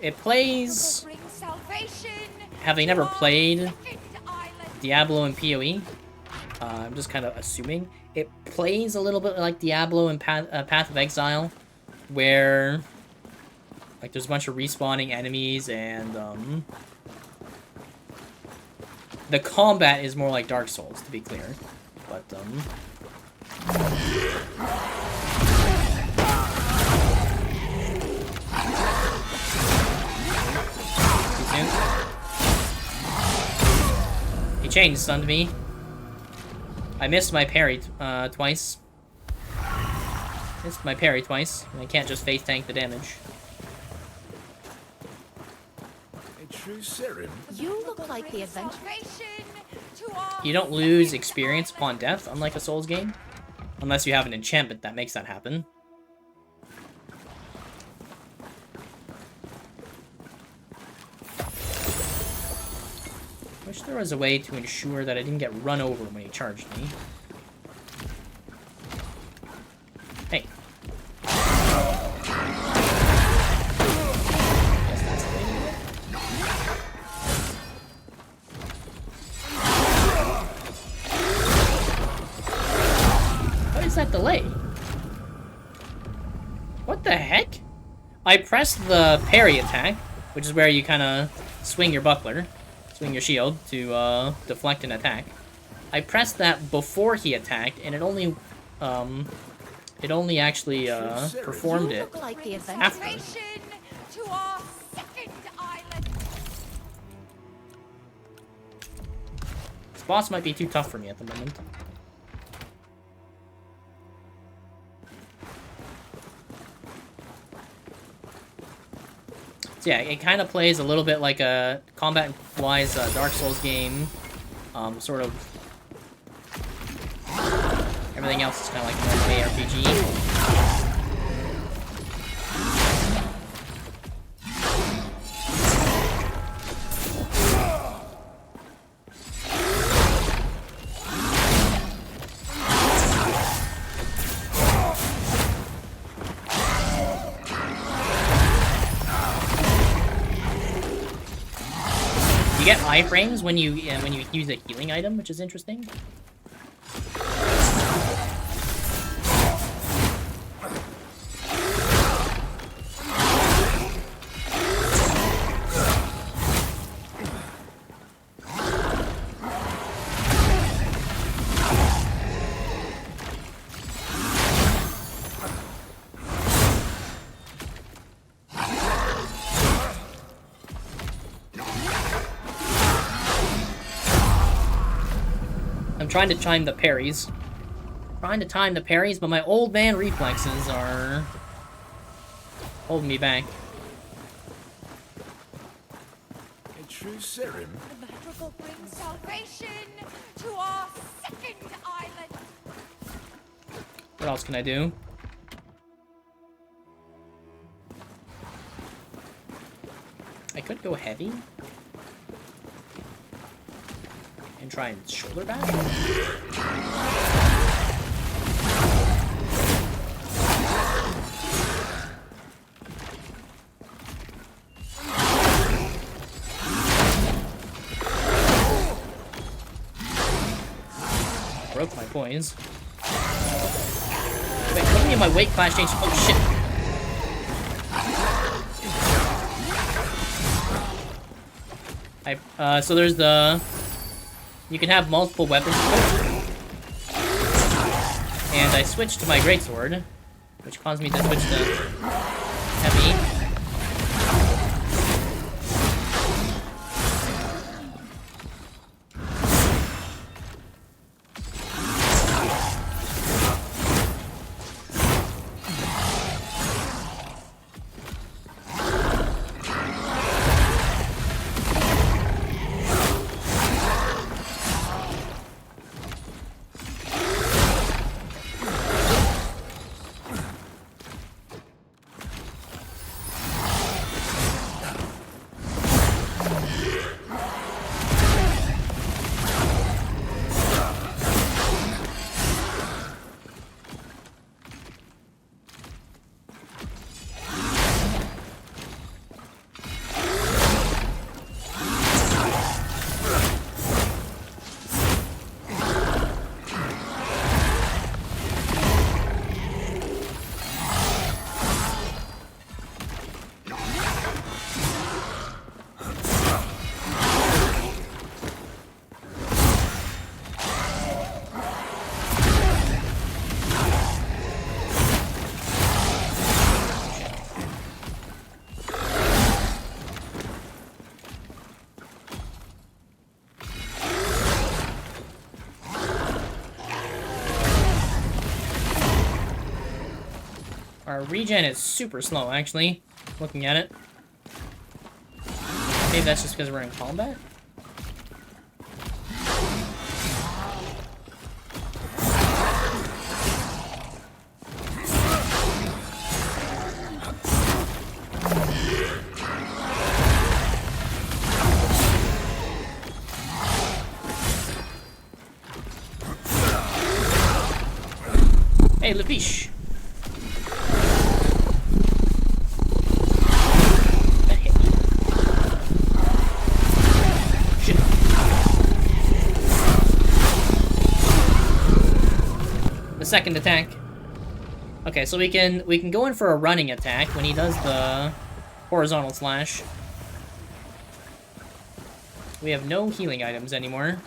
It plays... Having never played Diablo and PoE, I'm just kind of assuming, it plays a little bit like Diablo and Path of Exile, where like there's a bunch of respawning enemies and the combat is more like Dark Souls, to be clear, but he changed, stunned me. I missed my parry twice. Missed my parry twice, and I can't just face tank the damage. A true serum? You look like the adventure. You don't lose experience upon death, unlike a Souls game. Unless you have an enchantment that makes that happen. Wish there was a way to ensure that I didn't get run over when he charged me. Hey. Guess that's the way to do it. What is that delay? What the heck? I pressed the parry attack, which is where you kind of swing your buckler. Swing your shield to deflect an attack. I pressed that before he attacked, and it only actually performed it after. This boss might be too tough for me at the moment. So yeah, it kind of plays a little bit like a combat-wise Dark Souls game. Sort of. Everything else is kind of like an RPG. You get iframes when you use a healing item, which is interesting. I'm trying to time the parries. But my old man reflexes are holding me back. A true serum? The magic will bring salvation to our second island. What else can I do? I could go heavy. And try and shoulder bash? Broke my poise. Wait, look at me, my weight class changed. Oh shit! So there's the... You can have multiple weapons equipped. And I switched to my greatsword, which caused me to switch to heavy. Our regen is super slow, actually. Looking at it. Maybe that's just because we're in combat? Hey, Lepish. That hit me. Shit. The second attack. Okay, so we can go in for a running attack when he does the horizontal slash. We have no healing items anymore.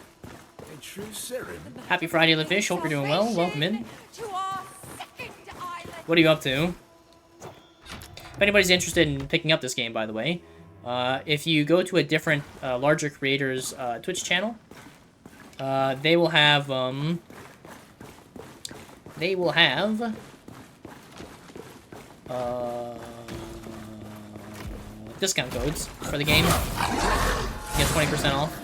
A true serum. Happy Friday, Lefish. Hope you're doing well. Welcome in. To our second island. What are you up to? If anybody's interested in picking up this game, by the way, if you go to a different, larger creator's Twitch channel, they will have discount codes for the game. You get 20% off.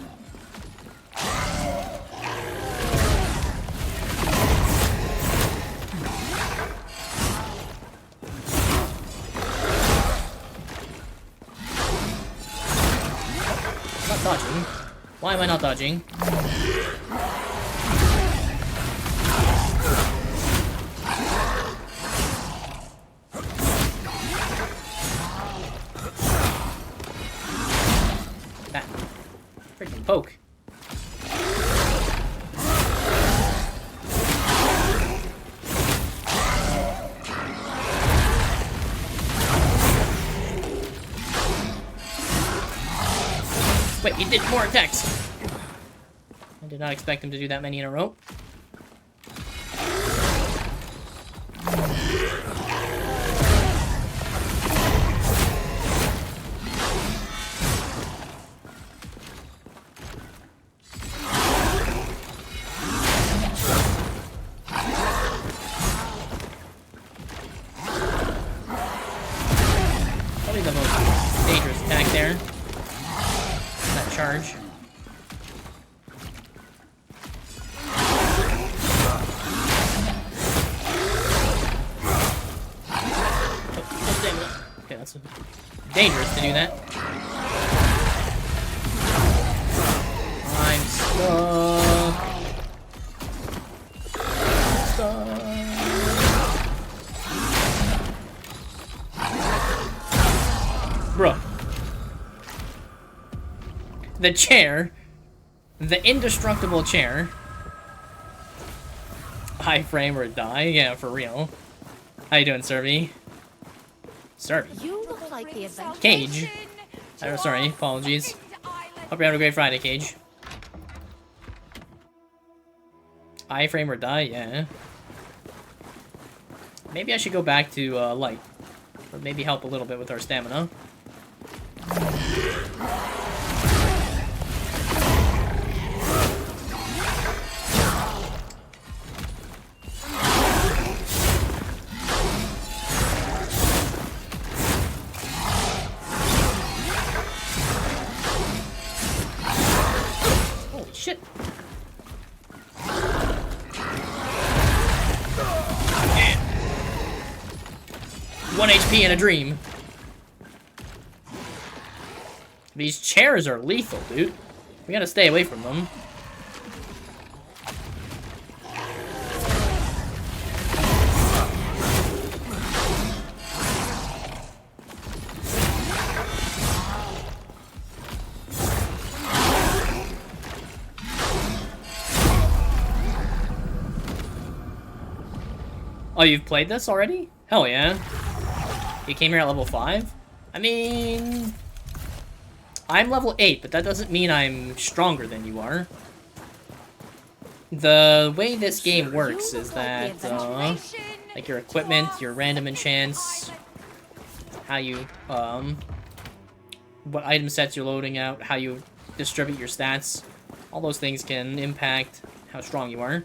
I'm not dodging. Why am I not dodging? That freaking poke. Wait, he did more attacks. I did not expect him to do that many in a row. Probably the most dangerous attack there. That charge. Oh, damn it. Okay, that's dangerous to do that. I'm stuck. Bruh. The chair. The indestructible chair. High frame or die? Yeah, for real. How you doing, Servy? Servy? You look like the adventure. Cage. Oh, sorry, apologies. Hope you're having a great Friday, Cage. I-frame or die? Yeah. Maybe I should go back to light. Or maybe help a little bit with our stamina. Holy shit. Yeah. 1 HP in a dream. These chairs are lethal, dude. We gotta stay away from them. Oh, you've played this already? Hell yeah. You came here at level 5? I mean... I'm level 8, but that doesn't mean I'm stronger than you are. The way this game works is that, like your equipment, your random enchants, how you, what item sets you're loading out, how you distribute your stats, all those things can impact how strong you are.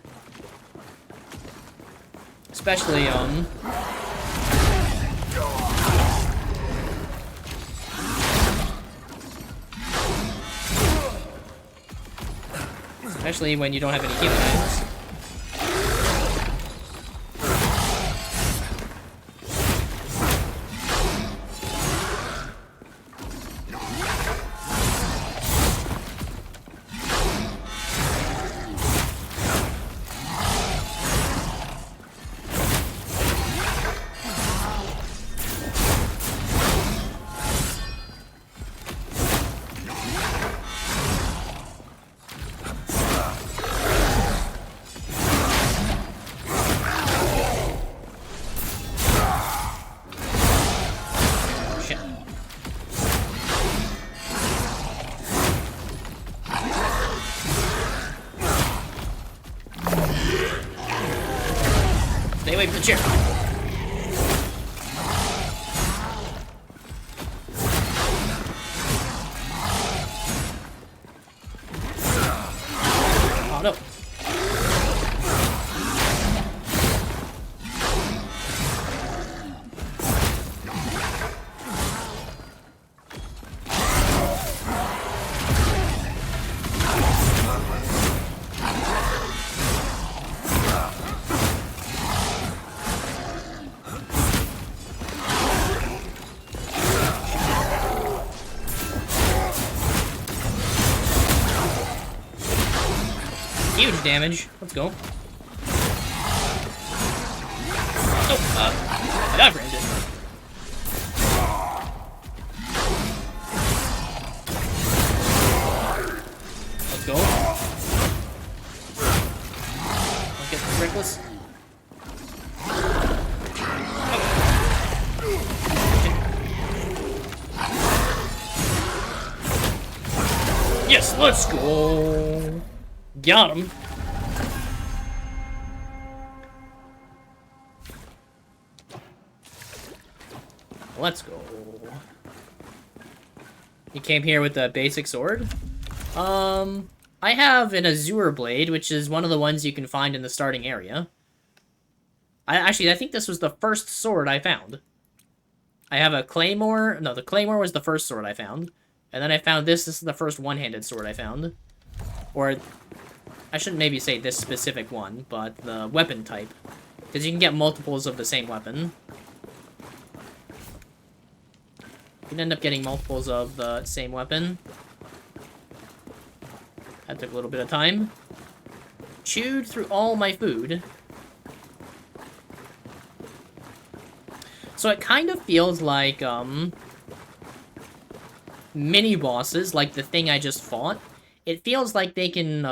Especially, Especially when you don't have any healing items. Stay away from the chair. Oh no. Huge damage. Let's go. Oh, I got branded. Let's go. Don't get reckless. Yes, let's go. Got him. Let's go. You came here with the basic sword? I have an Azure Blade, which is one of the ones you can find in the starting area. I think this was the first sword I found. I have a Claymore. No, the Claymore was the first sword I found. And then I found this. This is the first one-handed sword I found. Or, I shouldn't maybe say this specific one, but the weapon type. Because you can get multiples of the same weapon. You can end up getting multiples of the same weapon. That took a little bit of time. Chewed through all my food. So it kind of feels like, mini-bosses, like the thing I just fought. It feels like they can,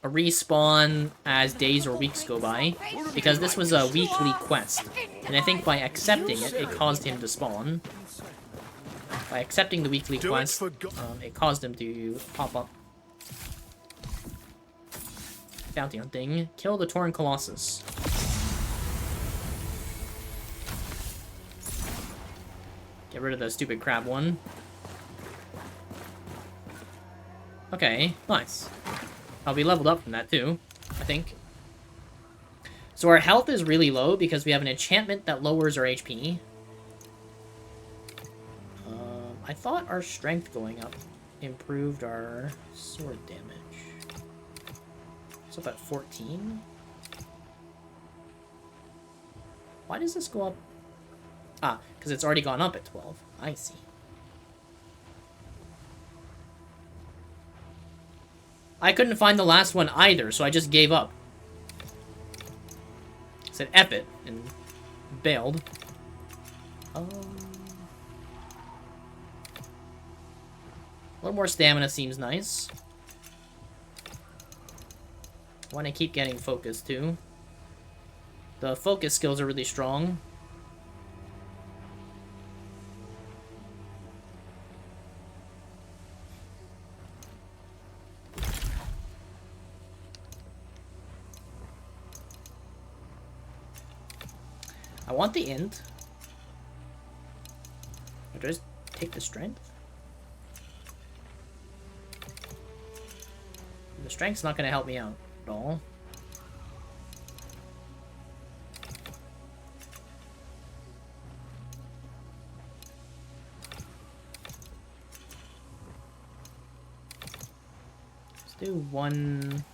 respawn as days or weeks go by, because this was a weekly quest. And I think by accepting it, it caused him to spawn. By accepting the weekly quest, it caused him to pop up. Bounty hunting. Kill the Tauren Colossus. Get rid of the stupid crab one. Okay, nice. I'll be leveled up from that too, I think. So our health is really low because we have an enchantment that lowers our HP. I thought our strength going up improved our sword damage. It's up at 14. Why does this go up? Ah, because it's already gone up at 12. I see. I couldn't find the last one either, so I just gave up. Said F it, and bailed. A little more stamina seems nice. I want to keep getting focus too. The focus skills are really strong. I want the int. Or do I just take the strength? The strength's not going to help me out at all. do one...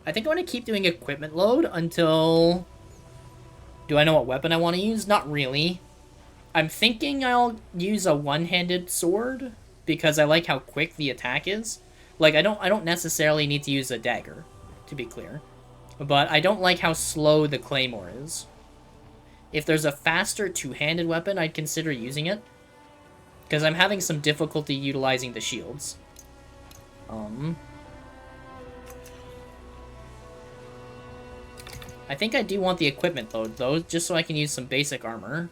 I think I want to keep doing equipment load until... Do I know what weapon I want to use? Not really. I'm thinking I'll use a one-handed sword because I like how quick the attack is. Like, I don't necessarily need to use a dagger, to be clear. But I don't like how slow the claymore is. If there's a faster two-handed weapon, I'd consider using it. Because I'm having some difficulty utilizing the shields. I think I do want the equipment load, though, just so I can use some basic armor.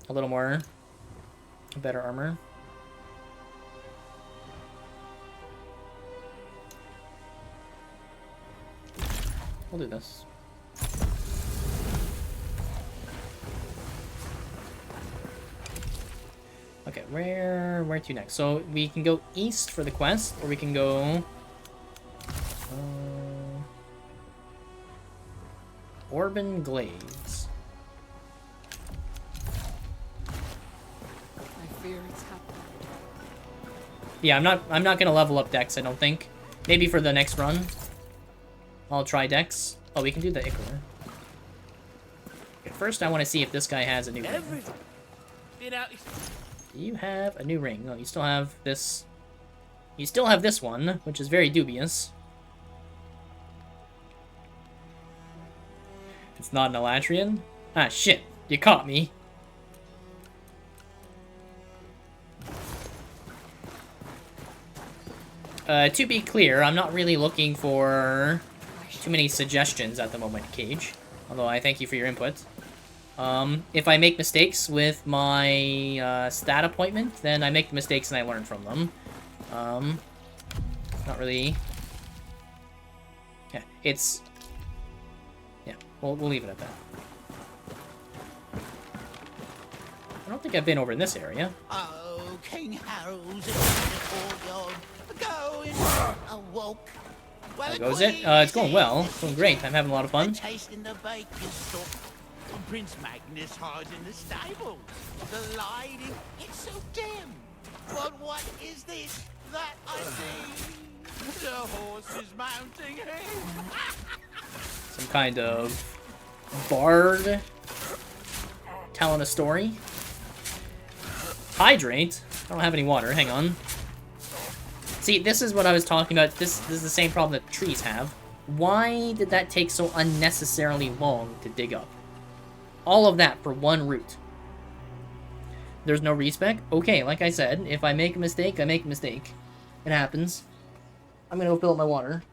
A little more... better armor. We'll do this. Okay, where to next? So we can go east for the quest, or we can go... Orban Glades. I fear it's happening. Yeah, I'm not gonna level up Dex, I don't think. Maybe for the next run. I'll try Dex. Oh, we can do the Ichor. Okay, first I want to see if this guy has a new ring. You have a new ring. No, you still have this. You still have this one, which is very dubious. It's not an Elatrian? Ah, shit. You caught me. To be clear, I'm not really looking for too many suggestions at the moment, Cage. Although I thank you for your input. If I make mistakes with my stat appointment, then I make the mistakes and I learn from them. Not really... Yeah, it's... Yeah, we'll leave it at that. I don't think I've been over in this area. Oh, King Harold's in the courtyard. Going awoke. How goes it? It's going well. It's going great. I'm having a lot of fun. Tasting the bacon stock. Prince Magnus hides in the stables. The lighting, it's so dim. But what is this that I see? The horse is mounting him. Some kind of bard telling a story. Hydrate? I don't have any water. Hang on. See, this is what I was talking about. This is the same problem that trees have. Why did that take so unnecessarily long to dig up? All of that for one root. There's no respec? Okay, like I said, if I make a mistake, I make a mistake. It happens. I'm gonna go fill up my water.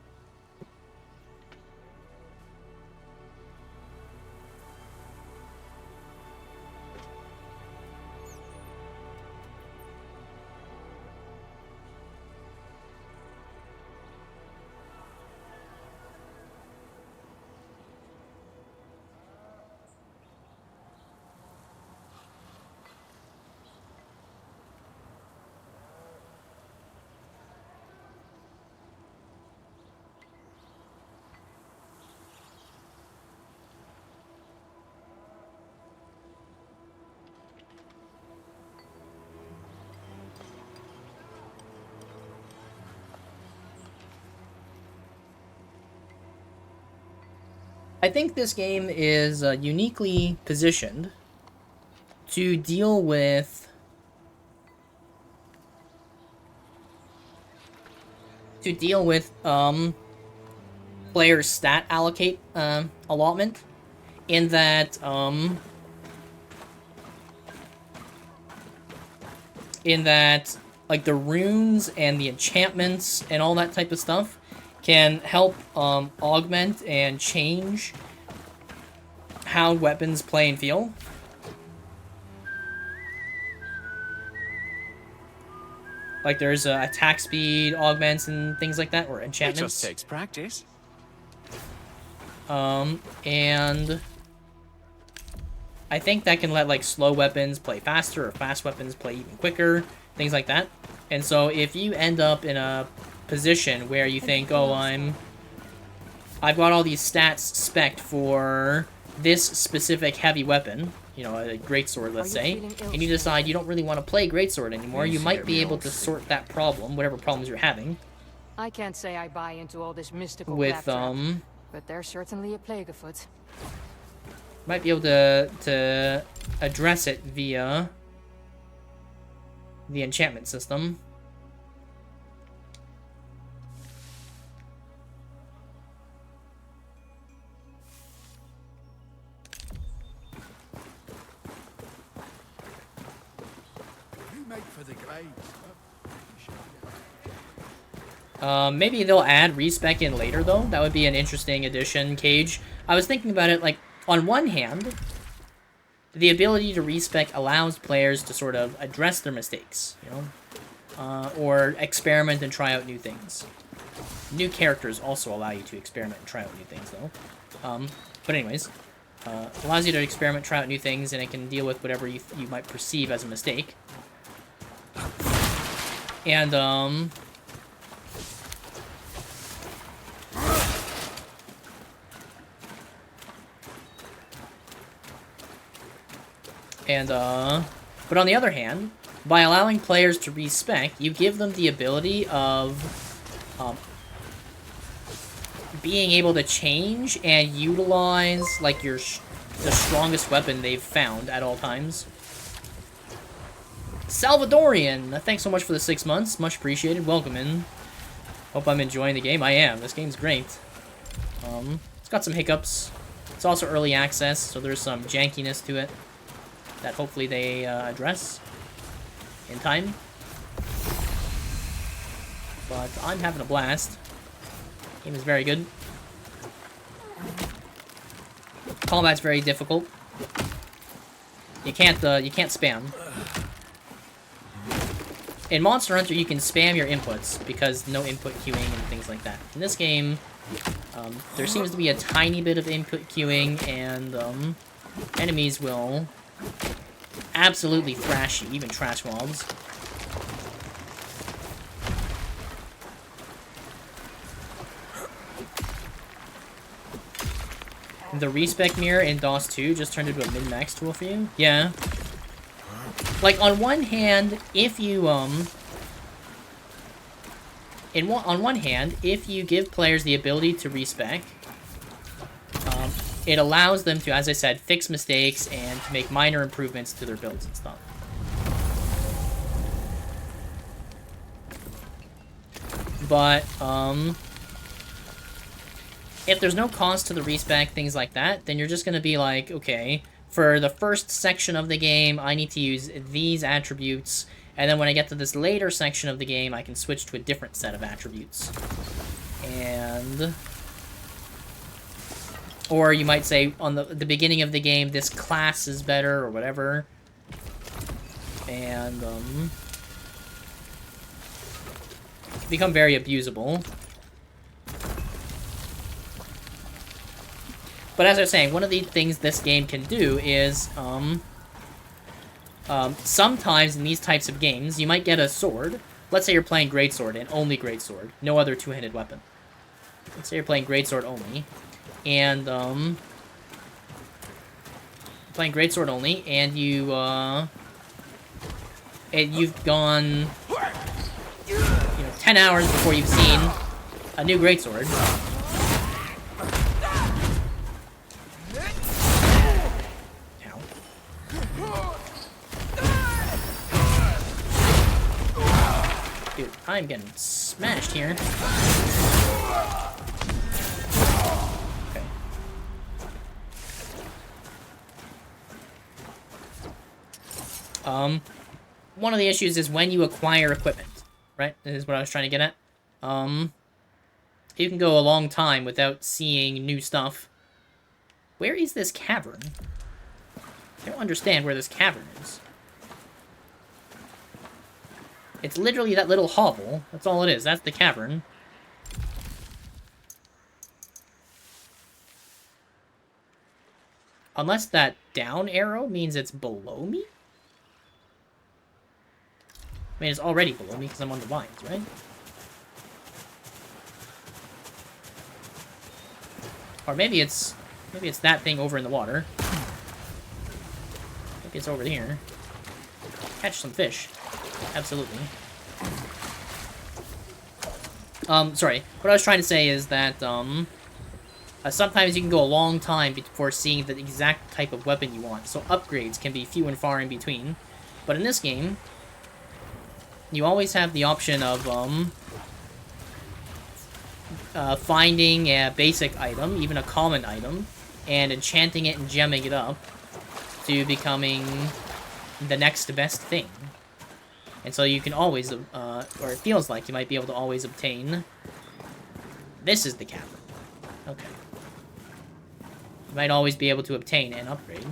I think this game is uniquely positioned to deal with players' stat allocate allotment, in that like the runes and the enchantments and all that type of stuff can help augment and change how weapons play and feel. Like there's attack speed augments and things like that, or enchantments. It just takes practice. And I think that can let like slow weapons play faster, or fast weapons play even quicker, things like that. And so if you end up in a position where you think, oh, I've got all these stats spec'd for this specific heavy weapon, you know, a greatsword, let's say, feeling ill, and you decide you don't really want to play greatsword anymore, you Easy, might be get me able all to sick. sort that problem, whatever problems you're having, I can't say I buy into all this mystical with, claptrap, but there's certainly a plague afoot. might be able to address it via the enchantment system. You make for the glades. Maybe they'll add respec in later, though. That would be an interesting addition, Cage. I was thinking about it, like, on one hand, the ability to respec allows players to sort of address their mistakes, you know? Or experiment and try out new things. New characters also allow you to experiment and try out new things, though. But anyways, allows you to experiment, try out new things, and it can deal with whatever you might perceive as a mistake. And, but on the other hand, by allowing players to respec, you give them the ability of being able to change and utilize, like, the strongest weapon they've found at all times. Salvadorian, thanks so much for the 6 months. Much appreciated. Welcome in. Hope I'm enjoying the game. I am. This game's great. It's got some hiccups. It's also early access, so there's some jankiness to it that hopefully they address in time. But I'm having a blast. Game is very good. Combat's very difficult. You can't spam. In Monster Hunter, you can spam your inputs because no input queuing and things like that. In this game, there seems to be a tiny bit of input queuing, and enemies will absolutely thrash you, even trash mobs. The respec mirror in DOS 2 just turned into a min-max tool for you? Yeah. Like, on one hand, if you, on one hand, if you give players the ability to respec, it allows them to, as I said, fix mistakes and to make minor improvements to their builds and stuff. But, if there's no cost to the respec, things like that, then you're just going to be like, okay, for the first section of the game, I need to use these attributes, and then when I get to this later section of the game, I can switch to a different set of attributes. And... or you might say, on the beginning of the game, this class is better, or whatever. And, become very abusable. But as I was saying, one of the things this game can do is, sometimes in these types of games, you might get a sword. Let's say you're playing Greatsword and only Greatsword, no other two-handed weapon. Let's say you're playing Greatsword only, and, playing Greatsword only, and you, and you've gone, you know, 10 hours before you've seen a new Greatsword. Dude, I'm getting smashed here. Okay. One of the issues is when you acquire equipment, right? This is what I was trying to get at. You can go a long time without seeing new stuff. Where is this cavern? I don't understand where this cavern is. It's literally that little hovel. That's all it is. That's the cavern. Unless that down arrow means it's below me? I mean, it's already below me because I'm on the vines, right? Or maybe it's that thing over in the water. it's over here. Catch some fish. Absolutely. Sorry. What I was trying to say is that, sometimes you can go a long time before seeing the exact type of weapon you want, so upgrades can be few and far in between. But in this game, you always have the option of, finding a basic item, even a common item, and enchanting it and gemming it up to becoming the next best thing. And so you can always, or it feels like you might be able to always obtain... This is the cavern. Okay. You might always be able to obtain an upgrade.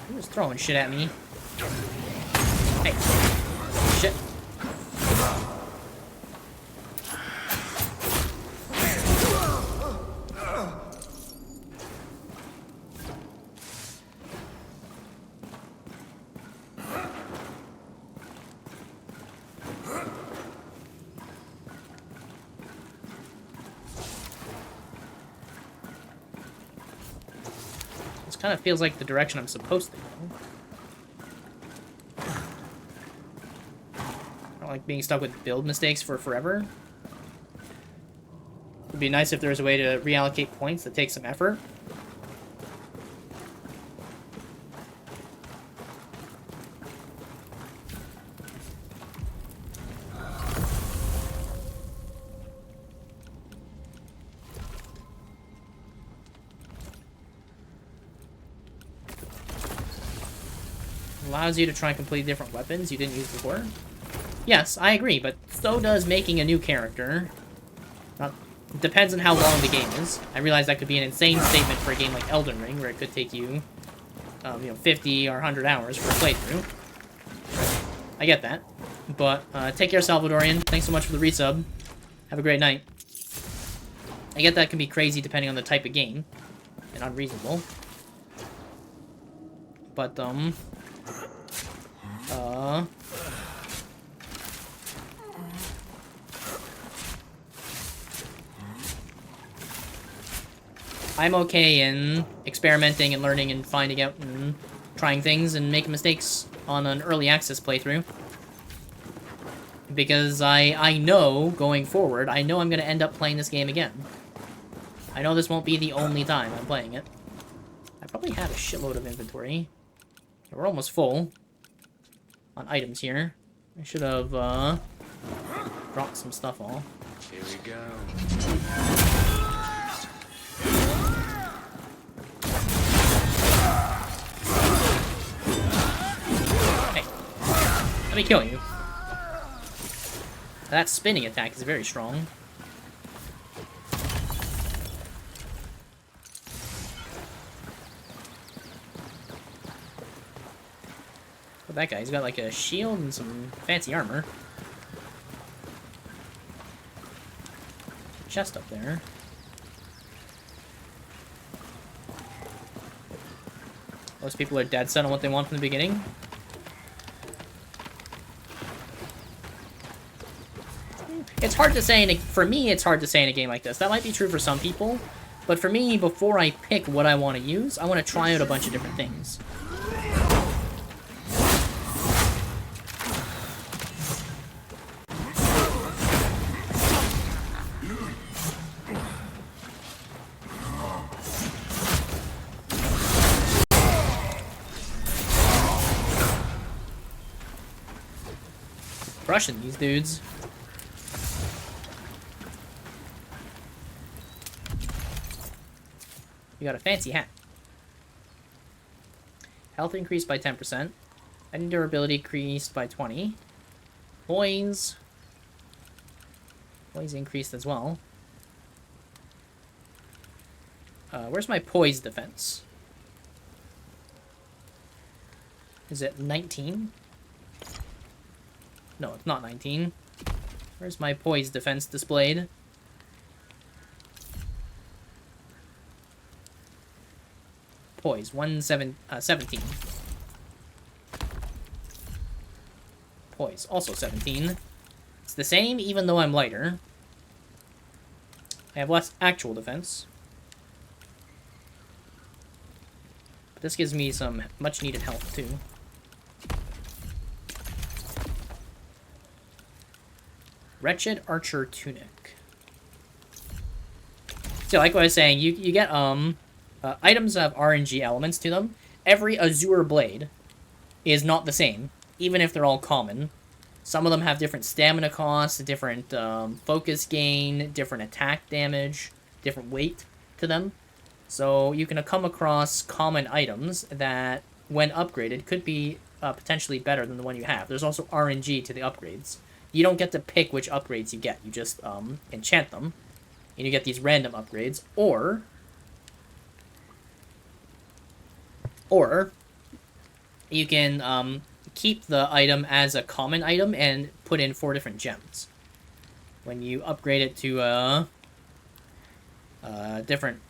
Who's throwing shit at me? Hey. Shit. Kind of feels like the direction I'm supposed to go. I don't like being stuck with build mistakes for forever. It'd be nice if there was a way to reallocate points that takes some effort. Allows you to try and complete different weapons you didn't use before. Yes, I agree, but so does making a new character. It depends on how long the game is. I realize that could be an insane statement for a game like Elden Ring, where it could take you, 50 or 100 hours for a playthrough. I get that. But, take care, Salvadorian. Thanks so much for the resub. Have a great night. I get that can be crazy depending on the type of game, and unreasonable. But, I'm okay in experimenting and learning and finding out and trying things and making mistakes on an early access playthrough. Because I know, going forward, I know I'm going to end up playing this game again. I know this won't be the only time I'm playing it. I probably have a shitload of inventory. We're almost full on items here. I should have dropped some stuff off. Here we go. Hey, let me kill you. That spinning attack is very strong. That guy, he's got like a shield and some fancy armor. Chest up there. Most people are dead set on what they want from the beginning. It's hard to say, for me, it's hard to say in a game like this. That might be true for some people, but for me, before I pick what I want to use, I want to try out a bunch of different things. Crushing these dudes. You got a fancy hat. Health increased by 10%. And durability increased by 20. Poise. Poise increased as well. Where's my poise defense? Is it 19? No, it's not 19. Where's my poise defense displayed? poise. 17. Poise, also 17. It's the same, even though I'm lighter. I have less actual defense. But this gives me some much-needed health, too. Wretched Archer Tunic. So, like what I was saying, you get, items have RNG elements to them. Every Azure Blade is not the same, even if they're all common. Some of them have different stamina costs, different focus gain, different attack damage, different weight to them. So you can come across common items that, when upgraded, could be potentially better than the one you have. There's also RNG to the upgrades. You don't get to pick which upgrades you get. You just enchant them, and you get these random upgrades. Or you can keep the item as a common item and put in 4 different gems. When you upgrade it to a different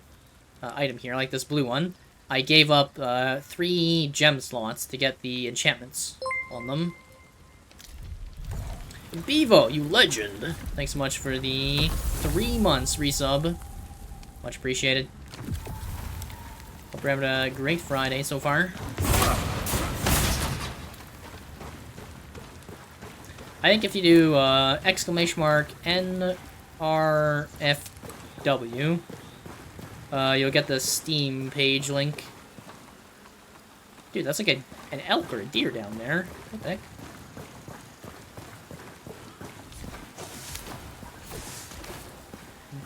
item here, like this blue one, I gave up 3 gem slots to get the enchantments on them. Bevo, you legend! Thanks so much for the 3 months resub. Much appreciated. Hope you're having a great Friday so far. I think if you do !NRFW, you'll get the Steam page link. Dude, that's like an elk or a deer down there. What the heck?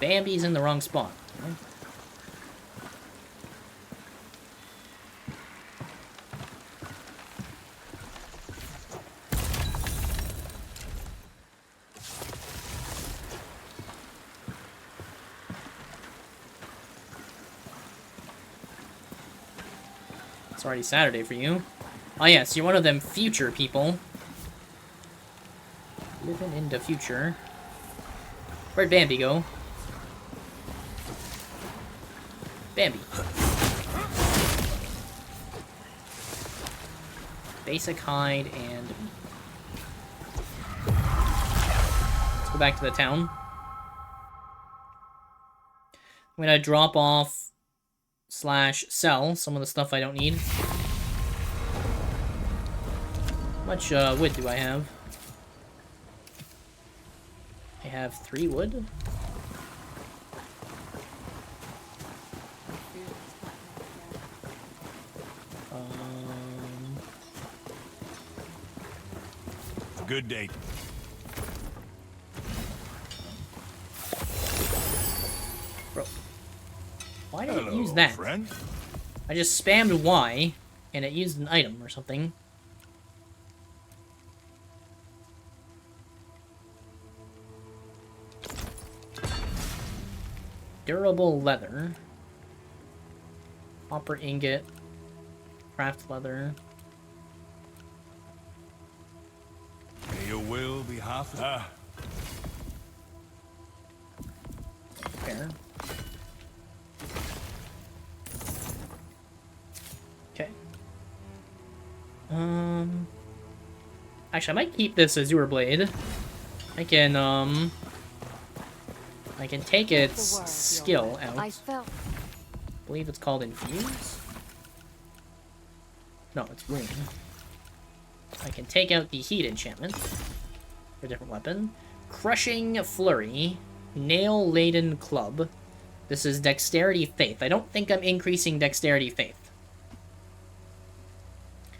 Bambi's in the wrong spot. Right? It's already Saturday for you. Oh yes, you're one of them future people. Living in the future. Where'd Bambi go? Bambi. Basic hide and... Let's go back to the town. I'm gonna drop off / sell some of the stuff I don't need. How much wood do I have? I have 3 wood. Good day. Bro. Why did it use that? Friend? I just spammed Y, and it used an item or something. Durable leather. Copper ingot. Craft leather. May your will be half. Fair. Okay. Actually, I might keep this Azure Blade. I can take its skill out. I believe it's called Infuse. No, it's Rune. I can take out the Heat enchantment for a different weapon. Crushing Flurry. Nail-Laden Club. This is Dexterity Faith. I don't think I'm increasing Dexterity Faith. I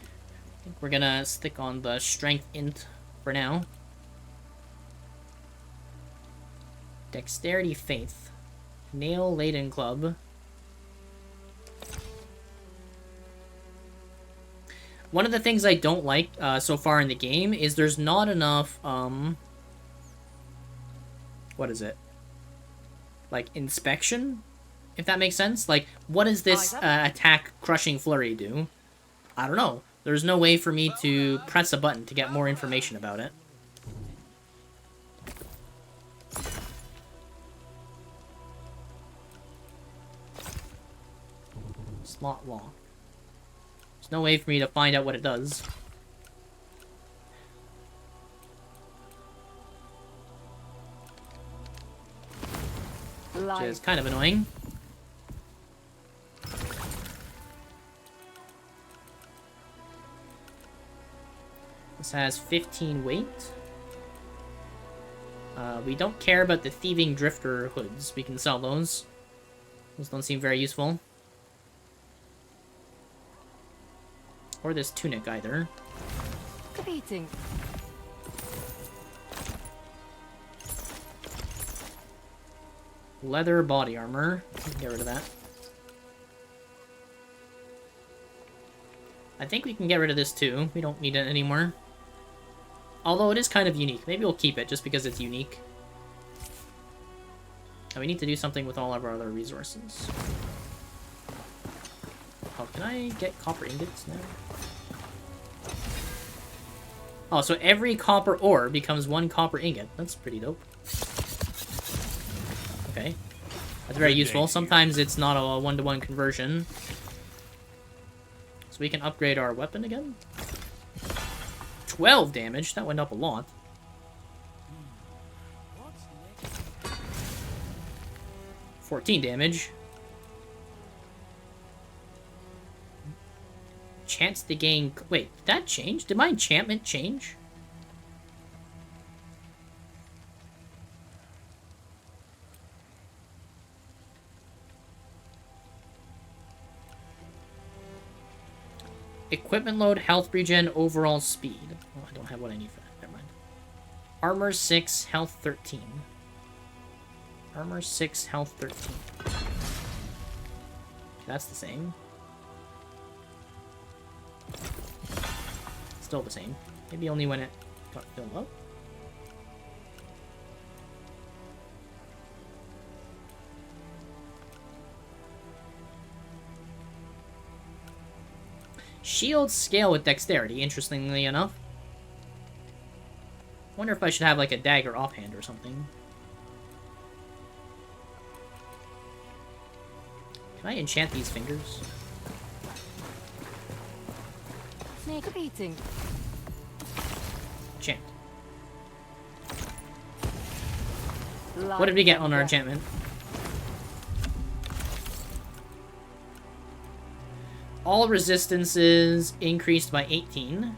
think we're gonna stick on the Strength Int for now. Dexterity Faith. Nail-Laden Club. One of the things I don't like so far in the game is there's not enough, what is it? Like, inspection? If that makes sense? Like, what does this attack Crushing Flurry do? I don't know. There's no way for me to press a button to get more information about it. Slot lock. There's no way for me to find out what it does. Which is kind of annoying. This has 15 weight. We don't care about the thieving drifter hoods. We can sell those. Those don't seem very useful. Or this tunic either. Greeting. Leather body armor. Get rid of that. I think we can get rid of this too. We don't need it anymore. Although it is kind of unique. Maybe we'll keep it just because it's unique. And we need to do something with all of our other resources. Oh, can I get copper ingots now? Oh, so every copper ore becomes 1 copper ingot. That's pretty dope. Okay. That's very useful. Sometimes it's not a one-to-one conversion. So we can upgrade our weapon again. 12 damage. That went up a lot. 14 damage. Chance to gain... Wait, did that change? Did my enchantment change? Equipment load, health regen, overall speed. Oh, I don't have what I need for that. Never mind. Armor 6, health 13. Armor 6, health 13. That's the same. Still the same. Maybe only when it got filled up. Shields scale with dexterity, interestingly enough. Wonder if I should have like a dagger offhand or something. Can I enchant these fingers? Snake beating. Enchant. What did we get on our enchantment? All resistances increased by 18.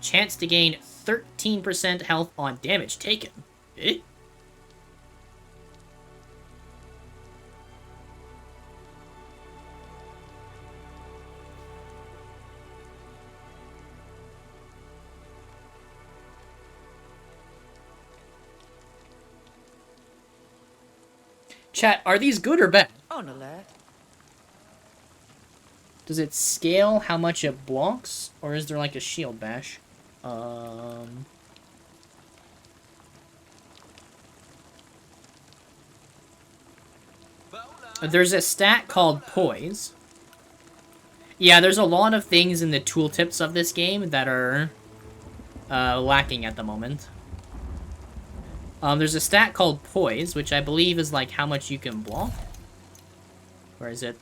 Chance to gain 13% health on damage taken. Eh? Chat, are these good or bad? On alert. Does it scale how much it blocks, or is there like a shield bash? There's a stat called Poise. Yeah, there's a lot of things in the tooltips of this game that are lacking at the moment. There's a stat called Poise, which I believe is like how much you can block. Where is it?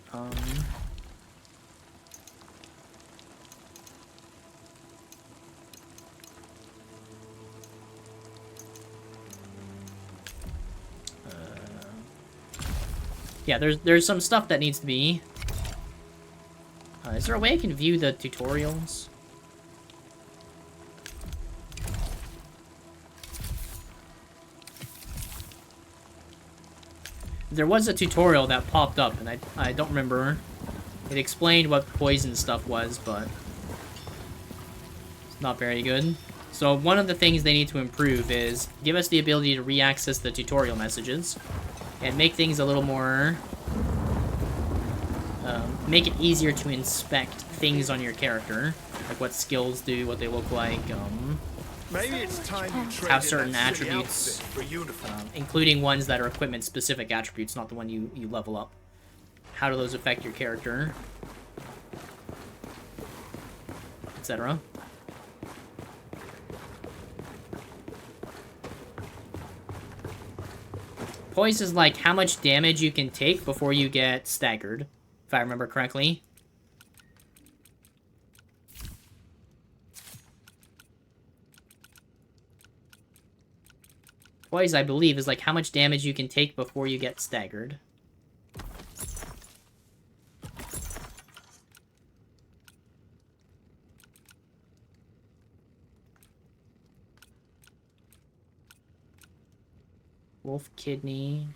Yeah, there's some stuff that needs to be... is there a way I can view the tutorials? There was a tutorial that popped up, and I don't remember. It explained what poison stuff was, but... it's not very good. So one of the things they need to improve is give us the ability to re-access the tutorial messages. And make things a little more... make it easier to inspect things on your character. Like what skills do, what they look like, Maybe it's time you traded have certain that silly attributes, outfit for a uniform. including ones that are equipment-specific attributes, not the one you level up. How do those affect your character? Etc. Poise is like how much damage you can take before you get staggered. If I remember correctly. Poise, I believe, is like how much damage you can take before you get staggered. Wolf kidney.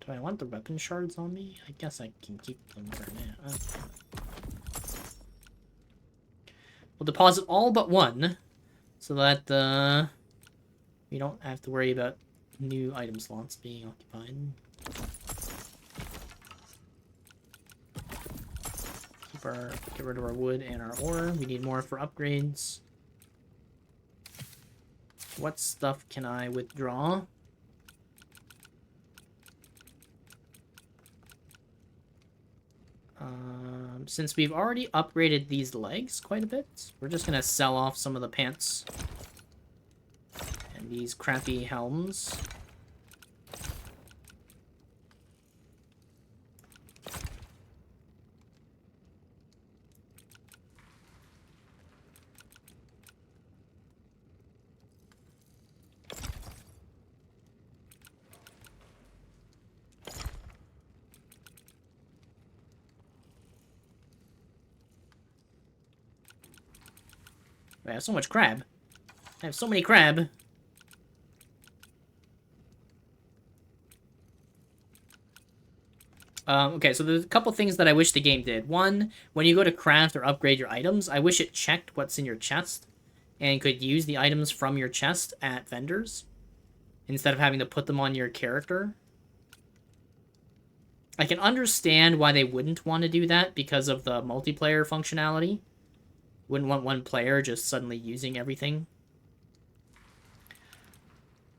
Do I want the weapon shards on me? I guess I can keep them for now. Okay. We'll deposit all but one, so that we don't have to worry about new item slots being occupied. Get rid of our wood and our ore. We need more for upgrades. What stuff can I withdraw? Since we've already upgraded these legs quite a bit, we're just gonna sell off some of the pants and these crappy helms. I have so much crab. I have so many crab. Okay, so there's a couple things that I wish the game did. One, when you go to craft or upgrade your items, I wish it checked what's in your chest and could use the items from your chest at vendors instead of having to put them on your character. I can understand why they wouldn't want to do that because of the multiplayer functionality. Wouldn't want one player just suddenly using everything.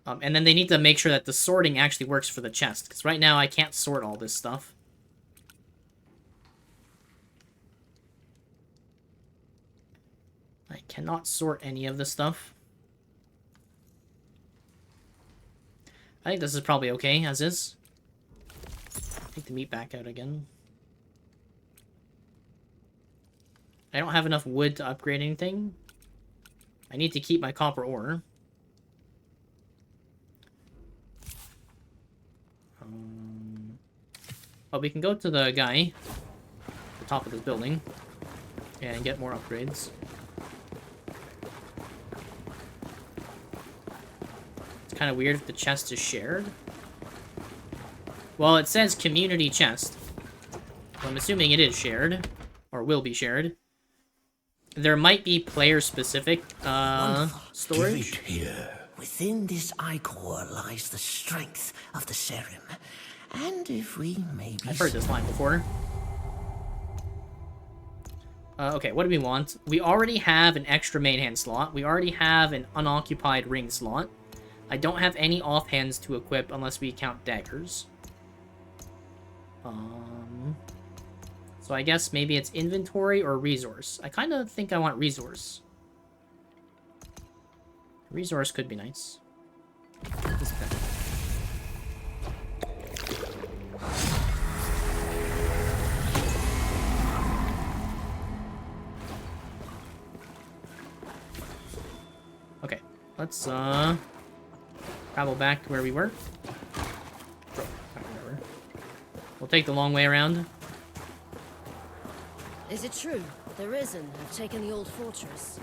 And then they need to make sure that the sorting actually works for the chest, because right now I can't sort all this stuff. I cannot sort any of this stuff. I think this is probably okay, as is. Take the meat back out again. I don't have enough wood to upgrade anything. I need to keep my copper ore. But we can go to the guy at the top of this building and get more upgrades. It's kind of weird if the chest is shared. Well, it says community chest. So I'm assuming it is shared, or will be shared. There might be player-specific storage. Here. Within this ichor lies the strength of the serum. And if we maybe... I've heard this line before. Okay, what do we want? We already have an extra main hand slot. We already have an unoccupied ring slot. I don't have any offhands to equip unless we count daggers. So I guess maybe it's inventory or resource. I kind of think I want resource. Resource could be nice. Okay, let's travel back to where we were. We'll take the long way around. Is it true? The Risen have taken the old fortress.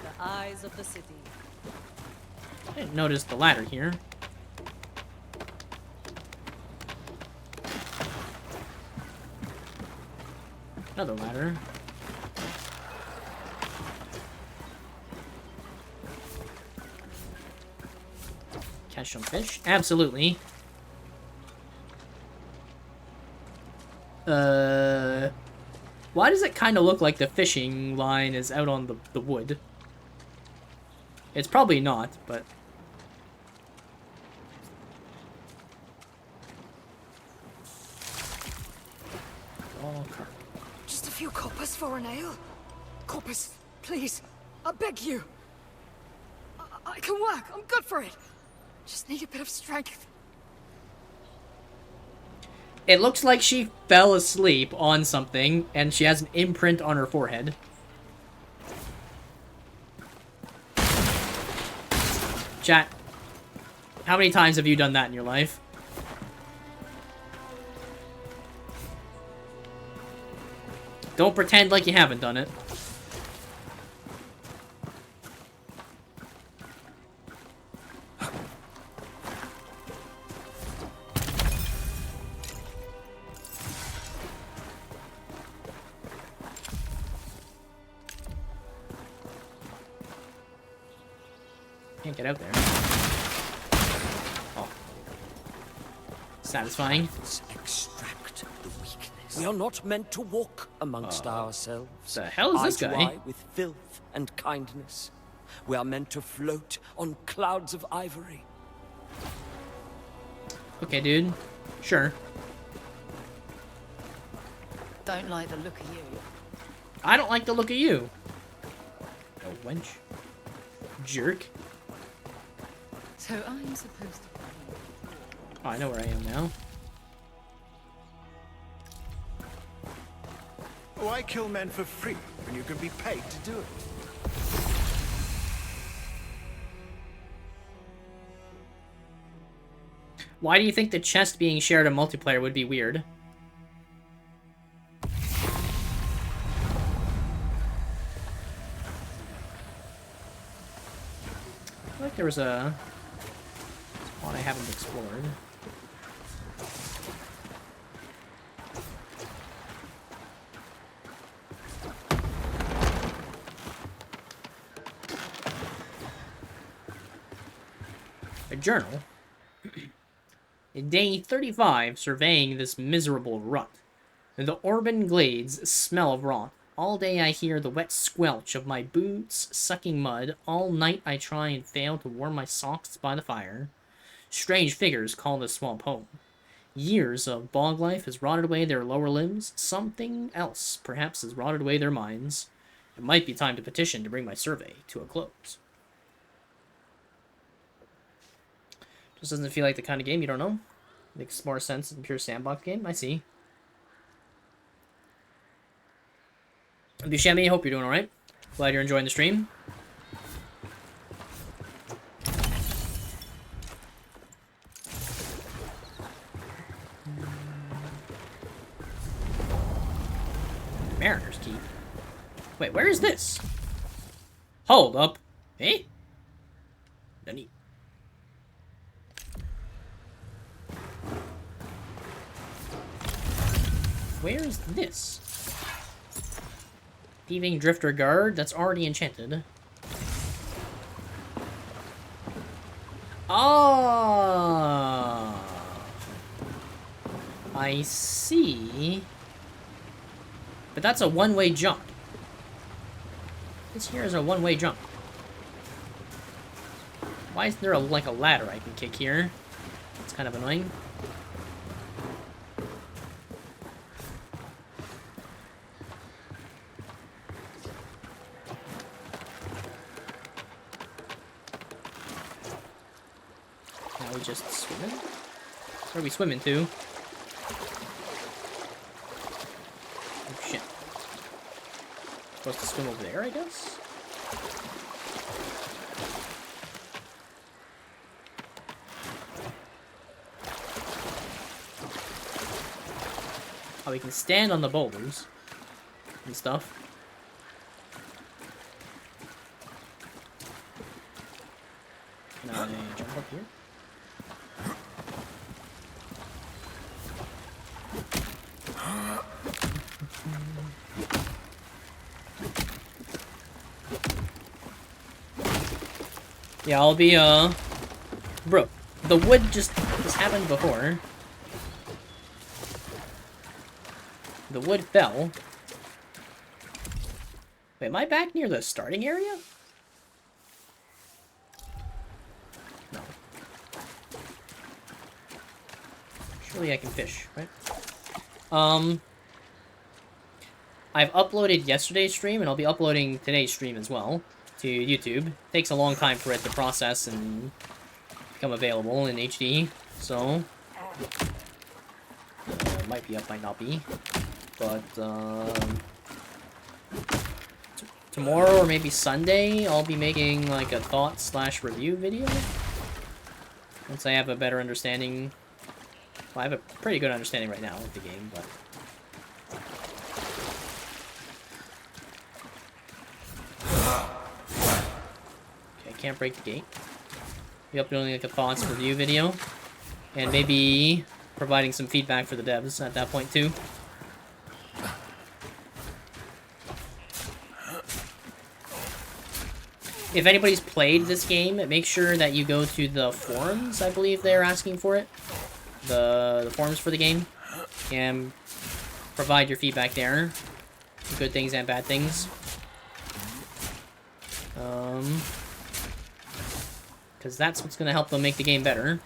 The eyes of the city. I didn't notice the ladder here. Another ladder. catch some fish? Absolutely. Why does it kind of look like the fishing line is out on the wood? It's probably not, but... Oh, carp. Just a few coppers for an ale. Coppers, please. I beg you. I can work. I'm good for it. Just need a bit of strength. It looks like she fell asleep on something, and she has an imprint on her forehead. Chat, how many times have you done that in your life? Don't pretend like you haven't done it. Can't get out there. Oh. Satisfying. Extract the weakness. We are not meant to walk amongst ourselves. The hell is this eye to guy? eye with filth and kindness. We are meant to float on clouds of ivory. Okay, dude. Sure. Don't like the look of you. I don't like the look of you. Oh, wench. Jerk. So I'm supposed to... Oh, I know where I am now. Why kill men for free when you can be paid to do it? Why do you think the chest being shared in multiplayer would be weird? I feel like there was a one I haven't explored. A journal. Day 35, surveying this miserable rut. The Orban glades smell of rot. All day I hear the wet squelch of my boots sucking mud. All night I try and fail to warm my socks by the fire. Strange figures call this swamp home. Years of bog life has rotted away their lower limbs. Something else, perhaps, has rotted away their minds. It might be time to petition to bring my survey to a close. Just doesn't feel like the kind of game you don't know. Makes more sense than pure sandbox game. I see. Buscemi, hope you're doing alright. Glad you're enjoying the stream. Mariner's Keep. Wait, where is this? Hold up. Eh? Nani? Where's this? Thieving Drifter Guard, that's already enchanted. Ah, I see. But that's a one-way jump. This here is a one-way jump. Why isn't there like a ladder I can kick here? It's kind of annoying. Now we just swimming? Where are we swimming to? Oh shit. Supposed to swim over there, I guess? Oh, we can stand on the boulders and stuff. Can I jump up here? Yeah, I'll be, bro, The wood just... This happened before. The wood fell. Wait, am I back near the starting area? No. Surely I can fish, right? I've uploaded yesterday's stream, and I'll be uploading today's stream as well to YouTube. Takes a long time for it to process and become available in HD, so... it might be up, might not be. But, tomorrow or maybe Sunday, I'll be making, like, a thought/review video. Once I have a better understanding... Well, I have a pretty good understanding right now of the game, but... Okay, I can't break the gate. Be uploading, like, a thoughts/review video. And maybe providing some feedback for the devs at that point, too. If anybody's played this game, make sure that you go to the forums. I believe they're asking for it. The forums for the game. And provide your feedback there. Good things and bad things. Because that's what's going to help them make the game better.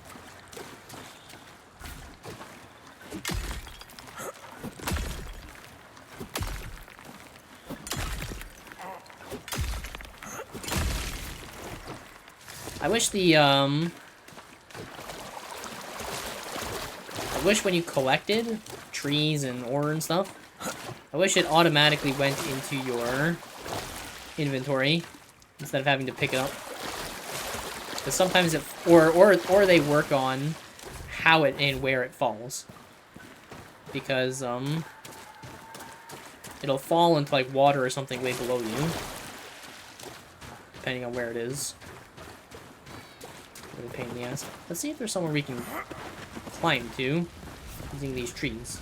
I wish the, I wish when you collected trees and ore and stuff, I wish it automatically went into your inventory instead of having to pick it up. Because sometimes it, or they work on how it and where it falls. Because, it'll fall into, like, water or something way below you. Depending on where it is. Really pain in the ass. Let's see if there's somewhere we can climb to using these trees.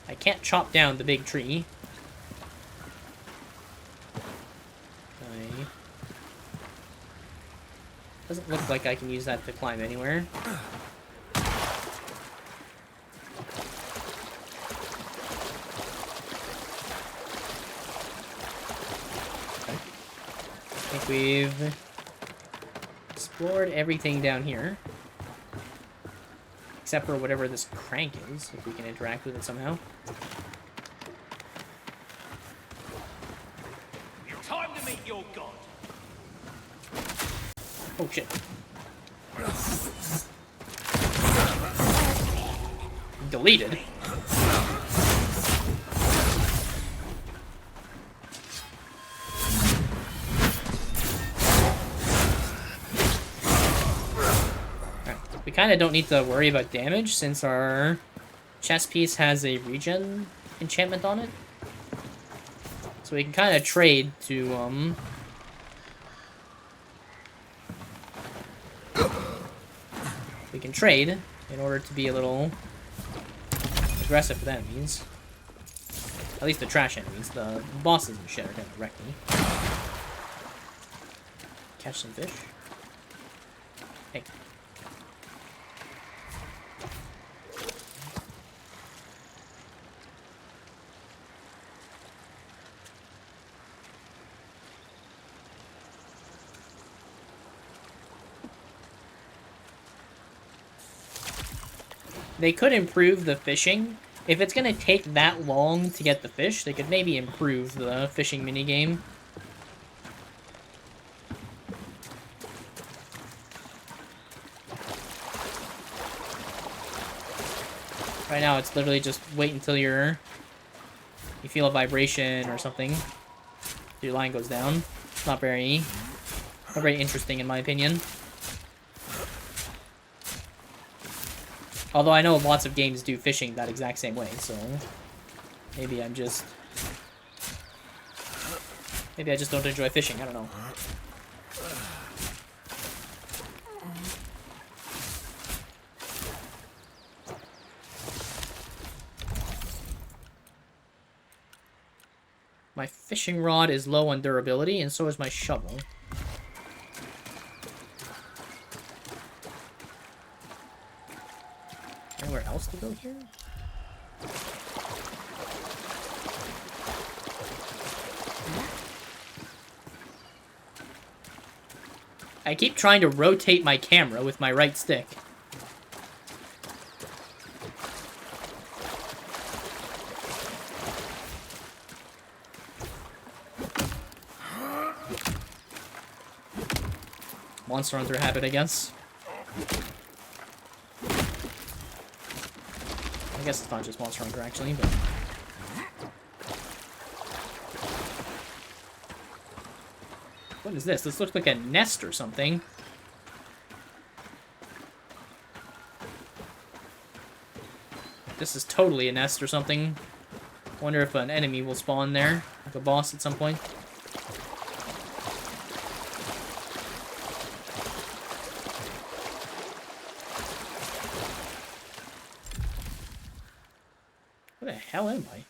I can't chop down the big tree. Doesn't look like I can use that to climb anywhere. Okay. I think we've explored everything down here. Except for whatever this crank is, if we can interact with it somehow. Time to meet your god. Oh shit. Deleted. We kind of don't need to worry about damage since our chest piece has a regen enchantment on it. So we can kind of trade to, we can trade in order to be a little aggressive with enemies. At least the trash enemies. The bosses and shit are gonna wreck me. Catch some fish. Hey. They could improve the fishing. If it's gonna take that long to get the fish, they could maybe improve the fishing minigame. Right now, it's literally just wait until you feel a vibration or something. Your line goes down. It's not very interesting in my opinion. Although I know lots of games do fishing that exact same way, so maybe I just don't enjoy fishing, I don't know. My fishing rod is low on durability, and so is my shovel. go here? I keep trying to rotate my camera with my right stick. Monster Hunter habit, I guess. I guess it's not just Monster Hunter, actually, but... What is this? This looks like a nest or something. This is totally a nest or something. Wonder if an enemy will spawn there, like a boss at some point. Where the hell am I?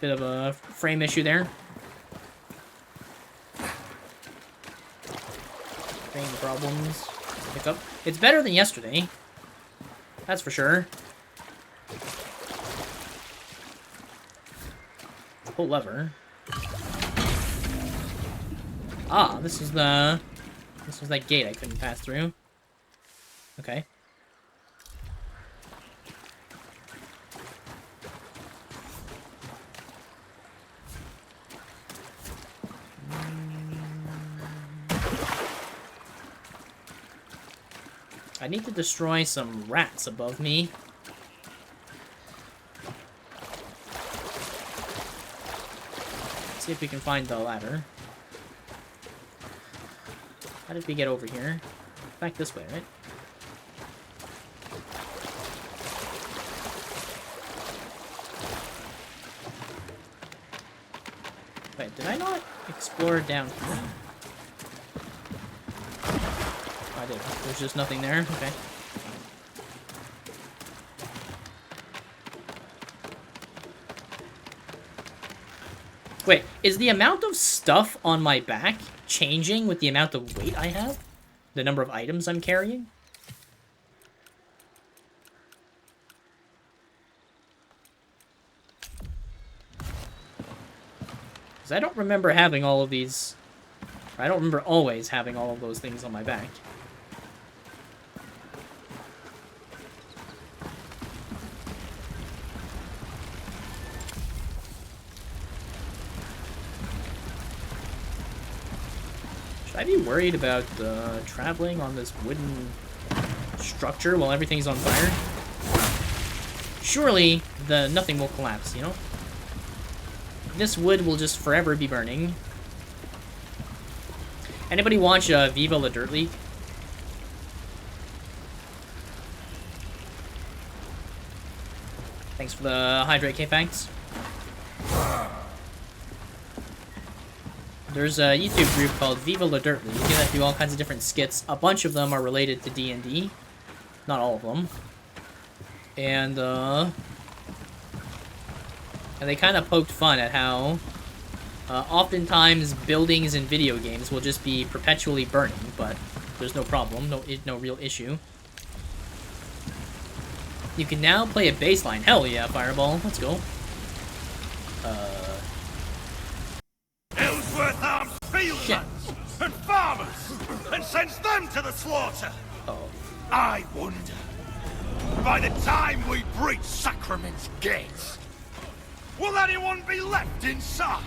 Bit of a frame issue there. Frame problems. Pick up. It's better than yesterday. That's for sure. Pull lever. Ah, this was that gate I couldn't pass through. Okay. I need to destroy some rats above me. Let's see if we can find the ladder. How did we get over here? Back this way, right? Wait, did I not explore down here? I did. There's just nothing there? Okay. Wait, is the amount of stuff on my back changing with the amount of weight I have? The number of items I'm carrying? Because I don't remember having all of these... I don't remember always having all of those things on my back. Should I be worried about traveling on this wooden structure while everything's on fire? Surely nothing will collapse, you know? This wood will just forever be burning. Anybody watch Viva La Dirt League? Thanks for the hydrate, K-Fangs. There's a YouTube group called Viva La Dirt League that do all kinds of different skits. A bunch of them are related to D&D. Not all of them. And they kind of poked fun at how oftentimes buildings in video games will just be perpetually burning, but there's no problem, no real issue. You can now play a baseline. Hell yeah, Fireball. Let's go. Ellsworth arms fieldlands and farmers and sends them to the slaughter. Oh. I wonder, by the time we breach Sacrament's gates, will anyone be left inside?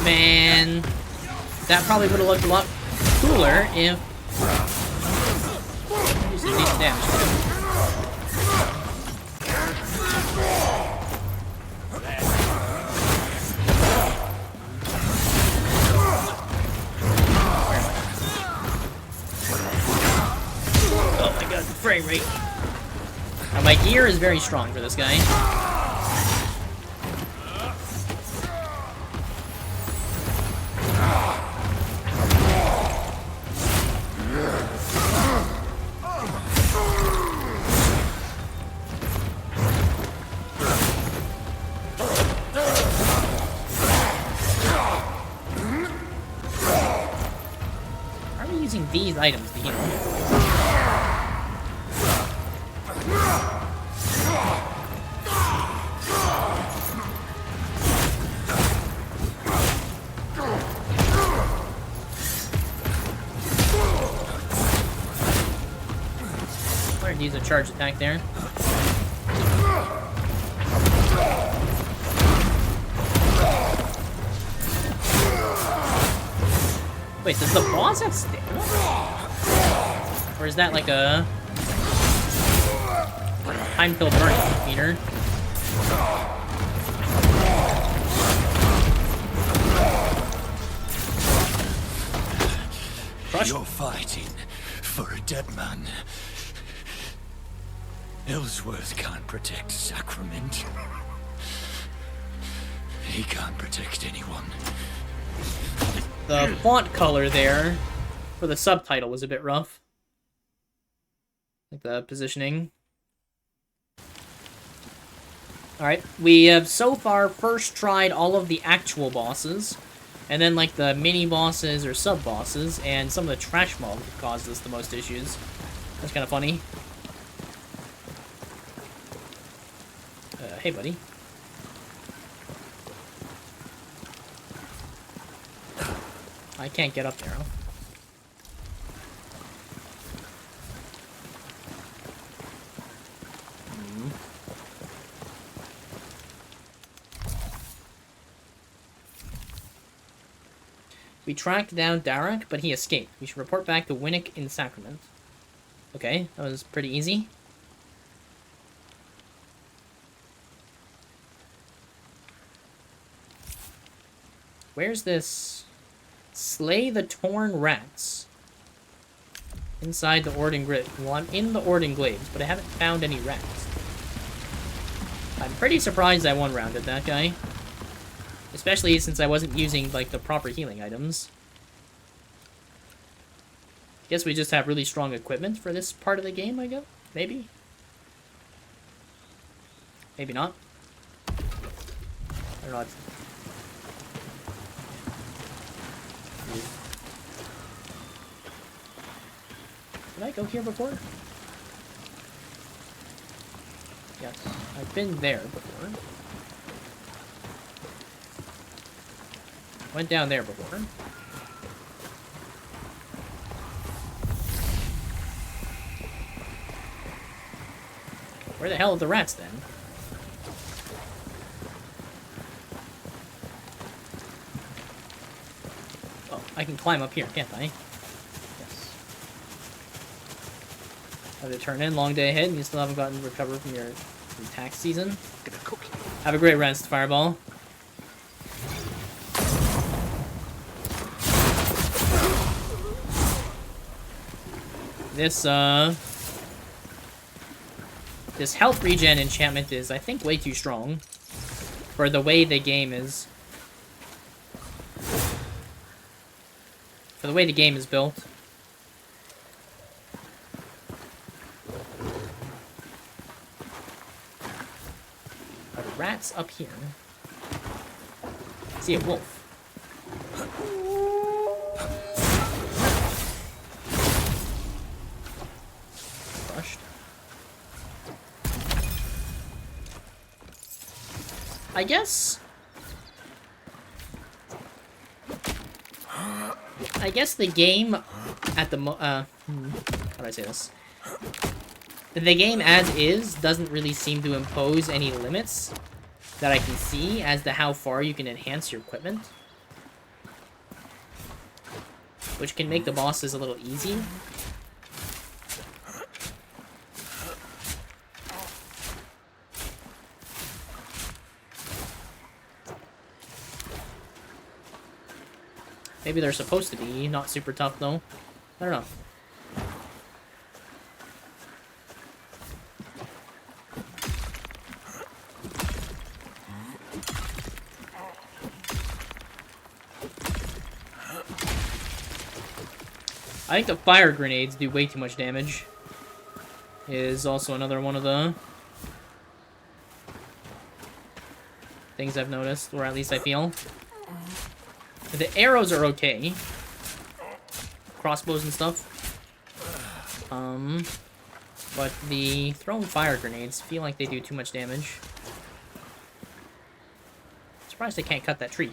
Man, that probably would have looked a lot cooler if... Use some decent damage. Oh my god, the frame rate. Now my gear is very strong for this guy. using these items to heal. We're gonna use a charge attack there. Wait, does the boss have stamina? Or is that like a time pill burning meter? Crush. You're fighting for a dead man. Ellsworth can't protect Sacrament. He can't protect anyone. The font color there for the subtitle was a bit rough. Like the positioning. Alright, we have so far first tried all of the actual bosses, and then like the mini bosses or sub bosses, and some of the trash mobs that caused us the most issues. That's kind of funny. Hey buddy. I can't get up there, huh? We tracked down Darak, but he escaped. We should report back to Winnick in Sacrament. Okay, that was pretty easy. Where's this? Slay the Torn Rats. Inside the Orden Glades. Well, I'm in the Orden Glades, but I haven't found any rats. I'm pretty surprised I one-rounded that guy. Especially since I wasn't using, like, the proper healing items. Guess we just have really strong equipment for this part of the game, I guess? Maybe? Maybe not. I don't know. Did I go here before? Yes, I've been there before. Went down there before. Where the hell are the rats then? Oh, I can climb up here, can't I? Have to turn in, long day ahead, and you still haven't gotten recovered from your tax season. Have a great rest, Fireball. This health regen enchantment is, I think, way too strong for the way the game is. For the way the game is built. Rats up here. I see a wolf. Crushed. I guess the game at the how do I say this? The game as is doesn't really seem to impose any limits that I can see as to how far you can enhance your equipment. Which can make the bosses a little easy. Maybe they're supposed to be not super tough though. I don't know. I think the fire grenades do way too much damage. Is also another one of the things I've noticed, or at least I feel. The arrows are okay. crossbows and stuff. But the thrown fire grenades feel like they do too much damage. Surprised they can't cut that tree.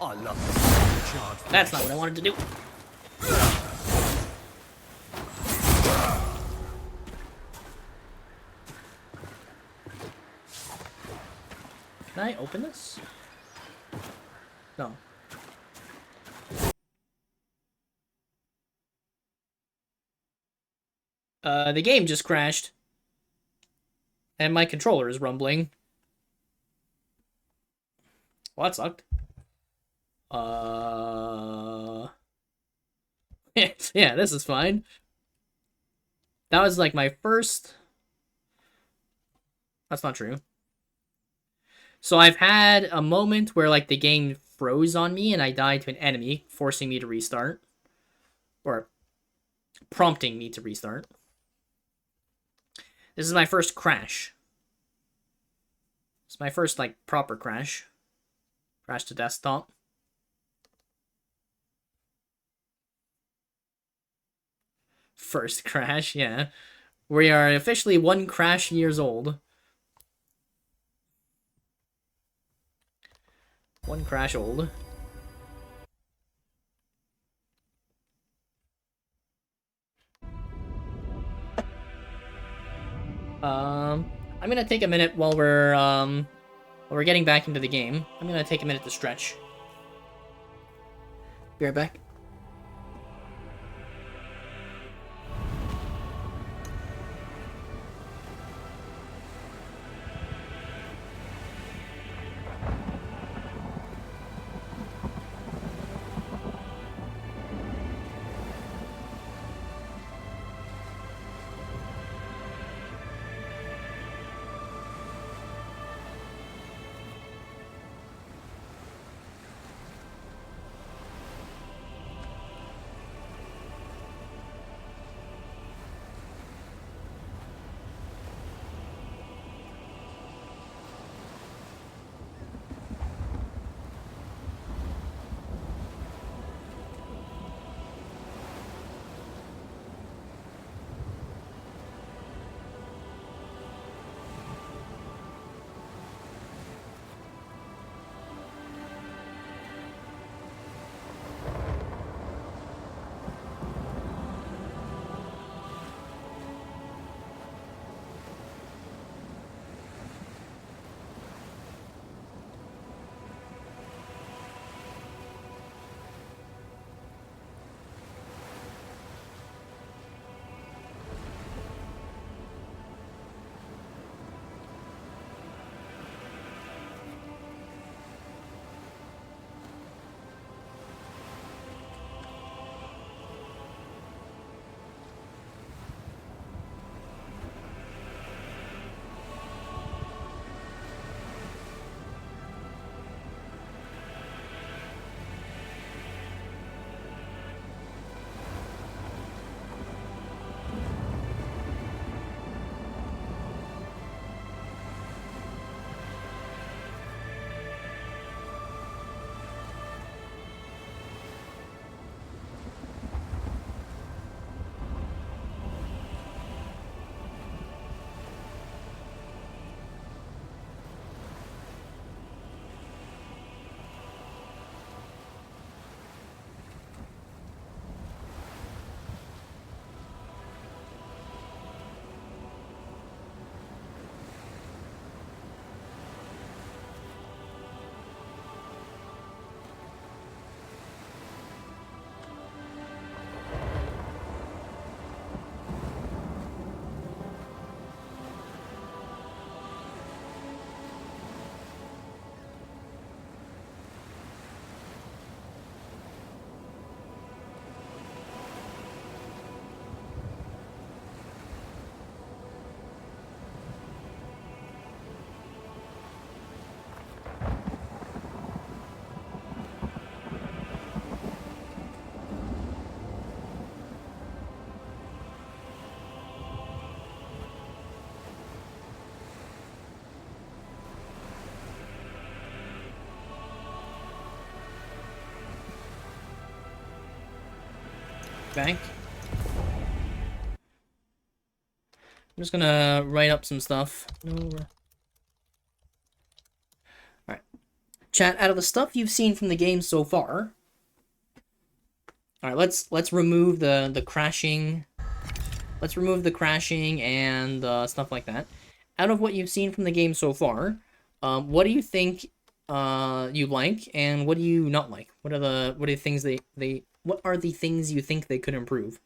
I love charge. That's not what I wanted to do. Can I open this? No. The game just crashed. And my controller is rumbling. Well, that sucked. Yeah, this is fine. That was like my first... That's not true. So I've had a moment where like the game froze on me and I died to an enemy, forcing me to restart. Or prompting me to restart. This is my first crash. It's my first like proper crash. Crash to desktop. First crash, yeah. We are officially 1 crash years old. 1 crash old. I'm gonna take a minute while we're getting back into the game. I'm gonna take a minute to stretch. Be right back. back. I'm just gonna write up some stuff. Alright. Chat, out of the stuff you've seen from the game so far. Alright, let's remove the crashing. Let's remove the crashing and stuff like that. Out of what you've seen from the game so far, what do you think you like, and what do you not like? What are the things what are the things you think they could improve?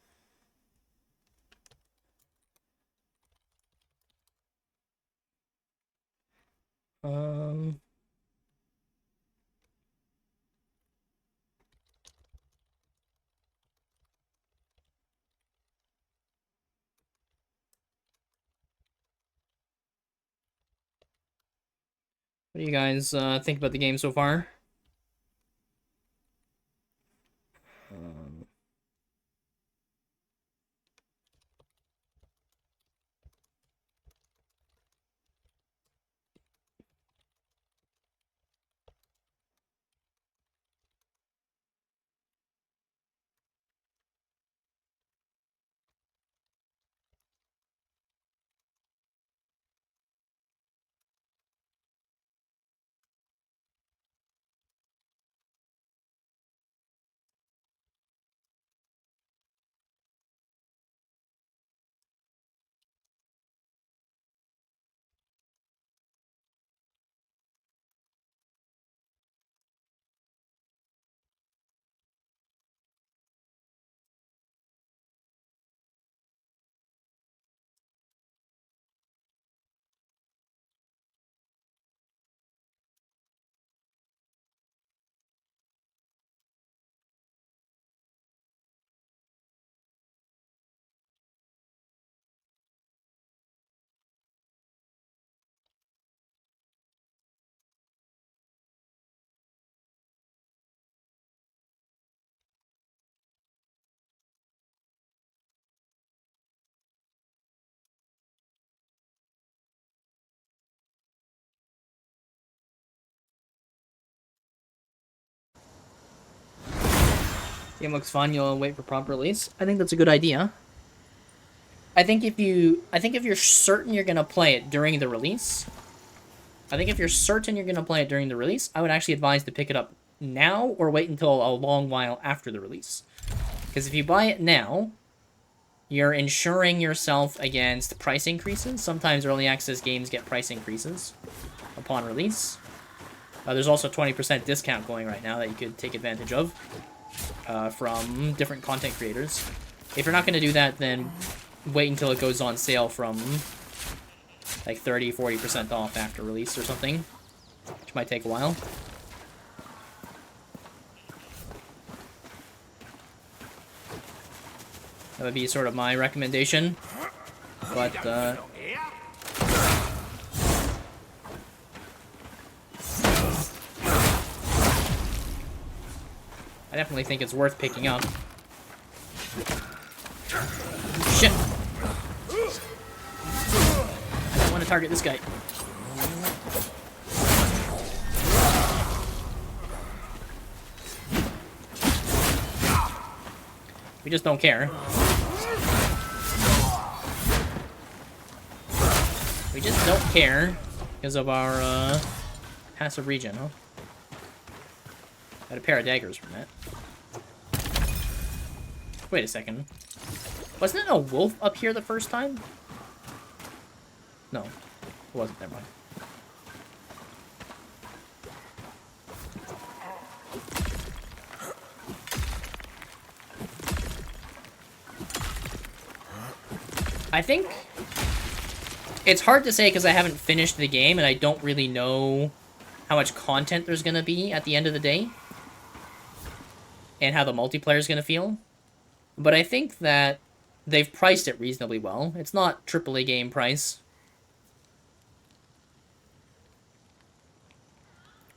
What do you guys think about the game so far? Game looks fun, you'll wait for prompt release. I think that's a good idea. I think if you're certain you're gonna play it during the release, I would actually advise to pick it up now or wait until a long while after the release. Because if you buy it now, you're insuring yourself against price increases. Sometimes early access games get price increases upon release. There's also a 20% discount going right now that you could take advantage of from different content creators. If you're not going to do that, then wait until it goes on sale from like 30-40% off after release or something, which might take a while. That would be sort of my recommendation, but I definitely think it's worth picking up. Shit! I don't want to target this guy. We just don't care. We just don't care because of our passive regen, huh? Got a pair of daggers from that. Wait a second. Wasn't it a wolf up here the first time? No, it wasn't. Never mind. I think it's hard to say because I haven't finished the game and I don't really know how much content there's going to be at the end of the day and how the multiplayer is going to feel. But I think that they've priced it reasonably well. It's not AAA game price.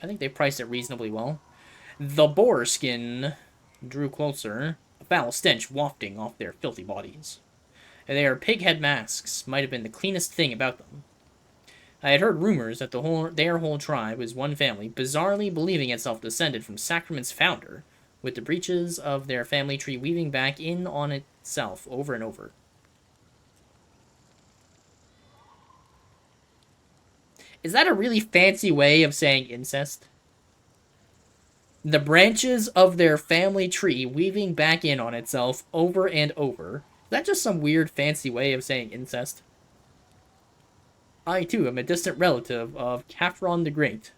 I think they priced it reasonably well. The boar skin drew closer, a foul stench wafting off their filthy bodies. And their pighead masks might have been the cleanest thing about them. I had heard rumors that their whole tribe was one family, bizarrely believing itself descended from Sacrament's founder, with the breaches of their family tree weaving back in on itself over and over. Is that a really fancy way of saying incest? The branches of their family tree weaving back in on itself over and over. Is that just some weird fancy way of saying incest? I, too, am a distant relative of Khafron the Great,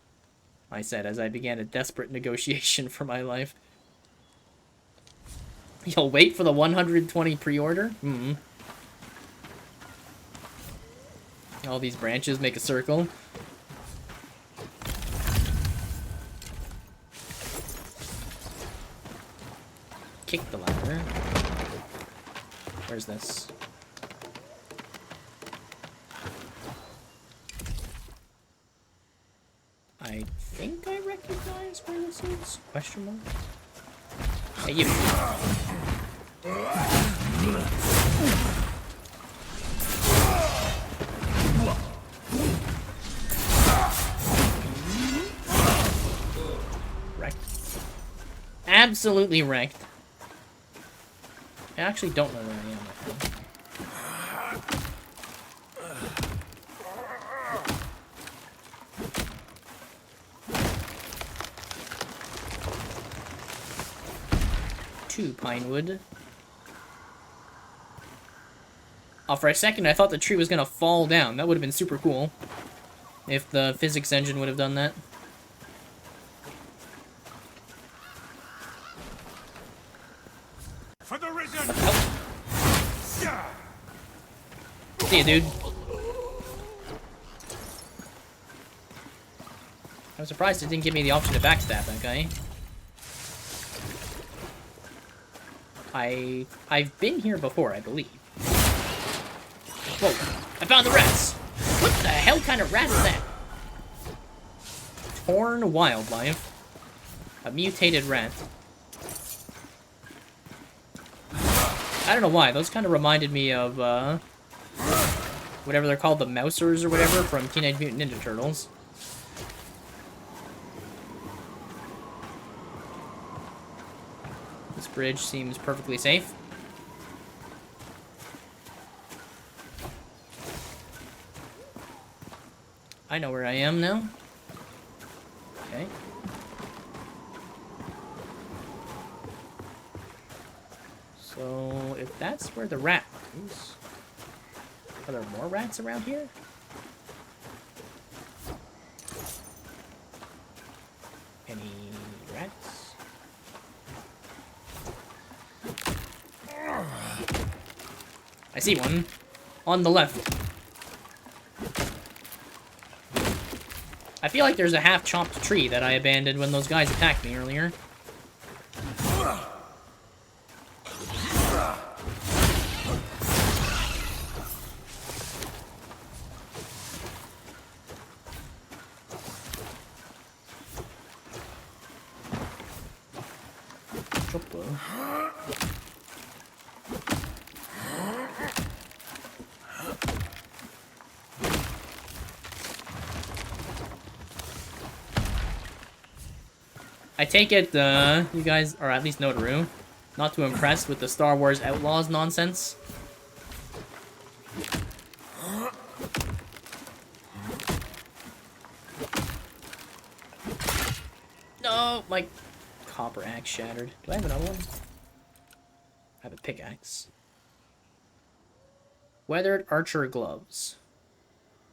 I said as I began a desperate negotiation for my life. You'll wait for the 120 pre-order? All these branches make a circle. Kick the ladder. Where's this? I think I recognize where this is? Question mark? Hey, you. Wrecked. Absolutely wrecked. I actually don't know where I am right now. Pinewood. Oh, for a second I thought the tree was gonna fall down. That would have been super cool if the physics engine would have done that. For the risen. Oh. See ya, dude. I'm surprised it didn't give me the option to backstab that guy. I've been here before, I believe. Whoa, I found the rats! What the hell kind of rat is that? Torn wildlife. A mutated rat. I don't know why, those kind of reminded me of, whatever they're called, the Mousers or whatever from Teenage Mutant Ninja Turtles. This bridge seems perfectly safe. I know where I am now. Okay. So, if that's where the rat is... Are there more rats around here? Any rats? I see one. On the left. I feel like there's a half-chopped tree that I abandoned when those guys attacked me earlier. I take it, you guys, or at least Notaru, not too impressed with the Star Wars Outlaws nonsense. No, my copper axe shattered. Do I have another one? I have a pickaxe. Weathered Archer Gloves.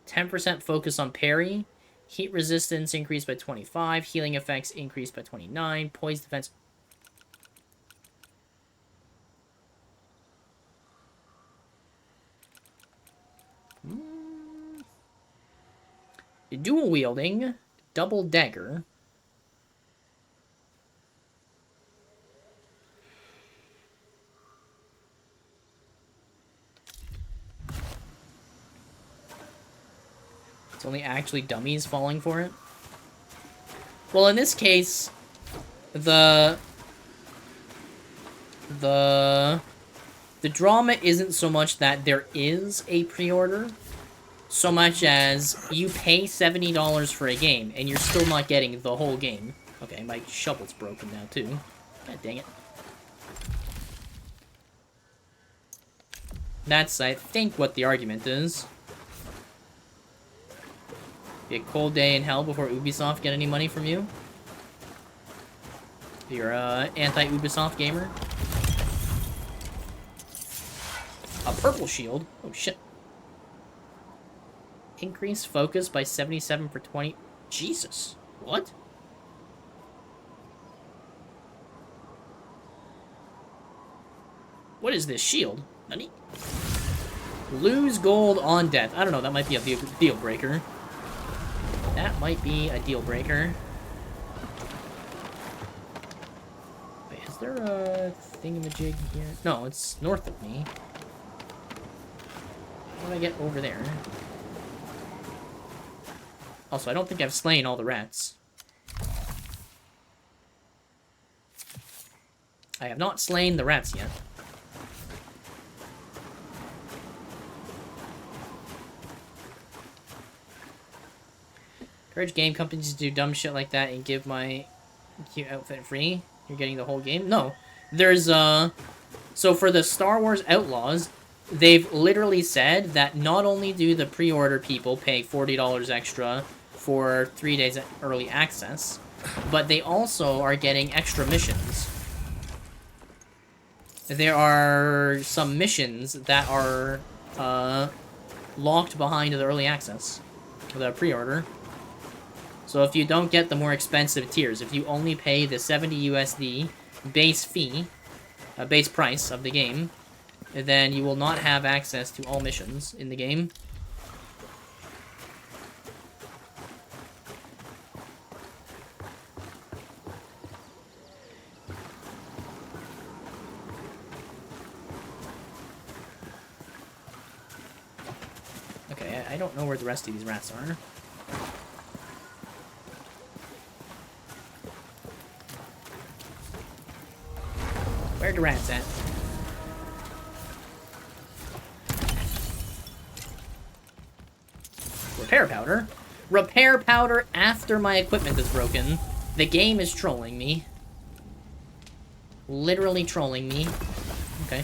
10% focus on parry. Heat resistance increased by 25. Healing effects increased by 29. Poise defense. Dual wielding. Double dagger. It's only actually dummies falling for it. Well, in this case, the drama isn't so much that there is a pre-order, so much as you pay $70 for a game and you're still not getting the whole game. Okay, my shovel's broken now too. God dang it. That's, I think, what the argument is. Be a cold day in hell before Ubisoft get any money from you. You're a anti-Ubisoft gamer. A purple shield? Oh, shit. Increase focus by 77 for 20... Jesus. What? What is this shield? Nani? Lose gold on death. I don't know, that might be a deal breaker. That might be a deal breaker. Wait, is there a thingamajig here? No, it's north of me. How do I get over there? Also, I don't think I've slain all the rats. I have not slain the rats yet. Encourage game companies to do dumb shit like that and give my cute outfit free. You're getting the whole game? No. There's, so for the Star Wars Outlaws, they've literally said that not only do the pre-order people pay $40 extra for 3 days early access, but they also are getting extra missions. There are some missions that are, locked behind the early access, the pre-order. So if you don't get the more expensive tiers, if you only pay the 70 USD base fee, base price of the game, then you will not have access to all missions in the game. Okay, I don't know where the rest of these rats are. Where the rats at? Repair powder? Repair powder after my equipment is broken. The game is trolling me. Literally trolling me. Okay.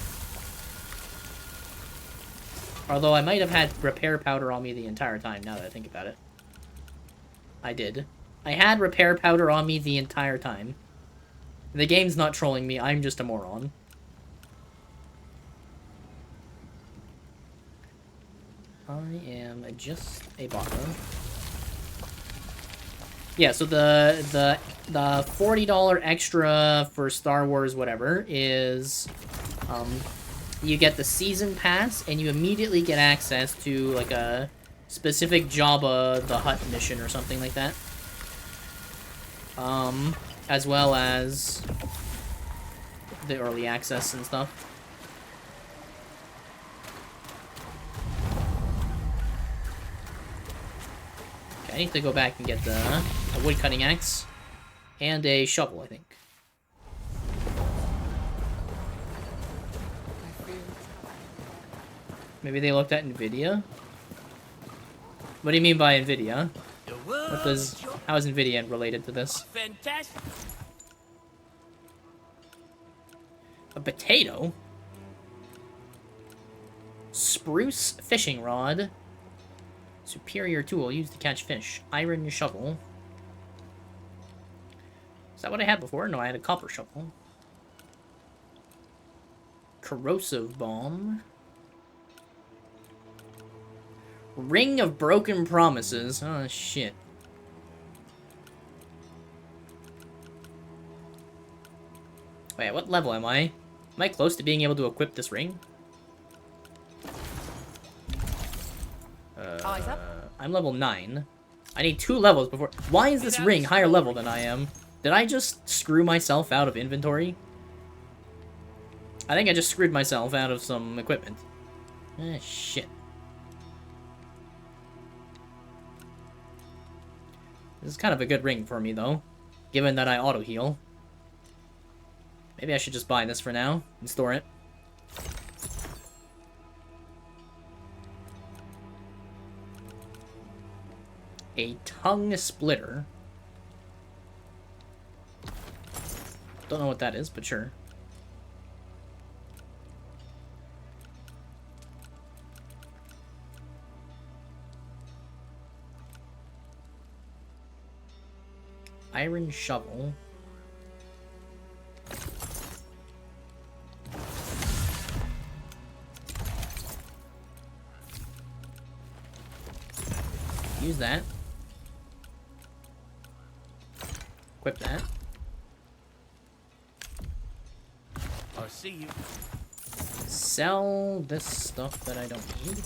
Although I might have had repair powder on me the entire time, now that I think about it. I did. I had repair powder on me the entire time. The game's not trolling me, I'm just a moron. I am just a bottom. Yeah, so the $40 extra for Star Wars whatever is you get the season pass and you immediately get access to like a specific Jabba the Hutt mission or something like that. As well as the early access and stuff. Okay, I need to go back and get a wood cutting axe and a shovel, I think. Maybe they looked at NVIDIA? What do you mean by NVIDIA? How is NVIDIA related to this? Fantastic. A potato? Spruce fishing rod. Superior tool used to catch fish. Iron shovel. Is that what I had before? No, I had a copper shovel. Corrosive bomb. Ring of broken promises. Oh, shit. Wait, what level am I? Am I close to being able to equip this ring? Eyes up. I'm level 9. I need 2 levels before... Why is this ring higher level than I am? Did I just screw myself out of inventory? I think I just screwed myself out of some equipment. Shit. This is kind of a good ring for me, though. Given that I auto-heal. Maybe I should just buy this for now and store it. A tongue splitter. Don't know what that is, but sure. Iron shovel. Use that. Equip that. I see you. Sell this stuff that I don't need.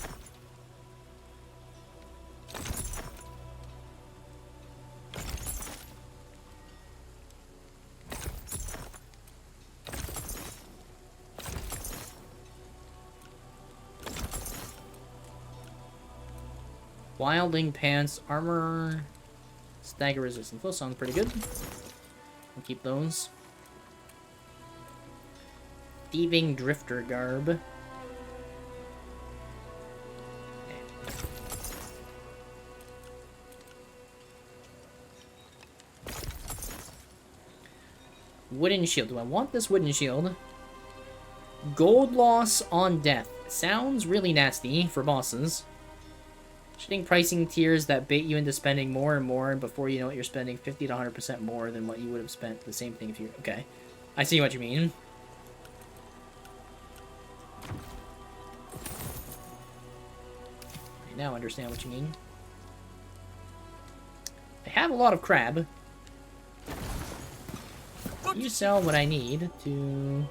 Wildling pants, armor, stagger resistance. Those sound pretty good. I'll keep those. Thieving drifter garb. Okay. Wooden shield. Do I want this wooden shield? Gold loss on death. Sounds really nasty for bosses. Shitting pricing tiers that bait you into spending more and more, and before you know it, you're spending 50 to 100% more than what you would have spent the same thing if you... Okay. I see what you mean. I now understand what you mean. I have a lot of crab. You sell what I need to...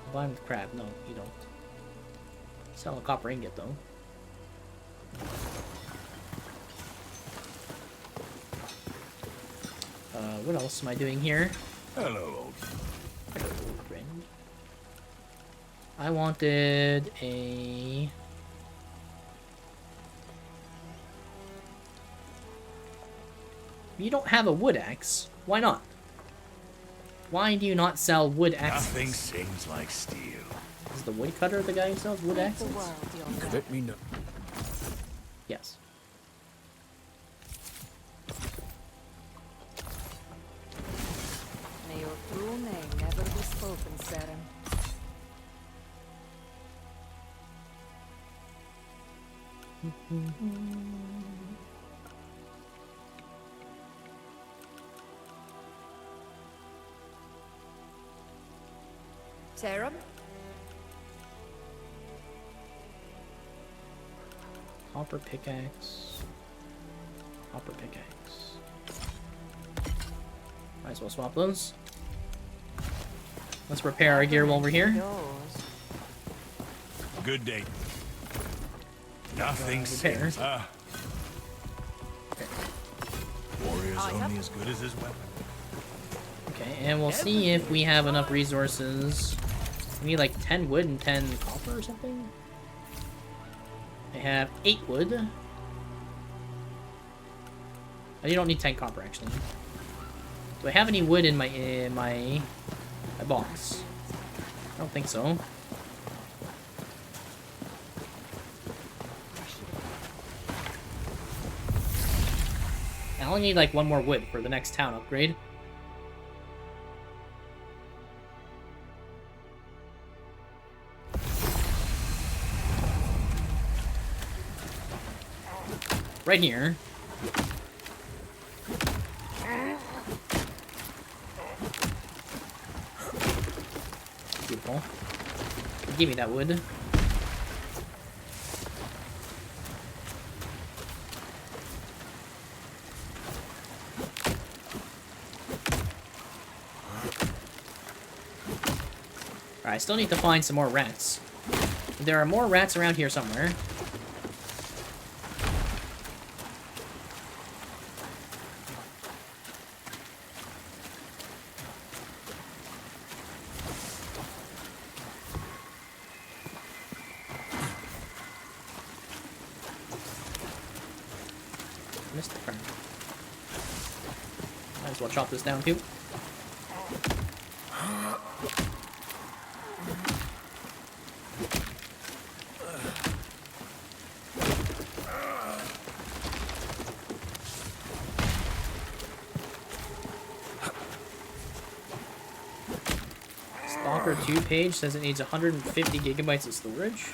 combine with crab. No, you don't. Sell a copper ingot, though. What else am I doing here? Hello, old Hello, old friend. I wanted a... You don't have a wood axe. Why not? Why do you not sell wood axes? Nothing sings like steel. Is the woodcutter the guy who sells wood axes? Let me know. Yes. May your true name never be spoken, Seren. Seren? Copper pickaxe. Copper pickaxe. Might as well swap those. Let's repair our gear while we're here. Good day. Nothing repair. sings. Warrior's only as good as his weapon. Okay, and we'll see if we have enough resources. We need like 10 wood and 10 copper or something. I have 8 wood. Oh, you don't need 10 copper actually. Do I have any wood in my box? I don't think so. I only need like 1 more wood for the next town upgrade. Right here. Beautiful. Give me that wood. Alright, I still need to find some more rats. There are more rats around here somewhere. Missed the turn. Might as well chop this down too. Stalker 2 page says it needs 150 gigabytes of storage.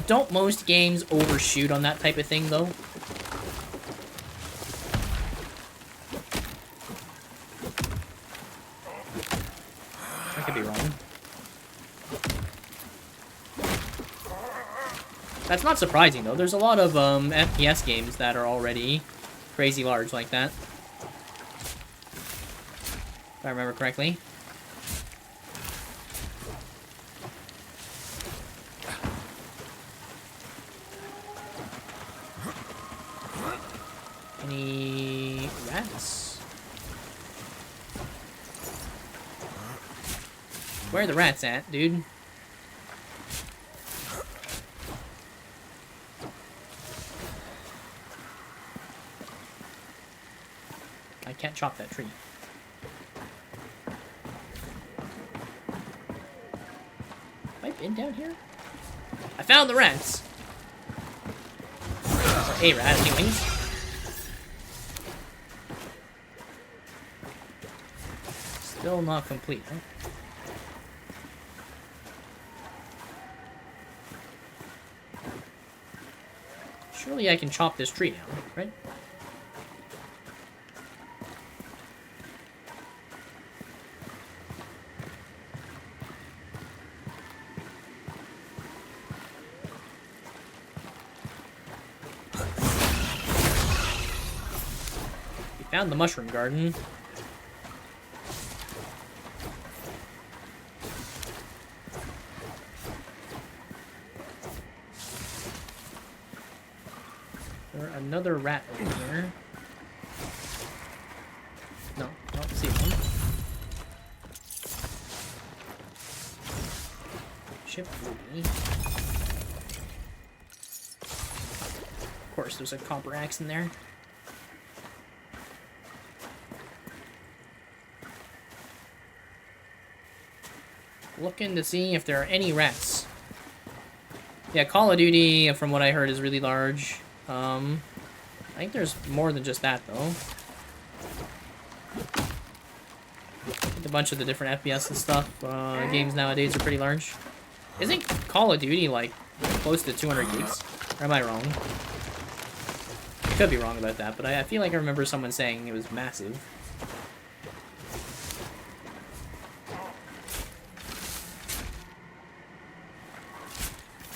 Don't most games overshoot on that type of thing, though? I could be wrong. That's not surprising, though. There's a lot of FPS games that are already crazy large like that. If I remember correctly. Any rats? Where are the rats at, dude? I can't chop that tree. Have I been down here? I found the rats! Or a rat, anyways. Still not complete, huh? Surely I can chop this tree down, right? We found the mushroom garden. Another rat over here. No, I don't see one. Chip ruby. Of course, there's a copper axe in there. Looking to see if there are any rats. Yeah, Call of Duty, from what I heard, is really large. I think there's more than just that, though. I think a bunch of the different FPS and stuff, games nowadays are pretty large. Isn't Call of Duty, like, close to 200 gigs? Or am I wrong? I could be wrong about that, but I feel like I remember someone saying it was massive.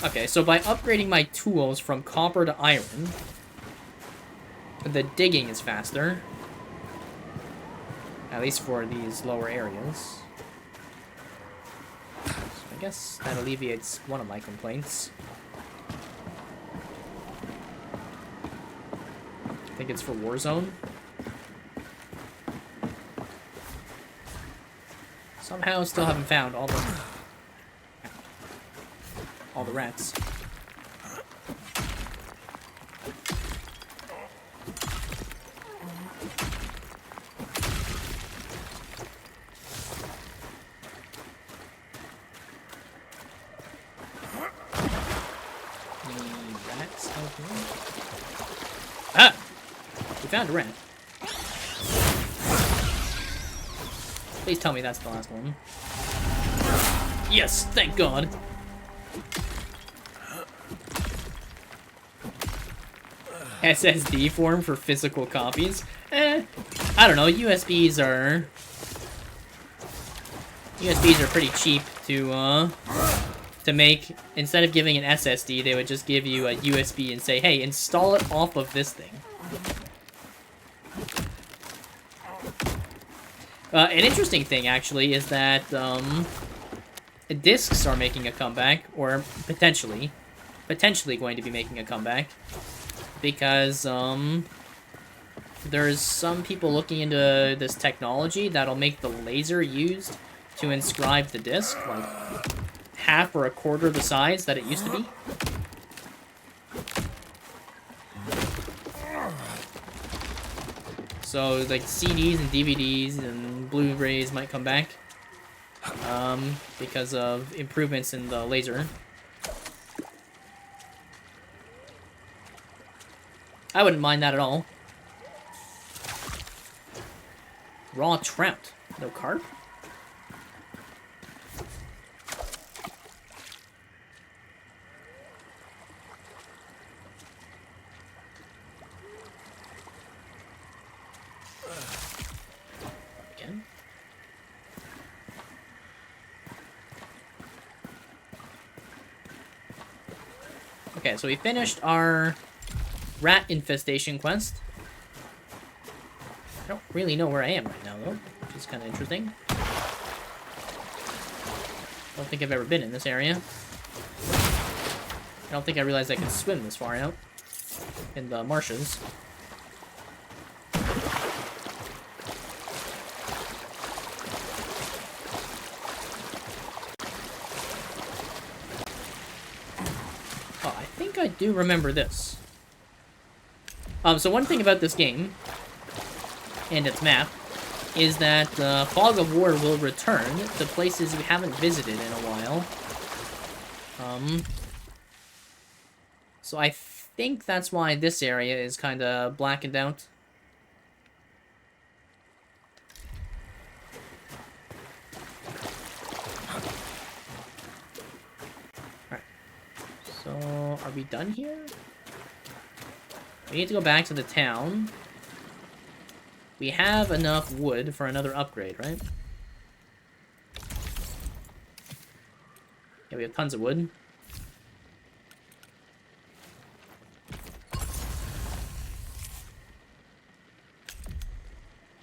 Okay, so by upgrading my tools from copper to iron, the digging is faster. At least for these lower areas. So I guess that alleviates one of my complaints. I think it's for Warzone. Somehow still haven't found all the rats. Ah! We found a rat. Please tell me that's the last one. Yes, thank God. SSD form for physical copies? I don't know. USBs are pretty cheap to make. Instead of giving an SSD, they would just give you a USB and say, hey, install it off of this thing. An interesting thing, actually, is that discs are making a comeback, or potentially going to be making a comeback. Because, there's some people looking into this technology that'll make the laser used to inscribe the disc, like, half or a quarter the size that it used to be. So, like, CDs and DVDs and Blu-rays might come back, because of improvements in the laser. I wouldn't mind that at all. Raw trout. No carp? Okay, so we finished our rat infestation quest. I don't really know where I am right now, though, which is kind of interesting. I don't think I've ever been in this area. I don't think I realized I could swim this far out in the marshes. Oh, I think I do remember this. So one thing about this game and its map is that the Fog of War will return to places you haven't visited in a while. So I think that's why this area is kind of blackened out. Alright. So, are we done here? We need to go back to the town. We have enough wood for another upgrade, right? Yeah, we have tons of wood.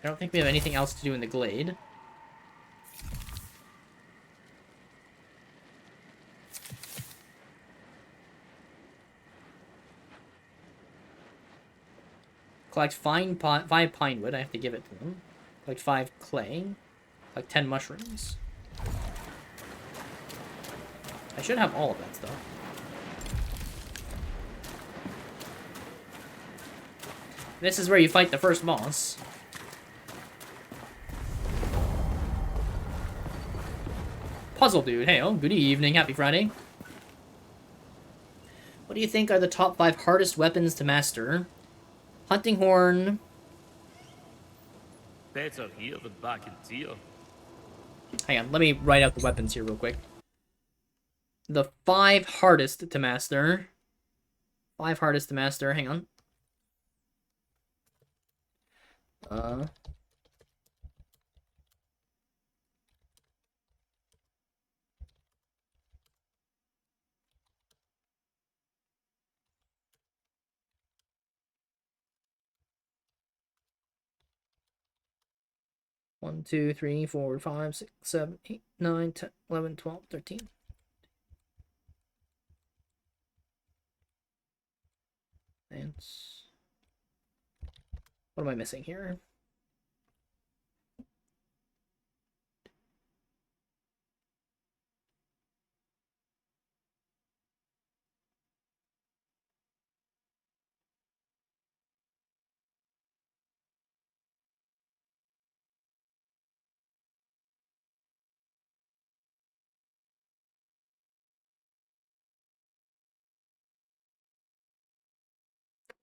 I don't think we have anything else to do in the glade. Collect 5 pine wood. I have to give it to them. Collect 5 clay. Collect 10 mushrooms. I should have all of that stuff. This is where you fight the first boss. Puzzle dude. Hey, oh, good evening. Happy Friday. What do you think are the top 5 hardest weapons to master? Hunting horn. Better here than back in Tyr. Hang on, let me write out the weapons here real quick. The 5 hardest to master. 5 hardest to master. Hang on. One, 2, 3, 4, 5, 6, 7, 8, 9, 10, 11, 12, 13. And what am I missing here?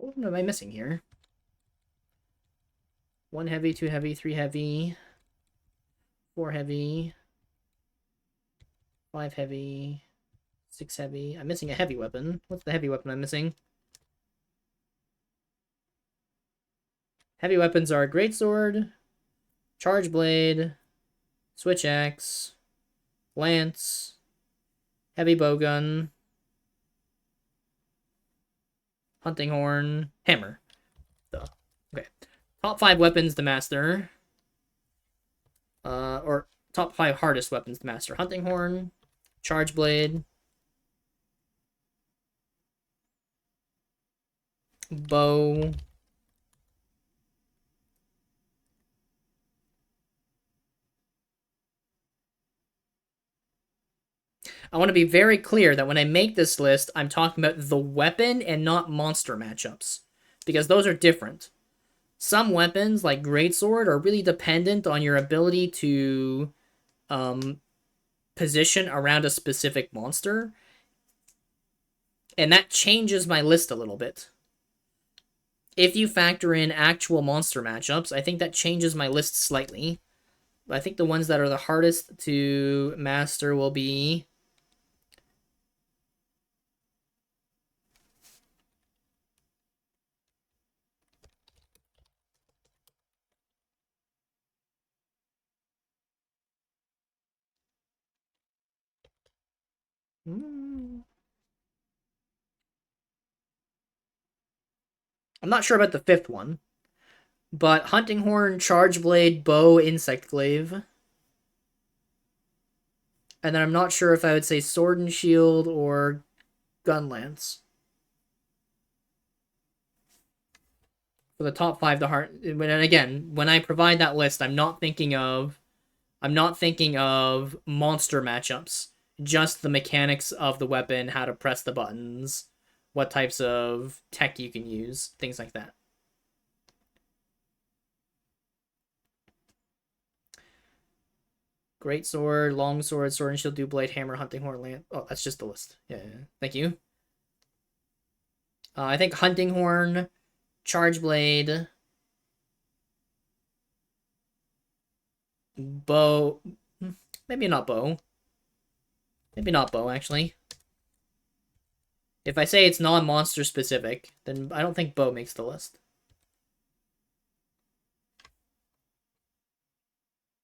What am I missing here? 1 heavy, 2 heavy, 3 heavy, 4 heavy, 5 heavy, 6 heavy. I'm missing a heavy weapon. What's the heavy weapon I'm missing? Heavy weapons are greatsword, charge blade, switch axe, lance, heavy bowgun, hunting horn, hammer. Duh. Okay. Top 5 weapons to master. Or top 5 hardest weapons to master. Hunting horn, charge blade, bow, I want to be very clear that when I make this list, I'm talking about the weapon and not monster matchups, because those are different. Some weapons, like Greatsword, are really dependent on your ability to position around a specific monster, and that changes my list a little bit. If you factor in actual monster matchups, I think that changes my list slightly. I think the ones that are the hardest to master will be I'm not sure about the 5th one. But Hunting Horn, Charge Blade, Bow, Insect Glaive. And then I'm not sure if I would say Sword and Shield or Gun Lance. For the top 5, the heart. And again, when I provide that list, I'm not thinking of monster matchups. Just the mechanics of the weapon, how to press the buttons, what types of tech you can use, things like that. Great sword, long sword, sword and shield, dual blade, hammer, hunting horn, lance. Oh, that's just the list. Yeah. Thank you. I think hunting horn, charge blade, bow. Maybe not bow. Maybe not bow, actually. If I say it's non-monster specific, then I don't think bow makes the list.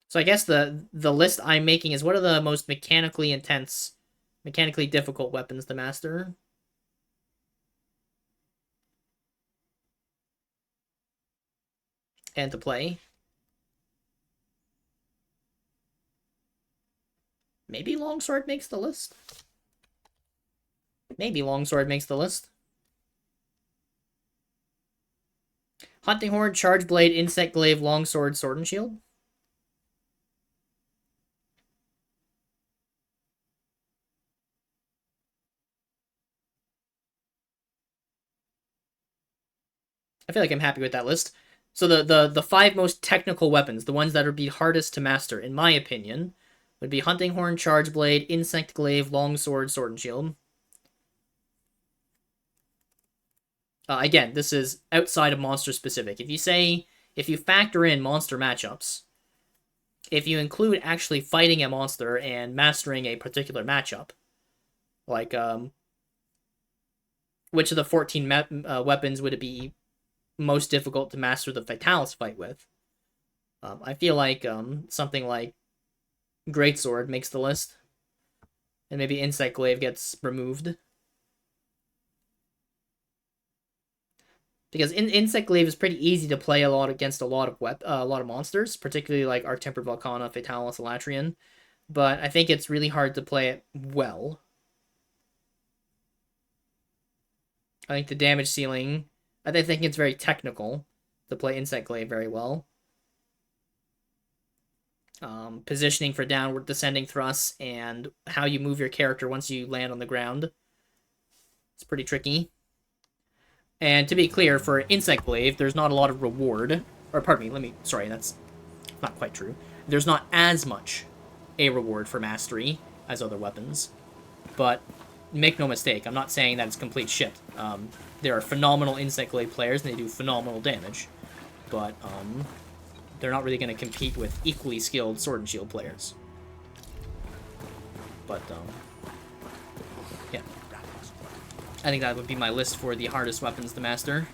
So I guess the list I'm making is what are the most mechanically intense, mechanically difficult weapons to master? And to play. Maybe longsword makes the list. Maybe longsword makes the list. Hunting horn, charge blade, insect glaive, longsword, sword and shield. I feel like I'm happy with that list. So the 5 most technical weapons, the ones that would be hardest to master, in my opinion, would be Hunting Horn, Charge Blade, Insect Glaive, Longsword, Sword and Shield. Again, this is outside of monster specific. If you factor in monster matchups, if you include actually fighting a monster and mastering a particular matchup, like, which of the 14 weapons would it be most difficult to master the Fatalis fight with? I feel like something like Greatsword makes the list, and maybe Insect Glaive gets removed. Because Insect Glaive is pretty easy to play against a lot of monsters, particularly like Arch-Tempered Volcana, Fatalis, Elatrian. But I think it's really hard to play it well. I think the damage ceiling, I think it's very technical to play Insect Glaive very well. Positioning for downward descending thrusts and how you move your character once you land on the ground. It's pretty tricky. And to be clear, for Insect Glaive, there's not a lot of reward. Or, pardon me, sorry, that's not quite true. There's not as much a reward for mastery as other weapons. But make no mistake, I'm not saying that it's complete shit. There are phenomenal Insect Glaive players, and they do phenomenal damage. But, they're not really going to compete with equally skilled Sword and Shield players. But, yeah. I think that would be my list for the hardest weapons to master.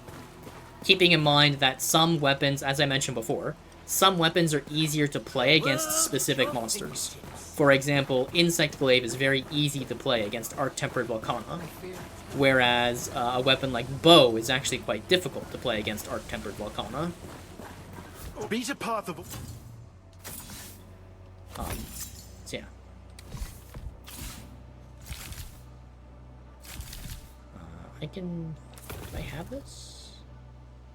Keeping in mind that some weapons, as I mentioned before, some weapons are easier to play against specific monsters. For example, Insect Glaive is very easy to play against Arch-Tempered Volcana, whereas a weapon like Bow is actually quite difficult to play against Arch-Tempered Volcana. Beat a path of... So yeah. Do I have this?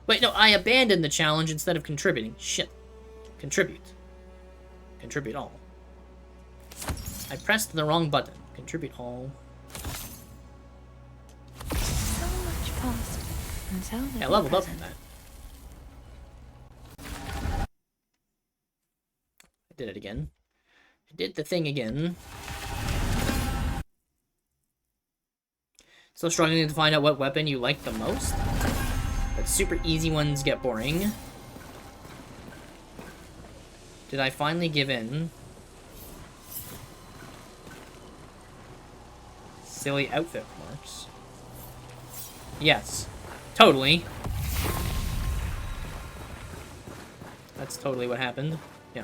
Wait, no, I abandoned the challenge instead of contributing. Shit. Contribute. Contribute all. I pressed the wrong button. Contribute all. So much faster. Yeah, I leveled up on that. I did it again. I did the thing again. Still struggling to find out what weapon you like the most? But super easy ones get boring. Did I finally give in? Silly outfit marks. Yes. Totally. That's totally what happened. Yeah.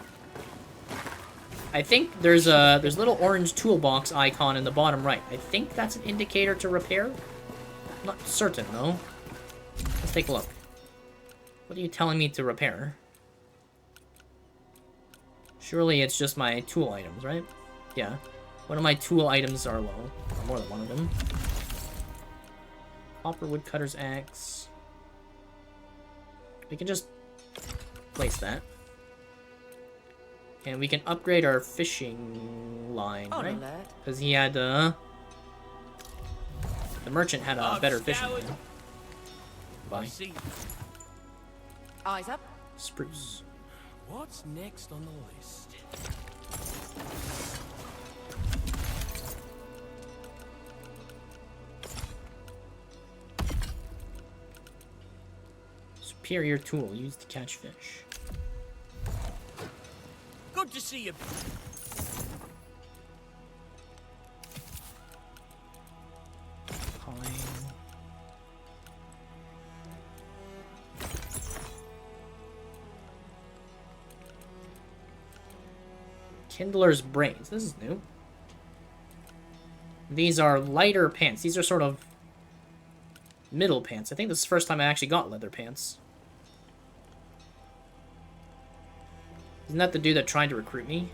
I think there's a little orange toolbox icon in the bottom right. I think that's an indicator to repair. I'm not certain though. Let's Let's take a look. What are you telling me to repair? Surely it's just my tool items, right? Yeah. One of my tool items are low. Or more than one of them. Copper woodcutter's axe. We can just place that. And we can upgrade our fishing line, right? Because he had, the merchant had a better fishing line. Bye. Eyes up. Spruce. What's next on the list? Superior tool used to catch fish. Good to see you. Pine. Kindler's Brains. This is new. These are lighter pants. These are sort of middle pants. I think this is the first time I actually got leather pants. Isn't that the dude that tried to recruit me?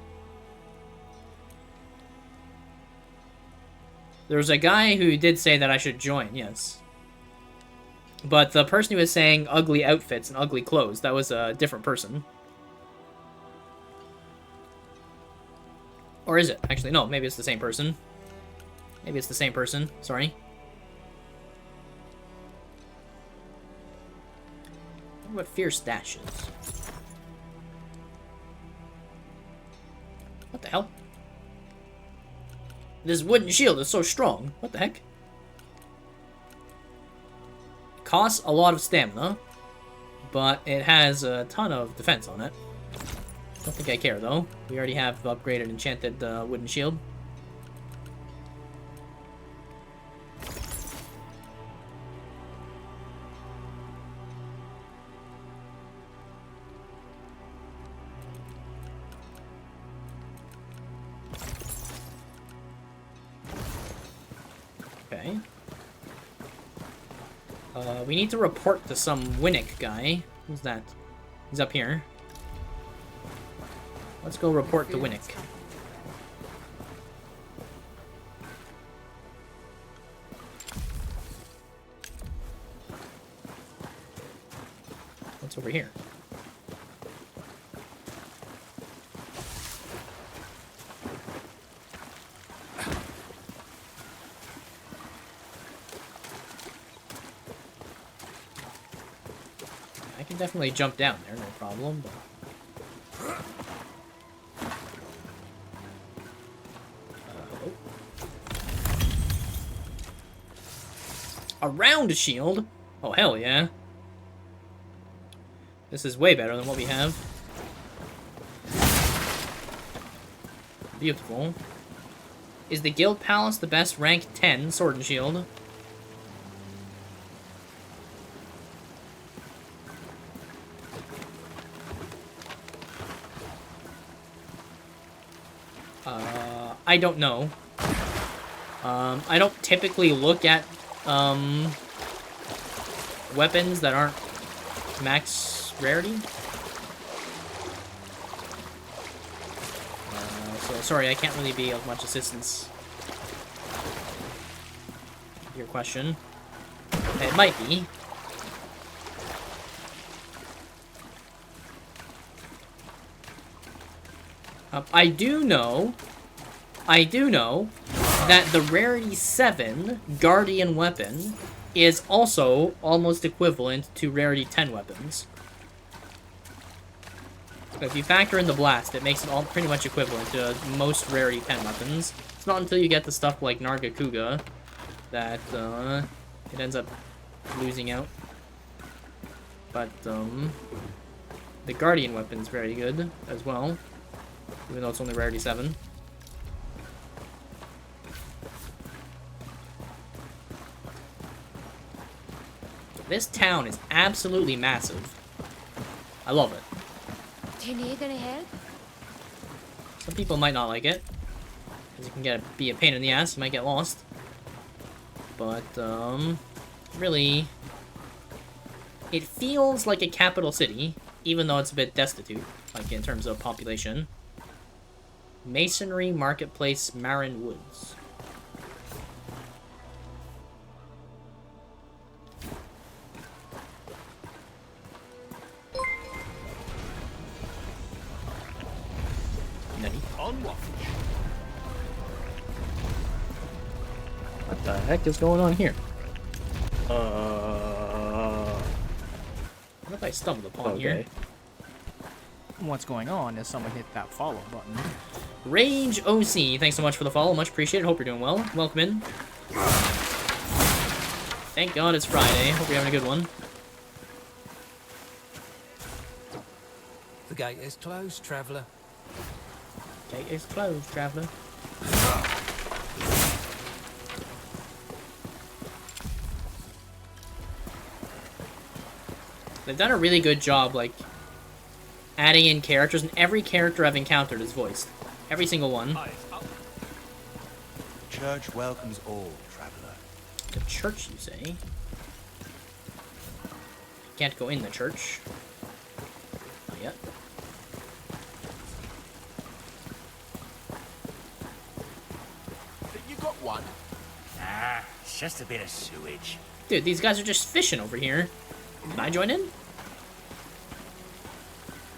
There was a guy who did say that I should join, yes. But the person who was saying ugly outfits and ugly clothes, that was a different person. Or is it? Actually, no, maybe it's the same person. Maybe it's the same person, sorry. What fierce dashes? What the hell? This wooden shield is so strong. What the heck? It costs a lot of stamina, but it has a ton of defense on it. Don't think I care though. We already have upgraded enchanted wooden shield. Okay. We need to report to some Winnick guy. Who's that? He's up here. Let's go report to Winnick. What's over here? I can definitely jump down there, no problem, but... A round shield? Oh, hell yeah. This is way better than what we have. Beautiful. Is the Guild Palace the best rank 10 sword and shield? I don't know. I don't typically look at weapons that aren't max rarity. So sorry, I can't really be of much assistance. Your question. It might be. I do know that the Rarity 7 Guardian weapon is also almost equivalent to Rarity 10 weapons. If you factor in the blast, it makes it all pretty much equivalent to most Rarity 10 weapons. It's not until you get the stuff like Nargacuga that it ends up losing out. But the Guardian weapon's very good as well, even though it's only Rarity 7. This town is absolutely massive. I love it. Do you need any help? Some people might not like it, because it can be a pain in the ass. You might get lost. But really, It feels like a capital city, even though it's a bit destitute, like in terms of population. Masonry Marketplace, Marin Woods. On watch. What the heck is going on here? What if I stumbled upon here? What's going on is someone hit that follow button. Rage OC, thanks so much for the follow. Much appreciated. Hope you're doing well. Welcome in. Thank God it's Friday. Hope you're having a good one. The gate is closed, traveller. Gate is closed, traveller. They've done a really good job, like, adding in characters, and every character I've encountered is voiced. Every single one. The church welcomes all, traveler. The church, you say? Can't go in the church. Not yet. You got one? Nah, it's just a bit of sewage. Dude, these guys are just fishing over here. Can I join in?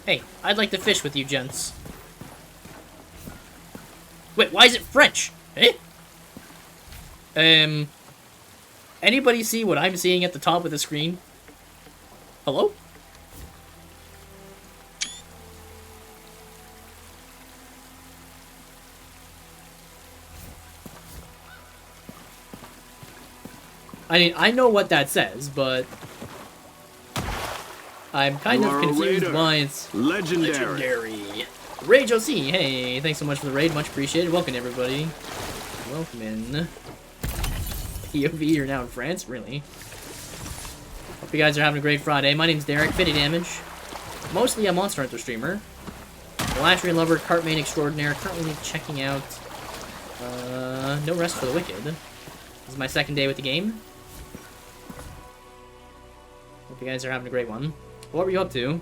Hey, I'd like to fish with you, gents. Wait, why is it French? Eh? Anybody see what I'm seeing at the top of the screen? Hello? I mean, I know what that says, but I'm kind of confused why it's legendary. Rage OC, hey, thanks so much for the raid, much appreciated. Welcome, everybody. Welcome in. POV, you're now in France? Really? Hope you guys are having a great Friday. My name's Derek, 50 Damage. Mostly a Monster Hunter streamer. Lashley Lover, Cartman Extraordinaire, currently checking out No Rest for the Wicked. This is my second day with the game. Hope you guys are having a great one. What were you up to?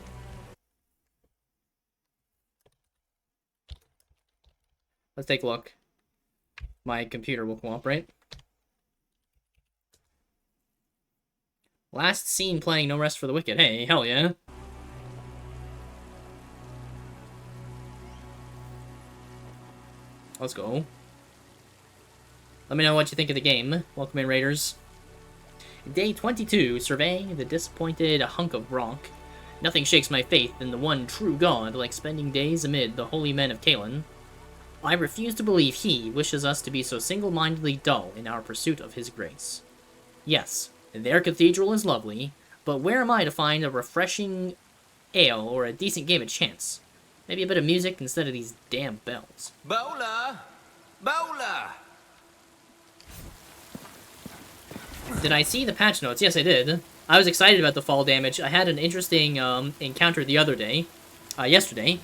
Let's take a look. My computer will cooperate. Last scene playing No Rest for the Wicked. Hey, hell yeah. Let's go. Let me know what you think of the game. Welcome in, Raiders. Day 22. Survey the disappointed hunk of rock. Nothing shakes my faith in the one true God like spending days amid the holy men of Caelin. I refuse to believe he wishes us to be so single-mindedly dull in our pursuit of his grace. Yes, their cathedral is lovely, but where am I to find a refreshing ale or a decent game of chance? Maybe a bit of music instead of these damn bells. Bowler! Bowler! Did I see the patch notes? Yes, I did. I was excited about the fall damage. I had an interesting encounter the other day. Yesterday.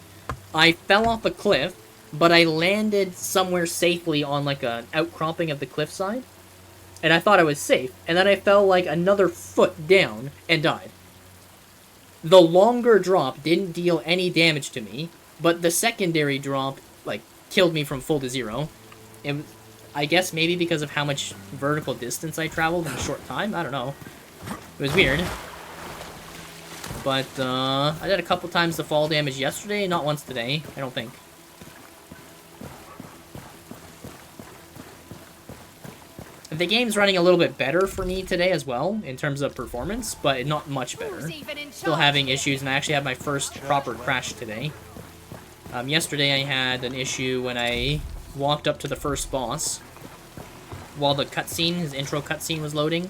I fell off a cliff, but I landed somewhere safely on like an outcropping of the cliffside. And I thought I was safe. And then I fell like another foot down and died. The longer drop didn't deal any damage to me, but the secondary drop, like, killed me from full to zero. It was, I guess maybe because of how much vertical distance I traveled in a short time. I don't know. It was weird. But, I did a couple times the fall damage yesterday, not once today, I don't think. The game's running a little bit better for me today as well, in terms of performance, but not much better. Still having issues, and I actually had my first proper crash today. Yesterday I had an issue when I walked up to the first boss. While the cutscene, his intro cutscene was loading,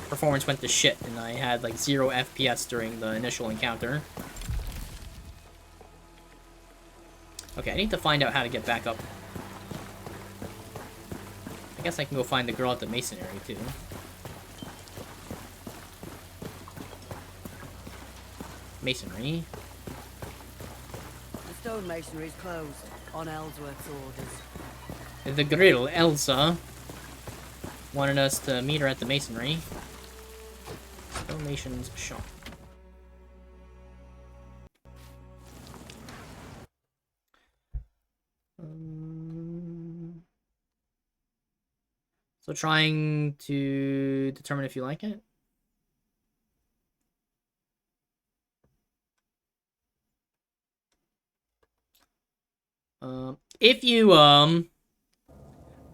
performance went to shit, and I had like 0 FPS during the initial encounter. Okay, I need to find out how to get back up. I guess I can go find the girl at the masonry, too. Masonry. The stone masonry is closed, on Ellsworth's orders. The grill, Elsa, wanted us to meet her at the masonry. Donations shop. So trying to determine if you like it. If you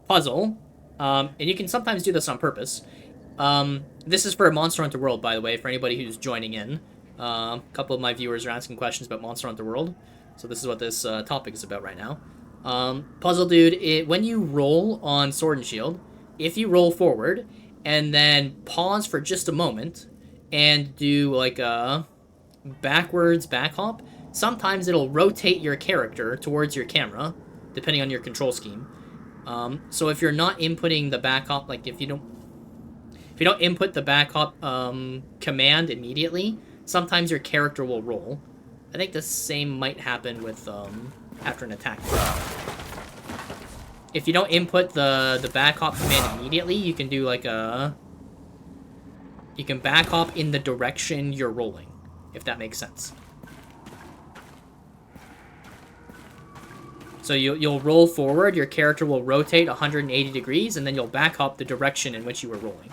puzzle, and you can sometimes do this on purpose. This is for Monster Hunter World, by the way, for anybody who's joining in. A couple of my viewers are asking questions about Monster Hunter World, so this is what this topic is about right now. Puzzle Dude, when you roll on Sword and Shield, if you roll forward and then pause for just a moment and do like a backwards back hop, sometimes it'll rotate your character towards your camera, depending on your control scheme. So if you're not inputting the back hop, like if you don't input the back hop command immediately, sometimes your character will roll. I think the same might happen with after an attack. If you don't input the back hop command immediately, you can do like you can back hop in the direction you're rolling, if that makes sense. So you'll roll forward, your character will rotate 180 degrees, and then you'll back hop the direction in which you were rolling.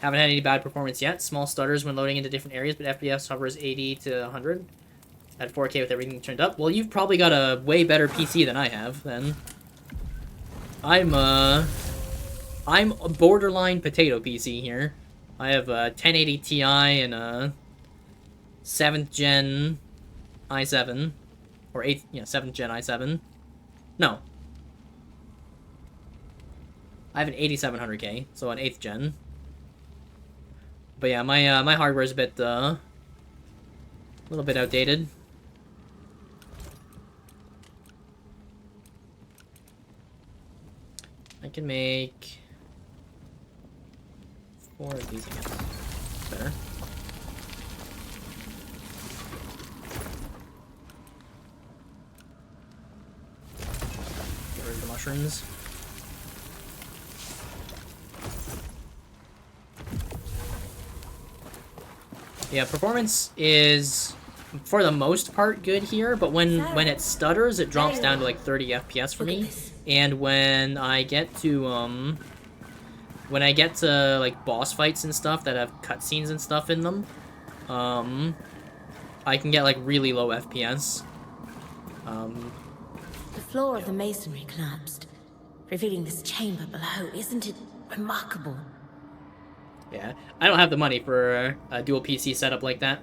Haven't had any bad performance yet. Small stutters when loading into different areas, but FPS hovers 80 to 100. At 4K with everything turned up. Well, you've probably got a way better PC than I have, then. I'm a borderline potato PC here. I have a 1080 Ti and a 7th gen i7. Or 8th, yeah, 7th gen i7. No. I have an 8700K, so an 8th gen. But yeah, my hardware is a bit, little bit outdated. I can make 4 of these again. Better. Get rid of the mushrooms. Yeah, performance is, for the most part, good here, but when it stutters, it drops down to like 30 FPS for me. And when I get to like boss fights and stuff that have cutscenes and stuff in them, I can get like really low FPS. The floor of the masonry collapsed, revealing this chamber below. Isn't it remarkable? Yeah, I don't have the money for a dual PC setup like that.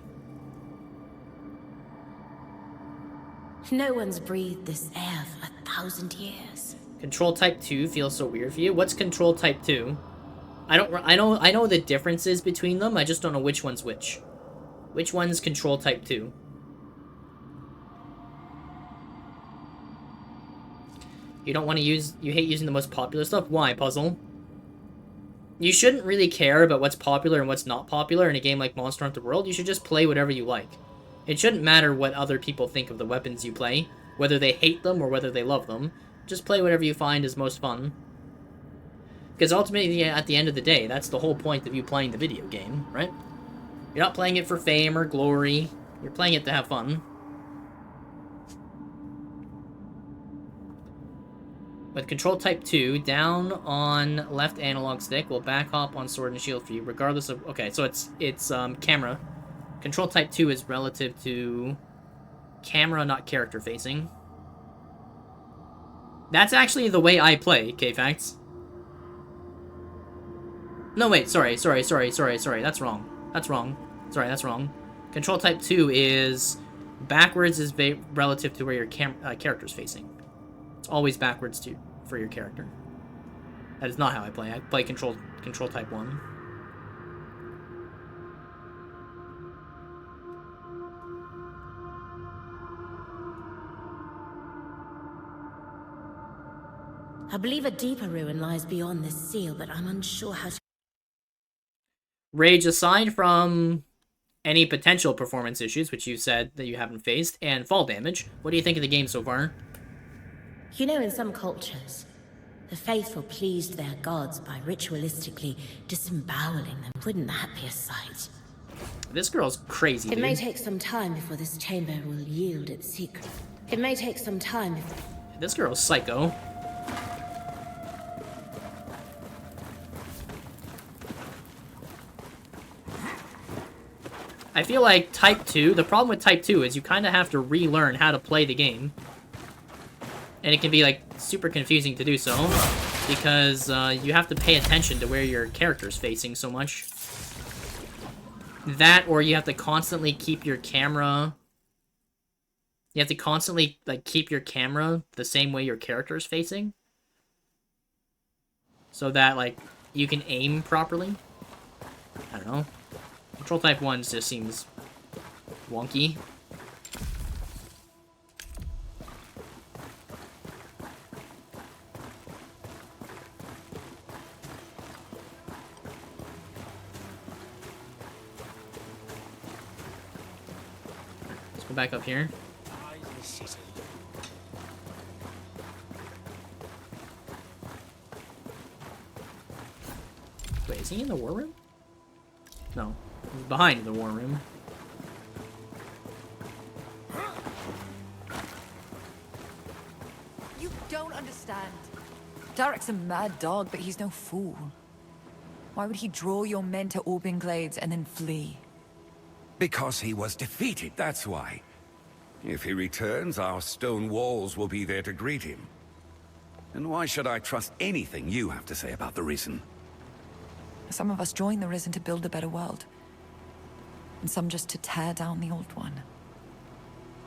No one's breathed this air for 1,000 years. Control Type 2 feels so weird for you. What's Control Type 2? I know the differences between them. I just don't know which one's which. Which one's Control Type 2? You don't want to use... You hate using the most popular stuff? Why, Puzzle? You shouldn't really care about what's popular and what's not popular in a game like Monster Hunter World. You should just play whatever you like. It shouldn't matter what other people think of the weapons you play, whether they hate them or whether they love them. Just play whatever you find is most fun. Because ultimately, at the end of the day, that's the whole point of you playing the video game, right? You're not playing it for fame or glory. You're playing it to have fun. With Control Type 2, down on left analog stick will back hop on Sword and Shield for you, regardless of... Okay, so it's camera. Control Type 2 is relative to camera, not character facing. That's actually the way I play, K-Facts. No, wait, sorry. That's wrong. Sorry, that's wrong. Control Type 2 is... Backwards is relative to where your character's facing. It's always backwards for your character. That is not how I play. I play Control Type 1. I believe a deeper ruin lies beyond this seal, but I'm unsure how to... Rage, aside from any potential performance issues, which you said that you haven't faced, and fall damage, what do you think of the game so far? You know, in some cultures, The faithful pleased their gods by ritualistically disemboweling them. Wouldn't that be a sight? This girl's crazy, It dude. may take some time before this chamber will yield its secret. It may take some time before... This girl's psycho. I feel like Type 2, the problem with Type 2 is you kind of have to relearn how to play the game. And it can be, like, super confusing to do so, because you have to pay attention to where your character's facing so much. That, or you have to constantly keep your camera... You have to constantly, like, keep your camera the same way your character's facing. So that, like, you can aim properly. I don't know. Control Type 1 just seems wonky. Let's go back up here. Wait, is he in the war room? No. He's behind the war room. You don't understand. Derek's a mad dog, but he's no fool. Why would he draw your men to Orbing Glades and then flee? Because he was defeated, that's why. If he returns, our stone walls will be there to greet him. And why should I trust anything you have to say about the Risen? Some of us join the Risen to build a better world. And some just to tear down the old one.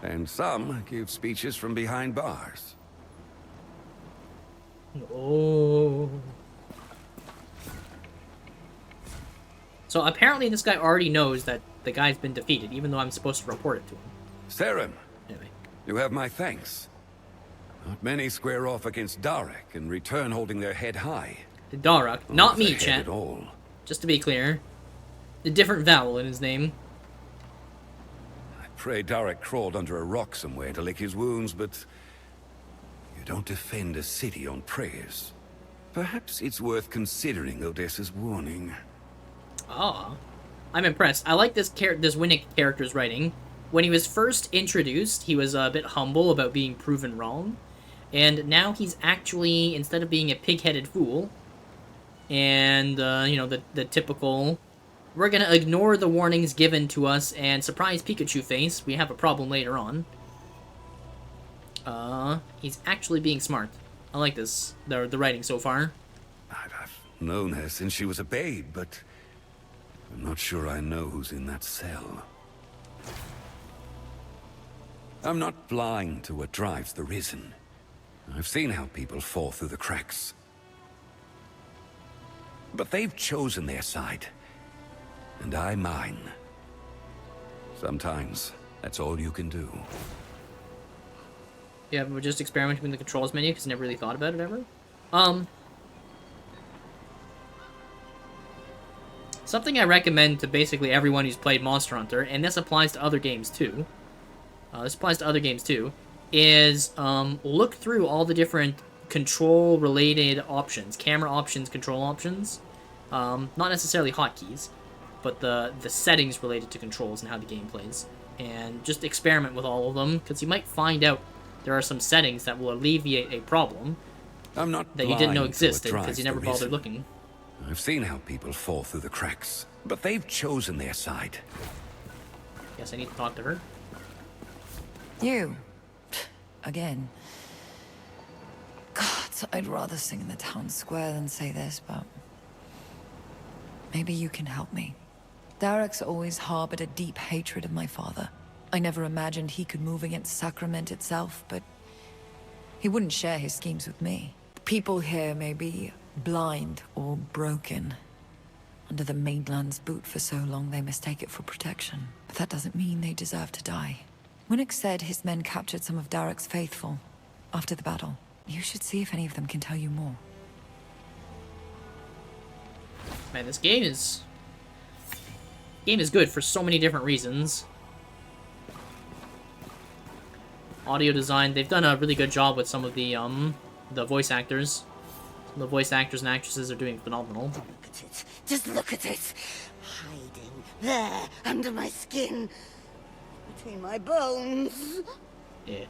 And some give speeches from behind bars. Oh. So apparently this guy already knows that the guy's been defeated, even though I'm supposed to report it to him. Seren, anyway, you have my thanks. Not many square off against Darek and return holding their head high. Darek, not me, chat. At all. Just to be clear. A different vowel in his name. I pray Darek crawled under a rock somewhere to lick his wounds, but... You don't defend a city on prayers. Perhaps it's worth considering Odessa's warning. Ah. I'm impressed. I like this Winnick character's writing. When he was first introduced, he was a bit humble about being proven wrong. And now he's actually, instead of being a pig-headed fool, and, you know, the typical... We're gonna ignore the warnings given to us and surprise Pikachu face. We have a problem later on. He's actually being smart. I like this, the writing so far. I've known her since she was a babe, but I'm not sure I know who's in that cell. I'm not blind to what drives the Risen. I've seen how people fall through the cracks. But they've chosen their side. And I mine. Sometimes, that's all you can do. Yeah, we're just experimenting with the controls menu because I never really thought about it ever. Something I recommend to basically everyone who's played Monster Hunter, and this applies to other games too. Is look through all the different control-related options, camera options, control options. Not necessarily hotkeys, but the settings related to controls and how the game plays. And just experiment with all of them, because you might find out there are some settings that will alleviate a problem that you didn't know existed because you never bothered looking. I've seen how people fall through the cracks, but they've chosen their side. Guess I need to talk to her. You. Again. God, I'd rather sing in the town square than say this, but... maybe you can help me. Derek's always harbored a deep hatred of my father. I never imagined he could move against Sacrament itself, but... he wouldn't share his schemes with me. The people here may be blind or broken. Under the mainland's boot for so long, they mistake it for protection. But that doesn't mean they deserve to die. Winnick said his men captured some of Derek's faithful after the battle. You should see if any of them can tell you more. Man, this game is good for so many different reasons. Audio design, they've done a really good job with some of the voice actors. The voice actors and actresses are doing phenomenal. Look at it. Just look at it. Hiding there under my skin. Between my bones. Yeah.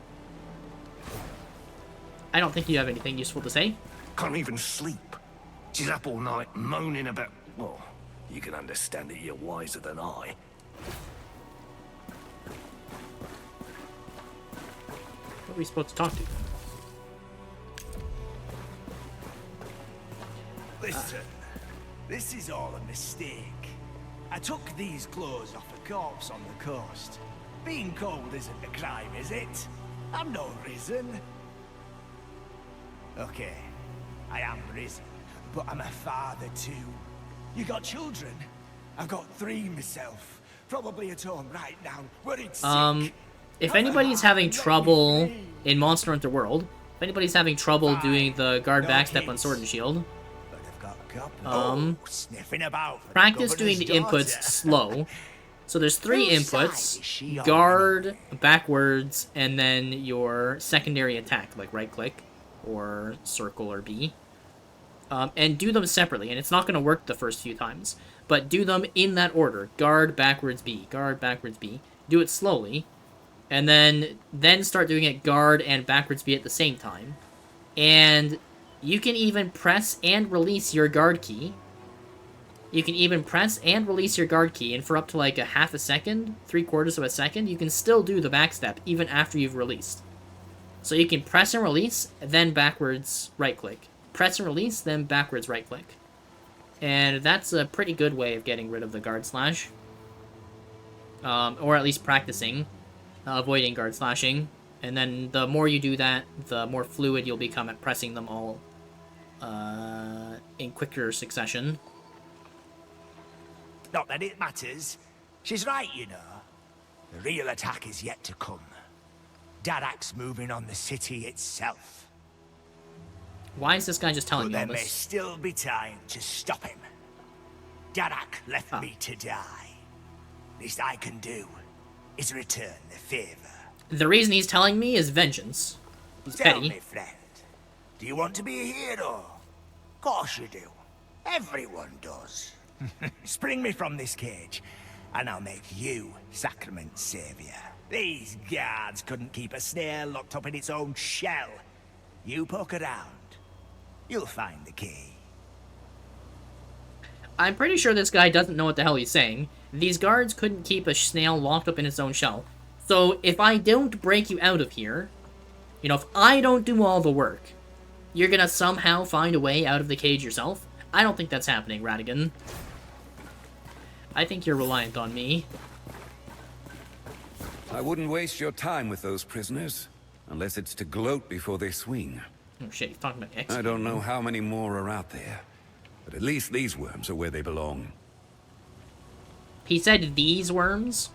I don't think you have anything useful to say. Can't even sleep. She's up all night moaning about... Well, you can understand it, you're wiser than I. What are we supposed to talk to? Listen, this is all a mistake. I took these clothes off a corpse on the coast. Being cold isn't a crime, is it? I'm not risen. Okay, I am risen, but I'm a father too. You got children? I've got 3 myself. Probably at home right now, worried sick. If anybody's having trouble in Monster Hunter World, if anybody's having trouble doing the guard backstep on Sword and Shield, practice doing the inputs slow. So there's 3 inputs: guard, backwards, and then your secondary attack, like right click, or circle, or B. And do them separately, and it's not going to work the first few times. But do them in that order: guard, backwards, B, guard, backwards, B. Do it slowly, and then start doing it guard and backwards B at the same time. And you can even press and release your guard key. You can even press and release your guard key, and for up to like a half a second, 3/4 of a second, you can still do the backstep even after you've released. So you can press and release, then backwards right click. Press and release, then backwards right click. And that's a pretty good way of getting rid of the guard slash. Or at least practicing avoiding guard slashing. And then the more you do that, the more fluid you'll become at pressing them all in quicker succession. Not that it matters. She's right, you know. The real attack is yet to come. Darak's moving on the city itself. Why is this guy just telling me all There may this? still be time to stop him. Darak left me to die. Least I can do is return the favor. The reason he's telling me is vengeance. He's Tell petty. me, friend, do you want to be a hero? Course you do. Everyone does. Spring me from this cage, and I'll make you Sacrament's savior. These guards couldn't keep a snail locked up in its own shell. You poke around, you'll find the key. I'm pretty sure this guy doesn't know what the hell he's saying. These guards couldn't keep a snail locked up in its own shell. So if I don't break you out of here, you know, if I don't do all the work, you're gonna somehow find a way out of the cage yourself? I don't think that's happening, Ratigan. I think you're reliant on me. I wouldn't waste your time with those prisoners, unless it's to gloat before they swing. Oh shit, he's talking about X. I don't know how many more are out there, but at least these worms are where they belong. He said these worms?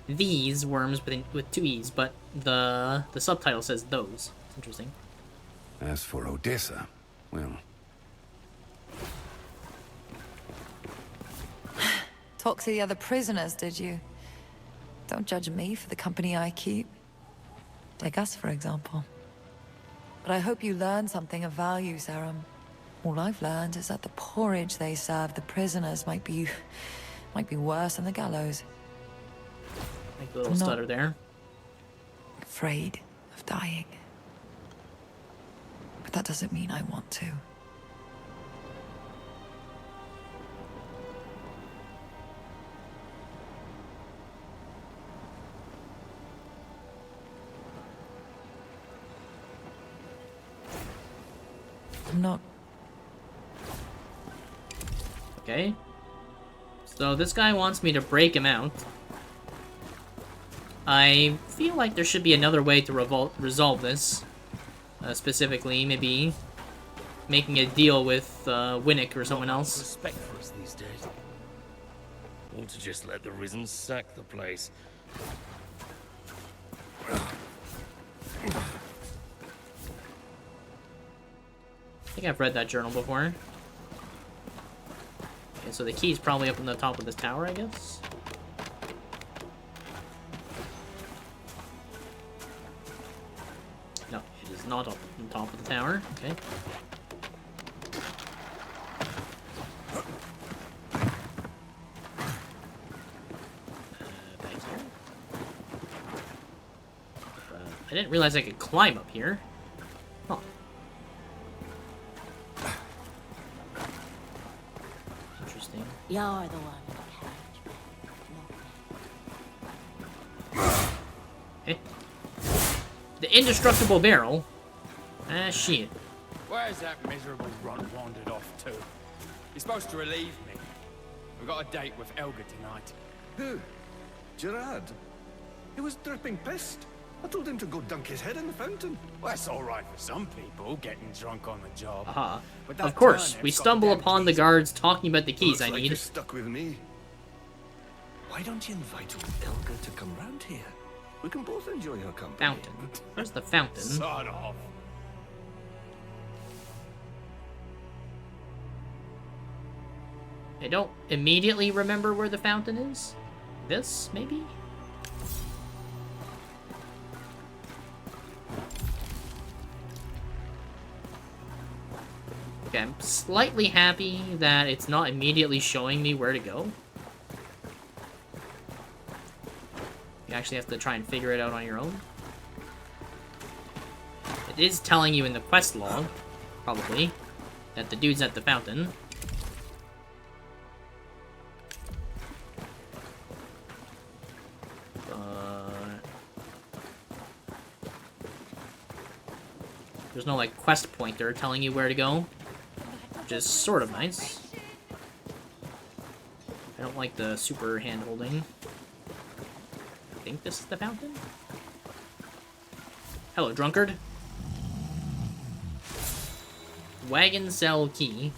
These worms with 2 E's, but the subtitle says those. It's interesting. As for Odessa, well... Talk to the other prisoners, did you? Don't judge me for the company I keep. Take us, for example. But I hope you learned something of value, Sarum. All I've learned is that the porridge they serve the prisoners might be worse than the gallows. Like a little stutter there. Afraid of dying. But that doesn't mean I want to. I'm not. Okay. So this guy wants me to break him out. I feel like there should be another way to resolve this. Specifically, maybe making a deal with Winnick or someone else. Respect for us these days. Or to just let the Risen sack the place. I think I've read that journal before. Okay, so the key's probably up on the top of this tower, I guess. No, it is not up on top of the tower. Okay. didn't realize I could climb up here. Huh. Interesting. You're the one. Eh. The indestructible barrel? Ah, shit. Where's that miserable runt wandered off to? He's supposed to relieve me. We've got a date with Elga tonight. Who? Gerard? He was dripping pissed. I told him to go dunk his head in the fountain. Well, that's all right for some people, getting drunk on the job. Aha. But that Of course, turnip's we got stumble them upon the keys. guards talking about the keys I Looks like need. you're stuck with me. Why don't you invite old Elga to come round here? We can both enjoy her company. Fountain. Where's the fountain? Sod off. I don't immediately remember where the fountain is. This, maybe? Okay, I'm slightly happy that it's not immediately showing me where to go. You actually have to try and figure it out on your own. It is telling you in the quest log, probably, that the dude's at the fountain. There's no, like, quest pointer telling you where to go, which is sort of nice. I don't like the super hand-holding. I think this is the fountain? Hello, drunkard. Wagon cell key.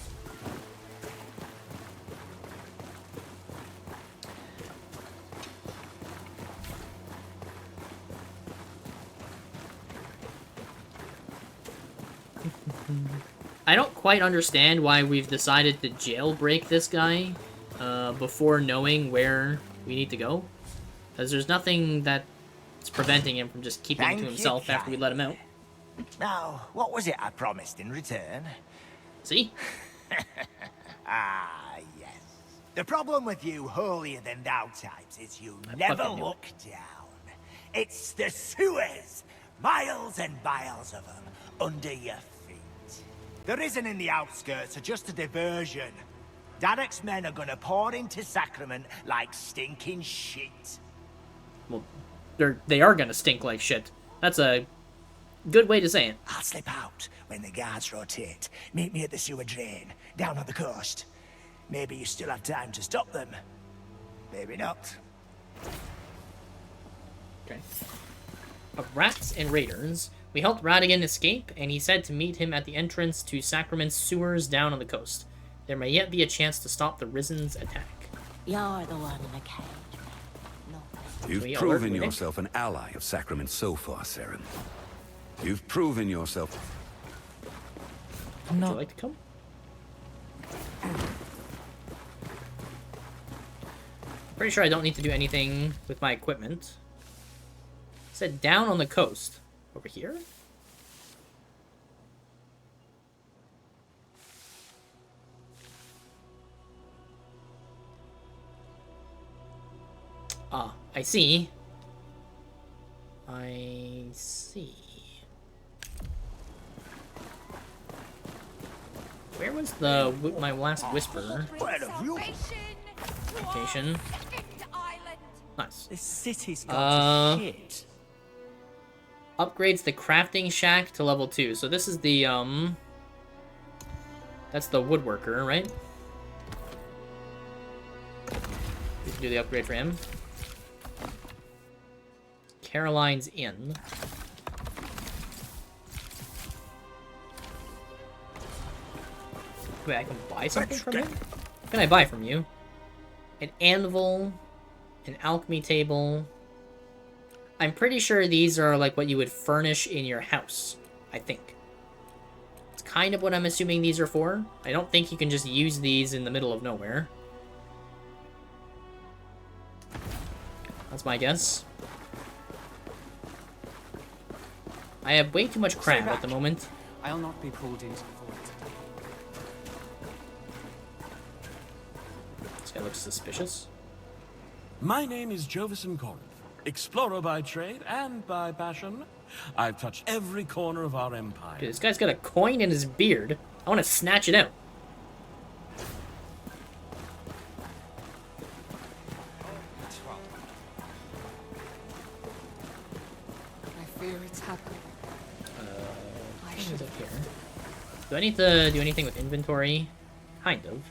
I don't quite understand why we've decided to jailbreak this guy before knowing where we need to go. Because there's nothing that's preventing him from just keeping it to himself after we let him out. Now, what was it I promised in return? See? Ah, yes. The problem with you holier-than-thou types is you never fucking knew look down. It's the sewers! Miles and miles of them under your feet. The risen in the outskirts are just a diversion. Darek's men are gonna pour into Sacrament like stinking shit. Well, they are gonna stink like shit. That's a good way to say it. I'll slip out when the guards rotate. Meet me at the sewer drain, down on the coast. Maybe you still have time to stop them. Maybe not. Okay. Of rats and raiders, we helped Radigan escape, and he said to meet him at the entrance to Sacrament's sewers down on the coast. There may yet be a chance to stop the Risen's attack. You're the one in the cage. You've proven yourself an ally of Sacrament so far, Saren. You've proven yourself... Would you like to come? Pretty sure I don't need to do anything with my equipment. It said down on the coast. Over here? Ah, I see. I see. Where was the my last whisper? Location. Nice. This city's got shit. Upgrades the crafting shack to level 2. So this is the that's the woodworker, right? We can do the upgrade for him. Caroline's Inn. Wait, I can buy something from him? What can I buy from you? An anvil, an alchemy table. I'm pretty sure these are like what you would furnish in your house, I think. It's kind of what I'm assuming these are for. I don't think you can just use these in the middle of nowhere. That's my guess. I have way too much crap at the moment. I'll not be pulled into the void. This guy looks suspicious. My name is Jovison Corinth, explorer by trade and by passion. I've touched every corner of our empire. Dude, this guy's got a coin in his beard. I want to snatch it out. I fear it's happening. What is up here? Do I need to do anything with inventory? Kind of.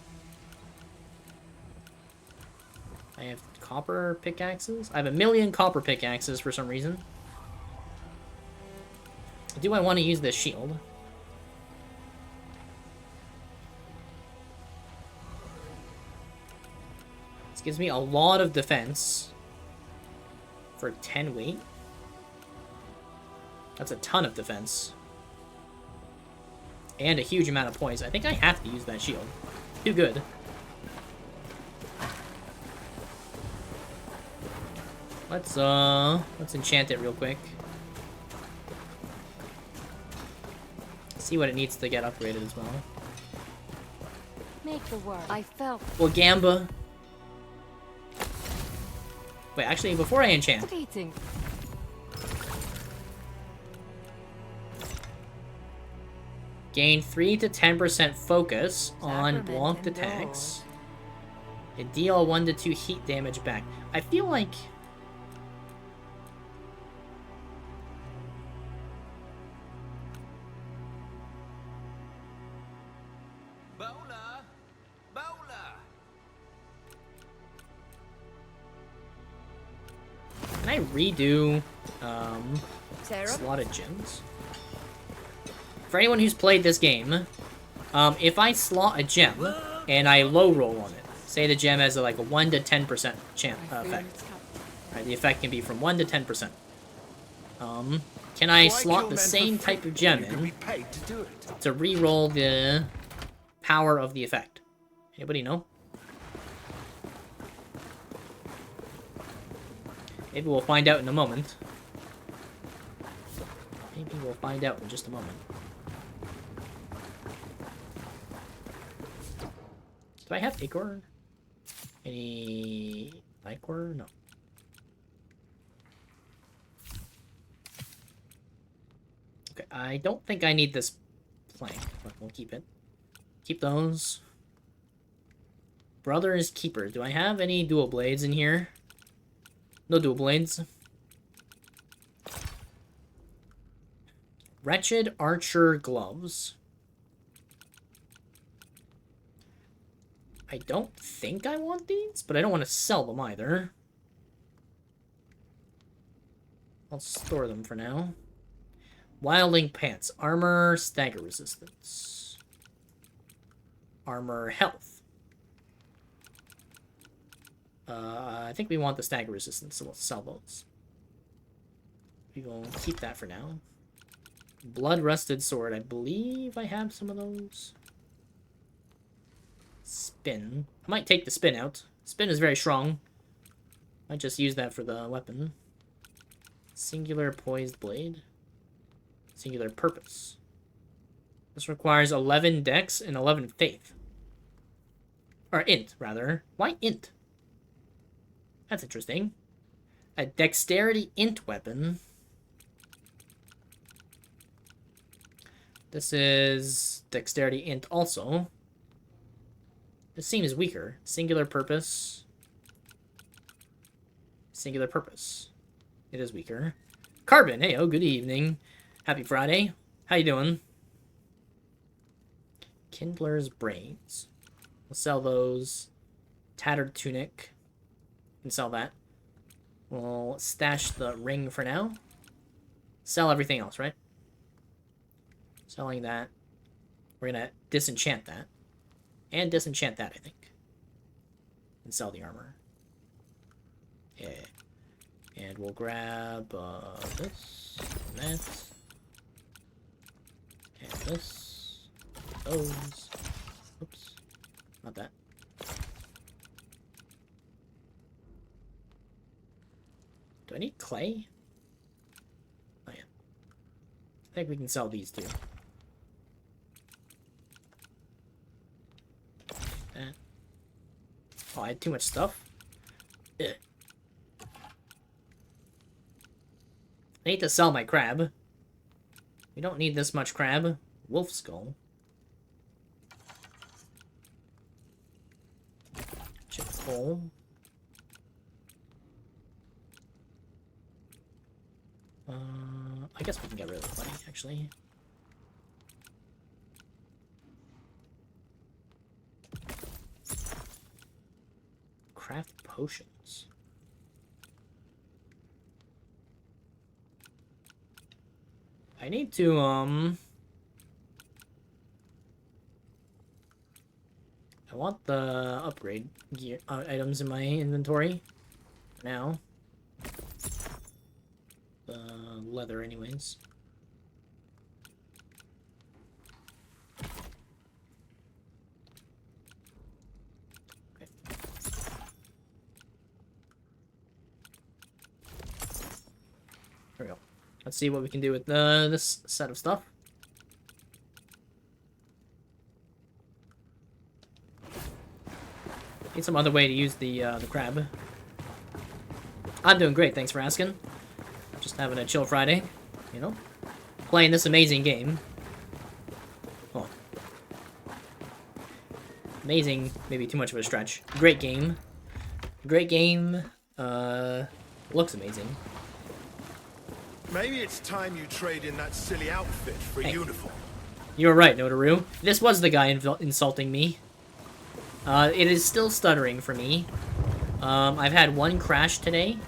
I have copper pickaxes. I have 1,000,000 copper pickaxes for some reason. Do I want to use this shield? This gives me a lot of defense for 10 weight. That's a ton of defense. And a huge amount of points. I think I have to use that shield. Too good. Let's enchant it real quick. See what it needs to get upgraded as well. Make the word. I felt. Well, Gamba. Wait, actually, before I enchant. Eating. Gain 3 to 10% focus on blocked attacks. And deal 1 to 2 heat damage back. I feel like... Can I redo slotted gems? For anyone who's played this game, if I slot a gem and I low roll on it, say the gem has like a 1 to 10% effect. Right, the effect can be from 1 to 10%. Can I slot the same type of gem in to re-roll the power of the effect? Anybody know? Maybe we'll find out in a moment. Maybe we'll find out in just a moment. Do I have Ichor? Any Ichor? No. Okay, I don't think I need this plank, but we'll keep it. Keep those. Brother's Keeper. Do I have any dual blades in here? No dual blades. Wretched Archer Gloves. I don't think I want these, but I don't want to sell them either. I'll store them for now. Wildling Pants. Armor, stagger resistance. Armor, health. I think we want the stagger resistance, so we'll sell those. We will keep that for now. Blood Rusted Sword. I believe I have some of those. Spin. I might take the spin out. Spin is very strong. Might just use that for the weapon. Singular Poised Blade. Singular Purpose. This requires 11 Dex and 11 Faith. Or Int, rather. Why Int? That's interesting. A Dexterity Int weapon. This is Dexterity Int also. This seems weaker. Singular Purpose. Singular Purpose. It is weaker. Carbon, hey, oh, good evening. Happy Friday. How you doing? Kindler's Brains. We'll sell those. Tattered Tunic. Can sell that. We'll stash the ring for now. Sell everything else, right? Selling that. We're gonna disenchant that. And disenchant that, I think. And sell the armor. Yeah. And we'll grab this, and that, and this, those. Oops. Not that. Do I need clay? Oh, yeah. I think we can sell these too. That. Oh, I had too much stuff. Ugh. I need to sell my crab. We don't need this much crab. Wolf skull. Chip coal. I guess we can get rid of the clay, actually. Craft potions. I need to, I want the upgrade gear items in my inventory now. The leather, anyways. Okay. There we go. Let's see what we can do with this set of stuff. Need some other way to use the crab. I'm doing great, thanks for asking. Just having a chill Friday, you know? Playing this amazing game. Oh. Amazing, maybe too much of a stretch. Great game. Great game. Looks amazing. Maybe it's time you trade in that silly outfit for a uniform. You were right, Notaru. This was the guy insulting me. It is still stuttering for me. I've had one crash today.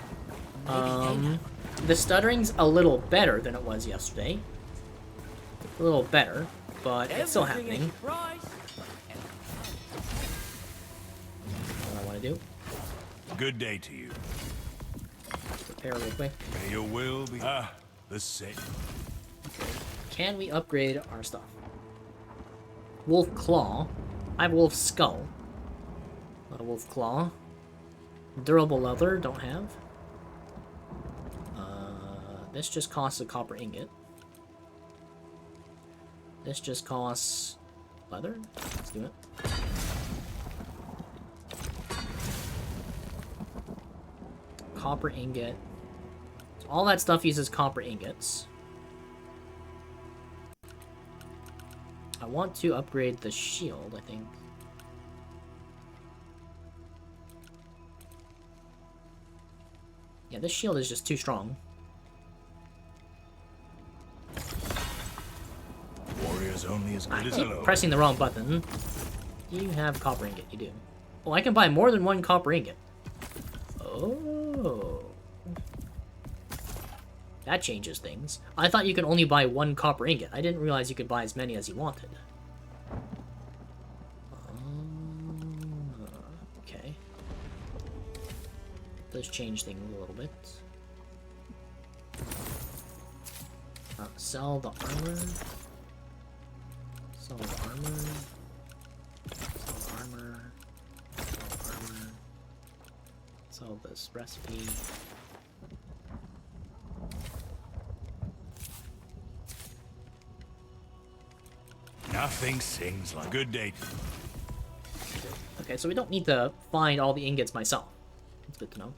The stuttering's a little better than it was yesterday. A little better, but it's still happening. What I want to do. Good day to you. Prepare real quick. May your will be the same. Can we upgrade our stuff? Wolf Claw. I have Wolf Skull. Not a Wolf Claw. Durable leather, don't have. This just costs a copper ingot. This just costs leather. Let's do it. Copper ingot. So all that stuff uses copper ingots. I want to upgrade the shield, I think. Yeah, this shield is just too strong. Warriors only as good I as keep alone. pressing the wrong button. You have copper ingot, you do. Oh, I can buy more than one copper ingot. Oh. That changes things. I thought you could only buy one copper ingot. I didn't realize you could buy as many as you wanted. Okay. Does change things a little bit. Sell the armor. Sell the armor. Sell the armor. Sell the armor. Sell this recipe. Nothing sings like good day. Okay, so we don't need to find all the ingots myself. That's good to know.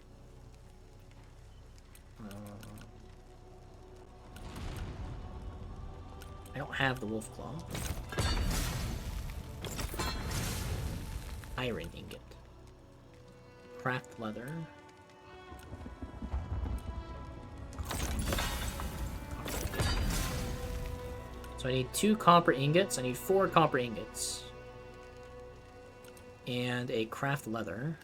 I don't have the wolf claw. Iron ingot. Craft leather. So I need 2 copper ingots. I need 4 copper ingots. And a craft leather.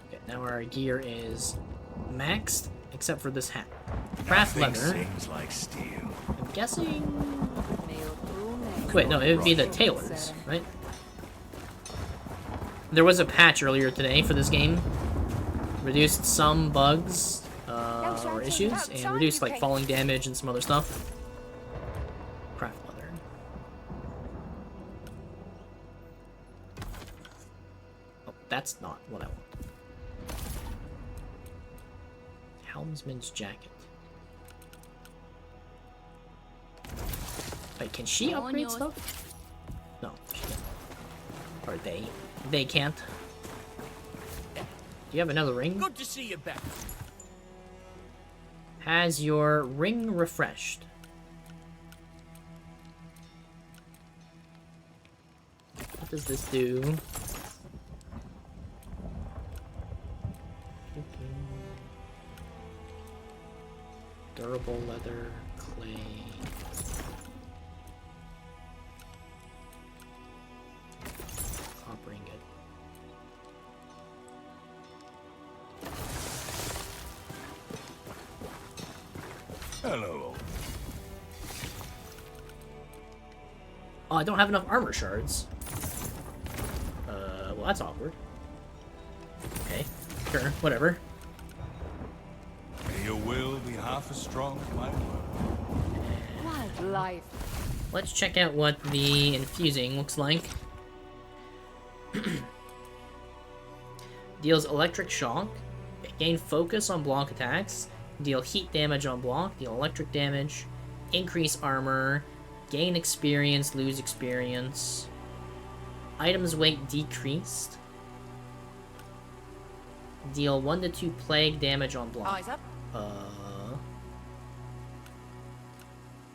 Okay, now our gear is maxed, except for this hat. Craft leather. Sings like steel. I'm guessing... Wait, no, it would be the tailors, right? There was a patch earlier today for this game. Reduced some bugs or issues, and reduced like falling damage and some other stuff. Craft leather. Oh, that's not what I want. Helmsman's jacket. Wait, can she All upgrade yours. stuff? No, she can't. Or they. They can't. Do you have another ring? Good to see you back. Has your ring refreshed? What does this do? Durable leather, clay. Copper ingot. Hello. Oh, I don't have enough armor shards. Well, that's awkward. Okay, sure, whatever. May your will be half as strong as my word. What life? Let's check out what the infusing looks like. Deals electric shock. Gain focus on block attacks. Deal heat damage on block. Deal electric damage. Increase armor. Gain experience. Lose experience. Items weight decreased. Deal 1 to 2 plague damage on block. Eyes up.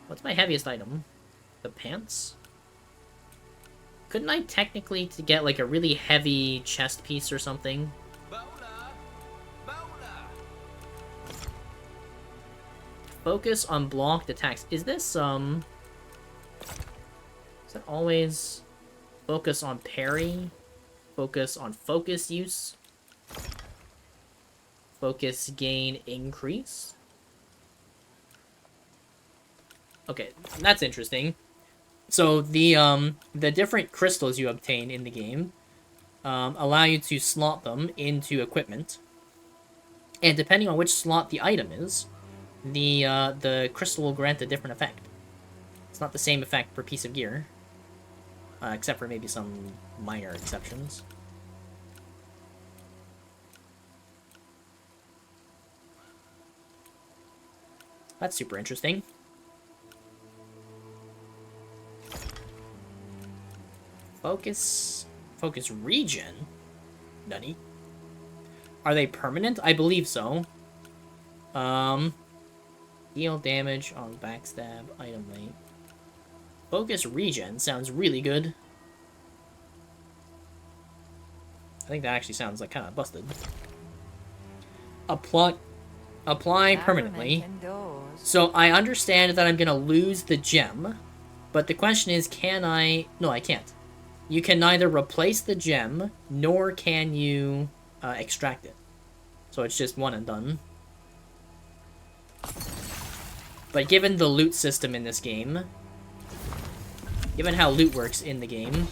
What's my heaviest item? The pants? Couldn't I technically to get like a really heavy chest piece or something? Focus on blocked attacks. Is this, is that always focus on parry? Focus on focus use? Focus gain increase? Okay, that's interesting. So the different crystals you obtain in the game allow you to slot them into equipment, and depending on which slot the item is, the crystal will grant a different effect. It's not the same effect per piece of gear, except for maybe some minor exceptions. That's super interesting. Focus regen? Nutty. Are they permanent? I believe so. Deal damage on backstab, item weight. Focus regen sounds really good. I think that actually sounds like kind of busted. Apply permanently. So I understand that I'm gonna lose the gem, but the question is, can I? No, I can't. You can neither replace the gem, nor can you extract it. So it's just one and done. But given the loot system in this game, given how loot works in the game,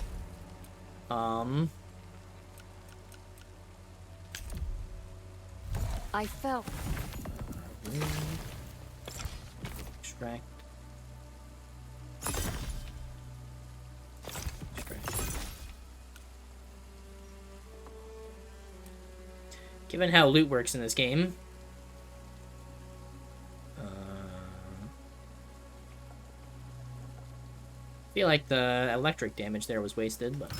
I felt. Extract. Given how loot works in this game, I feel like the electric damage there was wasted, but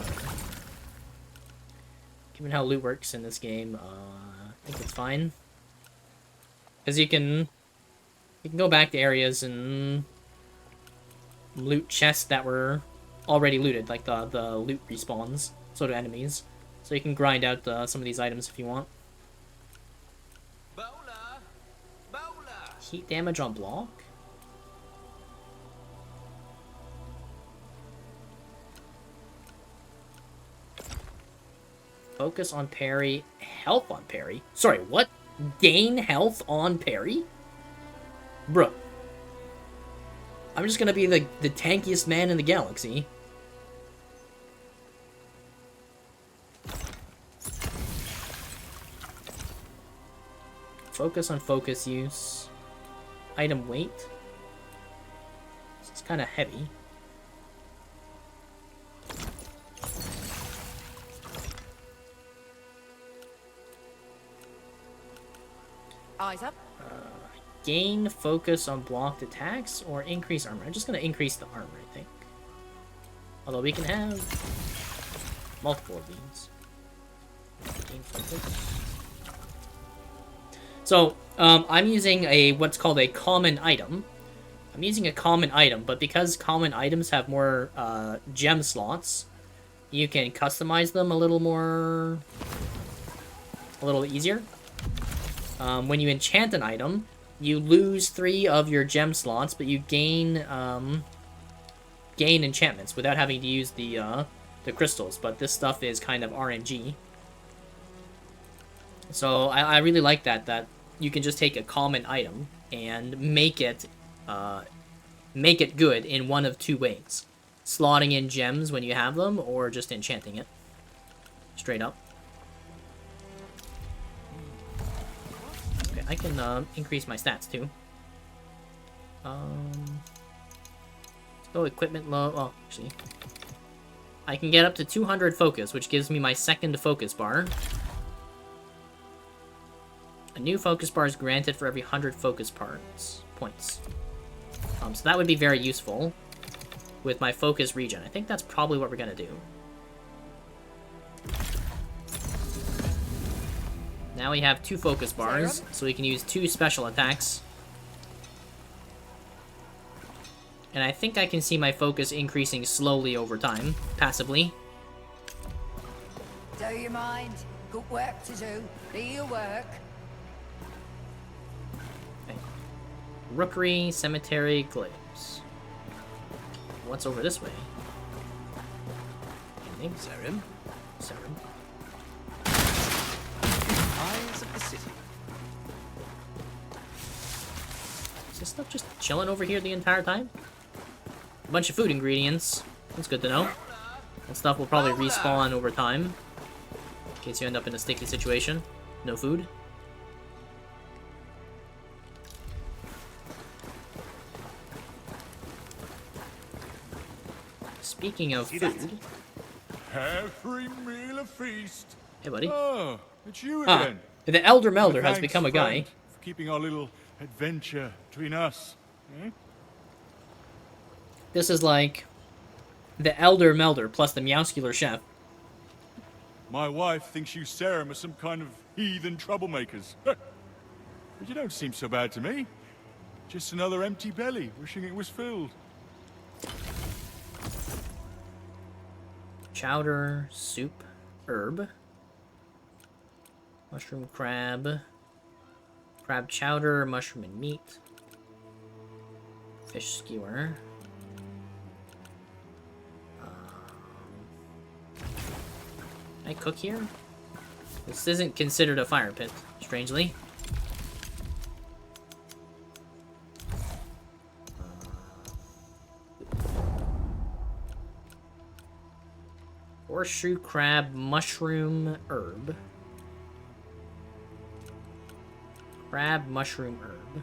given how loot works in this game, I think it's fine. Because you can go back to areas and loot chests that were already looted, like the loot respawns, so do enemies. So you can grind out some of these items if you want. Heat damage on block? Focus on parry, health on parry? Sorry, what? Gain health on parry? Bruh. I'm just gonna be the tankiest man in the galaxy. Focus on focus use. Item weight. It's kind of heavy. Eyes up. gain focus on blocked attacks or increase armor. I'm just going to increase the armor, I think. Although we can have multiple of these. Gain focus. So, I'm using what's called a common item. I'm using a common item, but because common items have more gem slots, you can customize them a little easier. When you enchant an item, you lose 3 of your gem slots, but you gain enchantments without having to use the crystals. But this stuff is kind of RNG. So I really like that you can just take a common item and make it good in one of 2 ways. Slotting in gems when you have them, or just enchanting it. Straight up. Okay, I can increase my stats too. Let's go equipment low. Well, actually, I can get up to 200 focus, which gives me my second focus bar. A new focus bar is granted for every 100 focus points. So that would be very useful with my focus regen. I think that's probably what we're gonna do. Now we have 2 focus bars, so we can use 2 special attacks. And I think I can see my focus increasing slowly over time, passively. Do you mind? Good work to do. Do your work. Rookery, Cemetery, Glades. What's over this way? Zerrim? Zerrim. Eyes of the city. Is this stuff just chilling over here the entire time? A bunch of food ingredients. That's good to know. That stuff will probably respawn over time. In case you end up in a sticky situation. No food. Speaking of food... Every meal a feast. Hey, buddy. Oh, it's you again. The Elder Melder has become a guy. For keeping our little adventure between us. Hmm? This is like the Elder Melder plus the Meowscular Chef. My wife thinks you Serum are some kind of heathen troublemakers. But you don't seem so bad to me. Just another empty belly, wishing it was filled. Chowder, soup, herb, mushroom crab, crab chowder, mushroom and meat, fish skewer. Can I cook here? This isn't considered a fire pit, strangely. Horseshoe crab, mushroom, herb. Crab, mushroom, herb.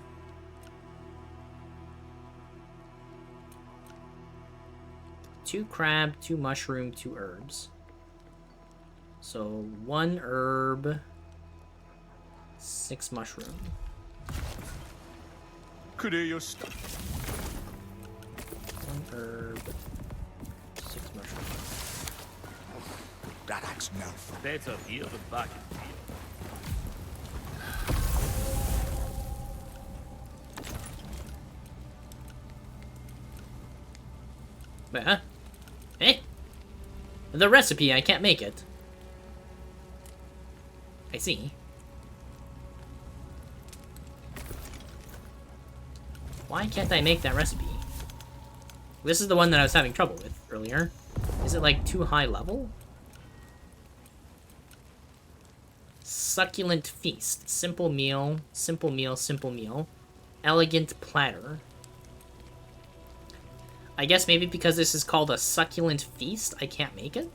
Two crab, 2 mushroom, 2 herbs. So 1 herb, 6 mushroom. Could hear your stuff. 1 herb, 6 mushroom. That acts no fun. Better here than back in the Wait, huh? Eh? The recipe, I can't make it. I see. Why can't I make that recipe? This is the one that I was having trouble with earlier. Is it like too high level? Succulent feast. Simple meal, simple meal, simple meal. Elegant platter. I guess maybe because this is called a succulent feast, I can't make it?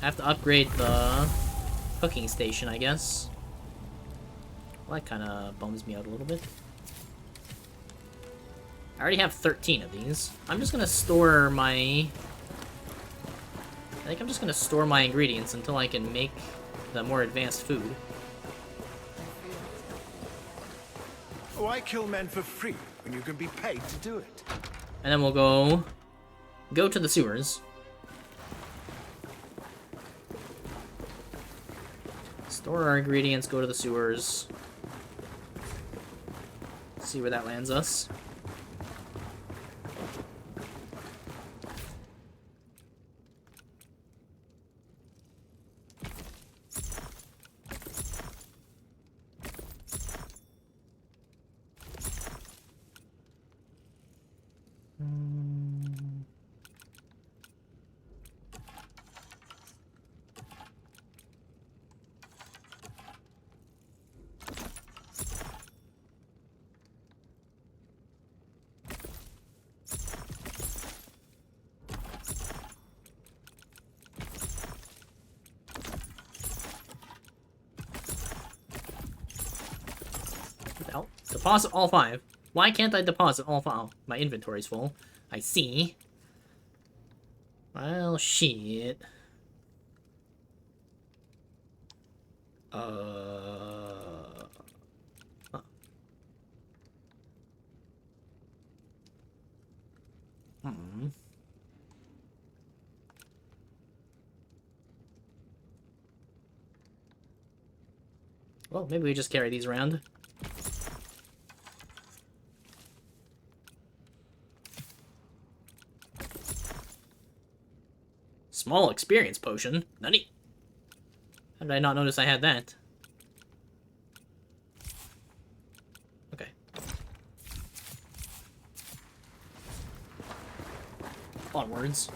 I have to upgrade the cooking station, I guess. Well, that kind of bums me out a little bit. I already have 13 of these. I'm just gonna store my... think I'm just gonna store my ingredients until I can make the more advanced food. Why kill men for free when you can be paid to do it? And then we'll go to the sewers. Store our ingredients, go to the sewers. See where that lands us. Deposit all 5. Why can't I deposit all 5? Oh, my inventory's full. I see. Well, shit. Huh. Well, maybe we just carry these around. Small experience potion? Nani? How did I not notice I had that? Okay. Onwards.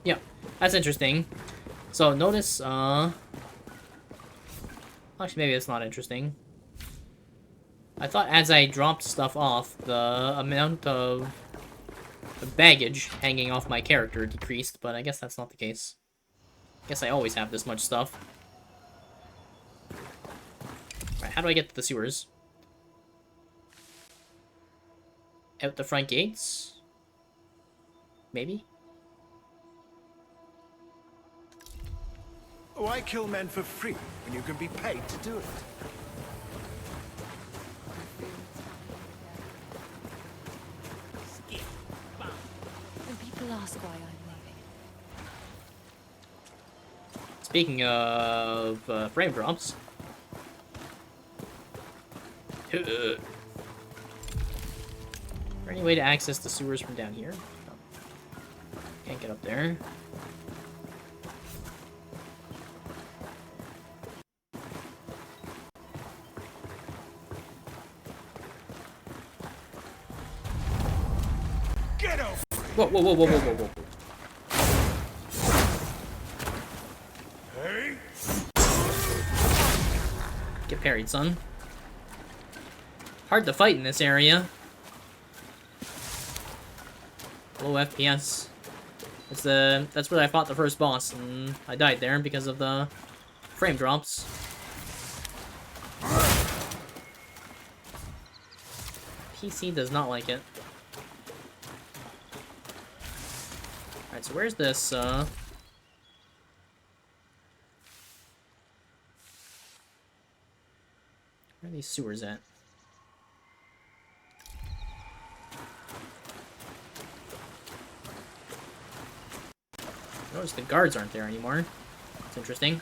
Yeah, that's interesting. So notice, actually maybe it's not interesting. I thought as I dropped stuff off, the amount of baggage hanging off my character decreased, but I guess that's not the case. I guess I always have this much stuff. Alright, how do I get to the sewers? Out the front gates? Maybe? Why kill men for free when you can be paid to do it? Ask why I'm leaving. Speaking of frame drops. Is there any way to access the sewers from down here? No. Can't get up there. Get over! Whoa, whoa, whoa, whoa, whoa, whoa, whoa. Hey. Get parried, son. Hard to fight in this area. Low FPS. That's where I fought the first boss, and I died there because of the frame drops. PC does not like it. Alright, so where's this, where are these sewers at? Notice the guards aren't there anymore. That's interesting.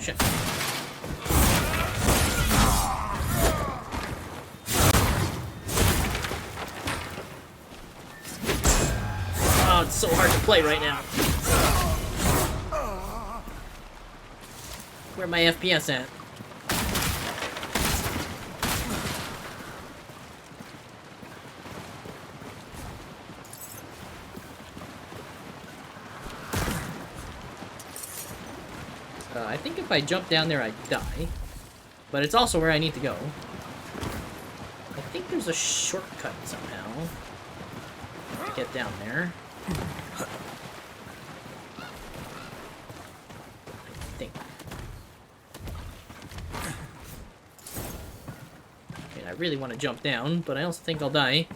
Shit. Oh, it's so hard to play right now. Where my FPS at? I think if I jump down there, I die. But it's also where I need to go. I think there's a shortcut somehow to get down there. I think. I really want to jump down, but I also think I'll die.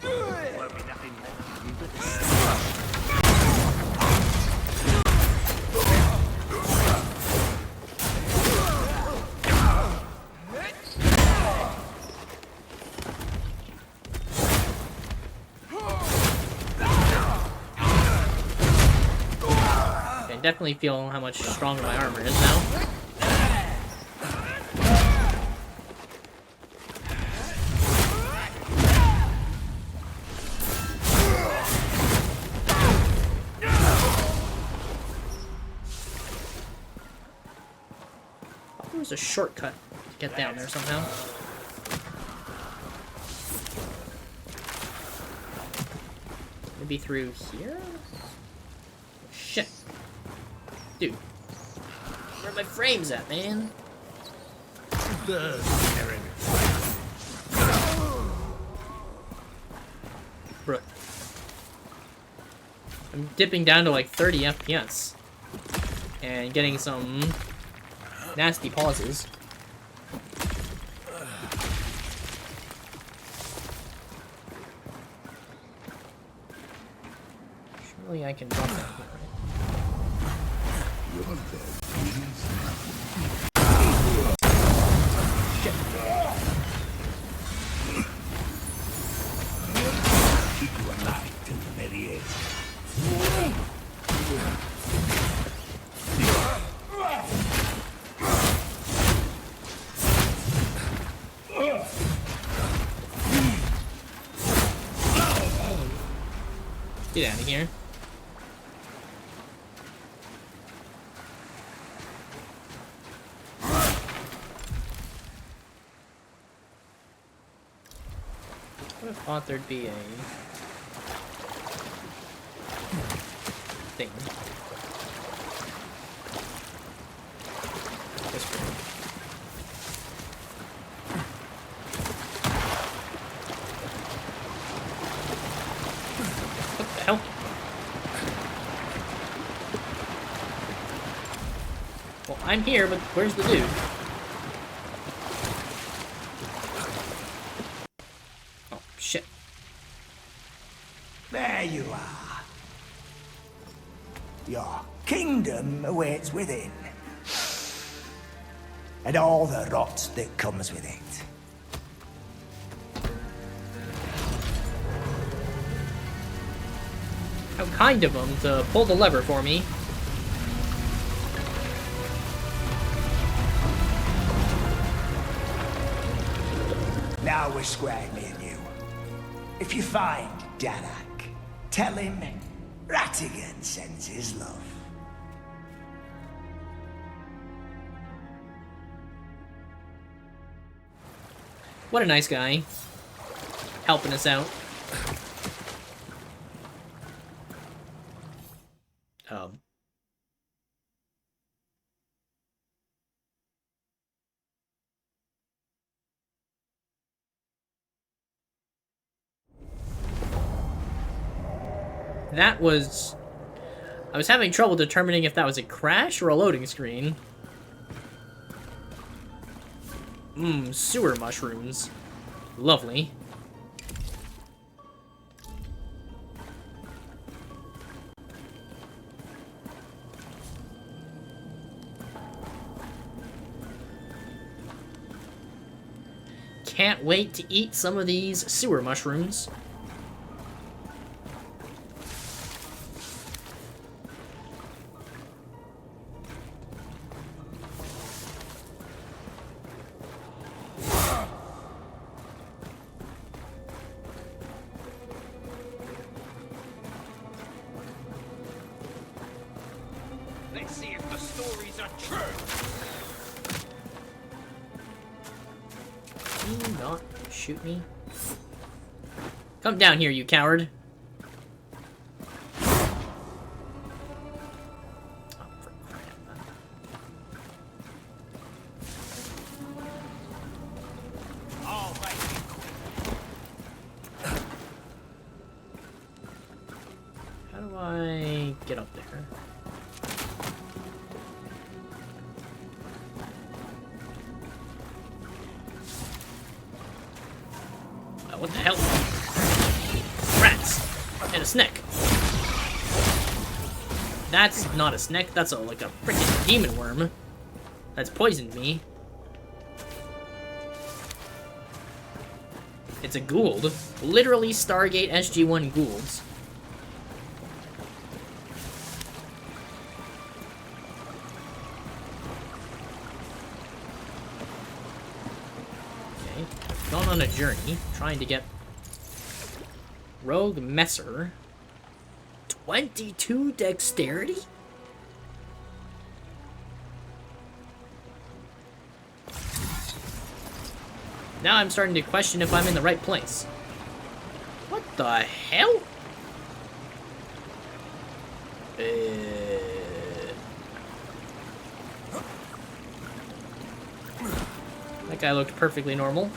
I definitely feel how much stronger my armor is now. There's a shortcut to get down there somehow. Maybe through here? Shit. Dude. Where are my frames at, man? Bruh. I'm dipping down to like 30 FPS. And getting some nasty pauses. Surely I can drop that here, right? Shit. Keep you alive till the very end. Get out of here. I would have thought there'd be a thing. This way. What the hell? Well, I'm here, but where's the dude? Oh, shit. There you are. Your kingdom awaits within. And all the rot that comes with it. How kind of him to pull the lever for me. Now we're square, me and you. If you find Darak, tell him Ratigan sends his love. What a nice guy. Helping us out. That was... I was having trouble determining if that was a crash or a loading screen. Sewer mushrooms. Lovely. Can't wait to eat some of these sewer mushrooms. Let's see if the stories are true. Can you not shoot me? Come down here, you coward. there. What the hell? Rats! And a snake! That's not a snake, that's like a freaking demon worm that's poisoned me. It's a Gould. Literally Stargate SG-1 Goulds. Okay, I've gone on a journey trying to get Rogue Messer. 22 dexterity? Now I'm starting to question if I'm in the right place. What the hell? That guy looked perfectly normal.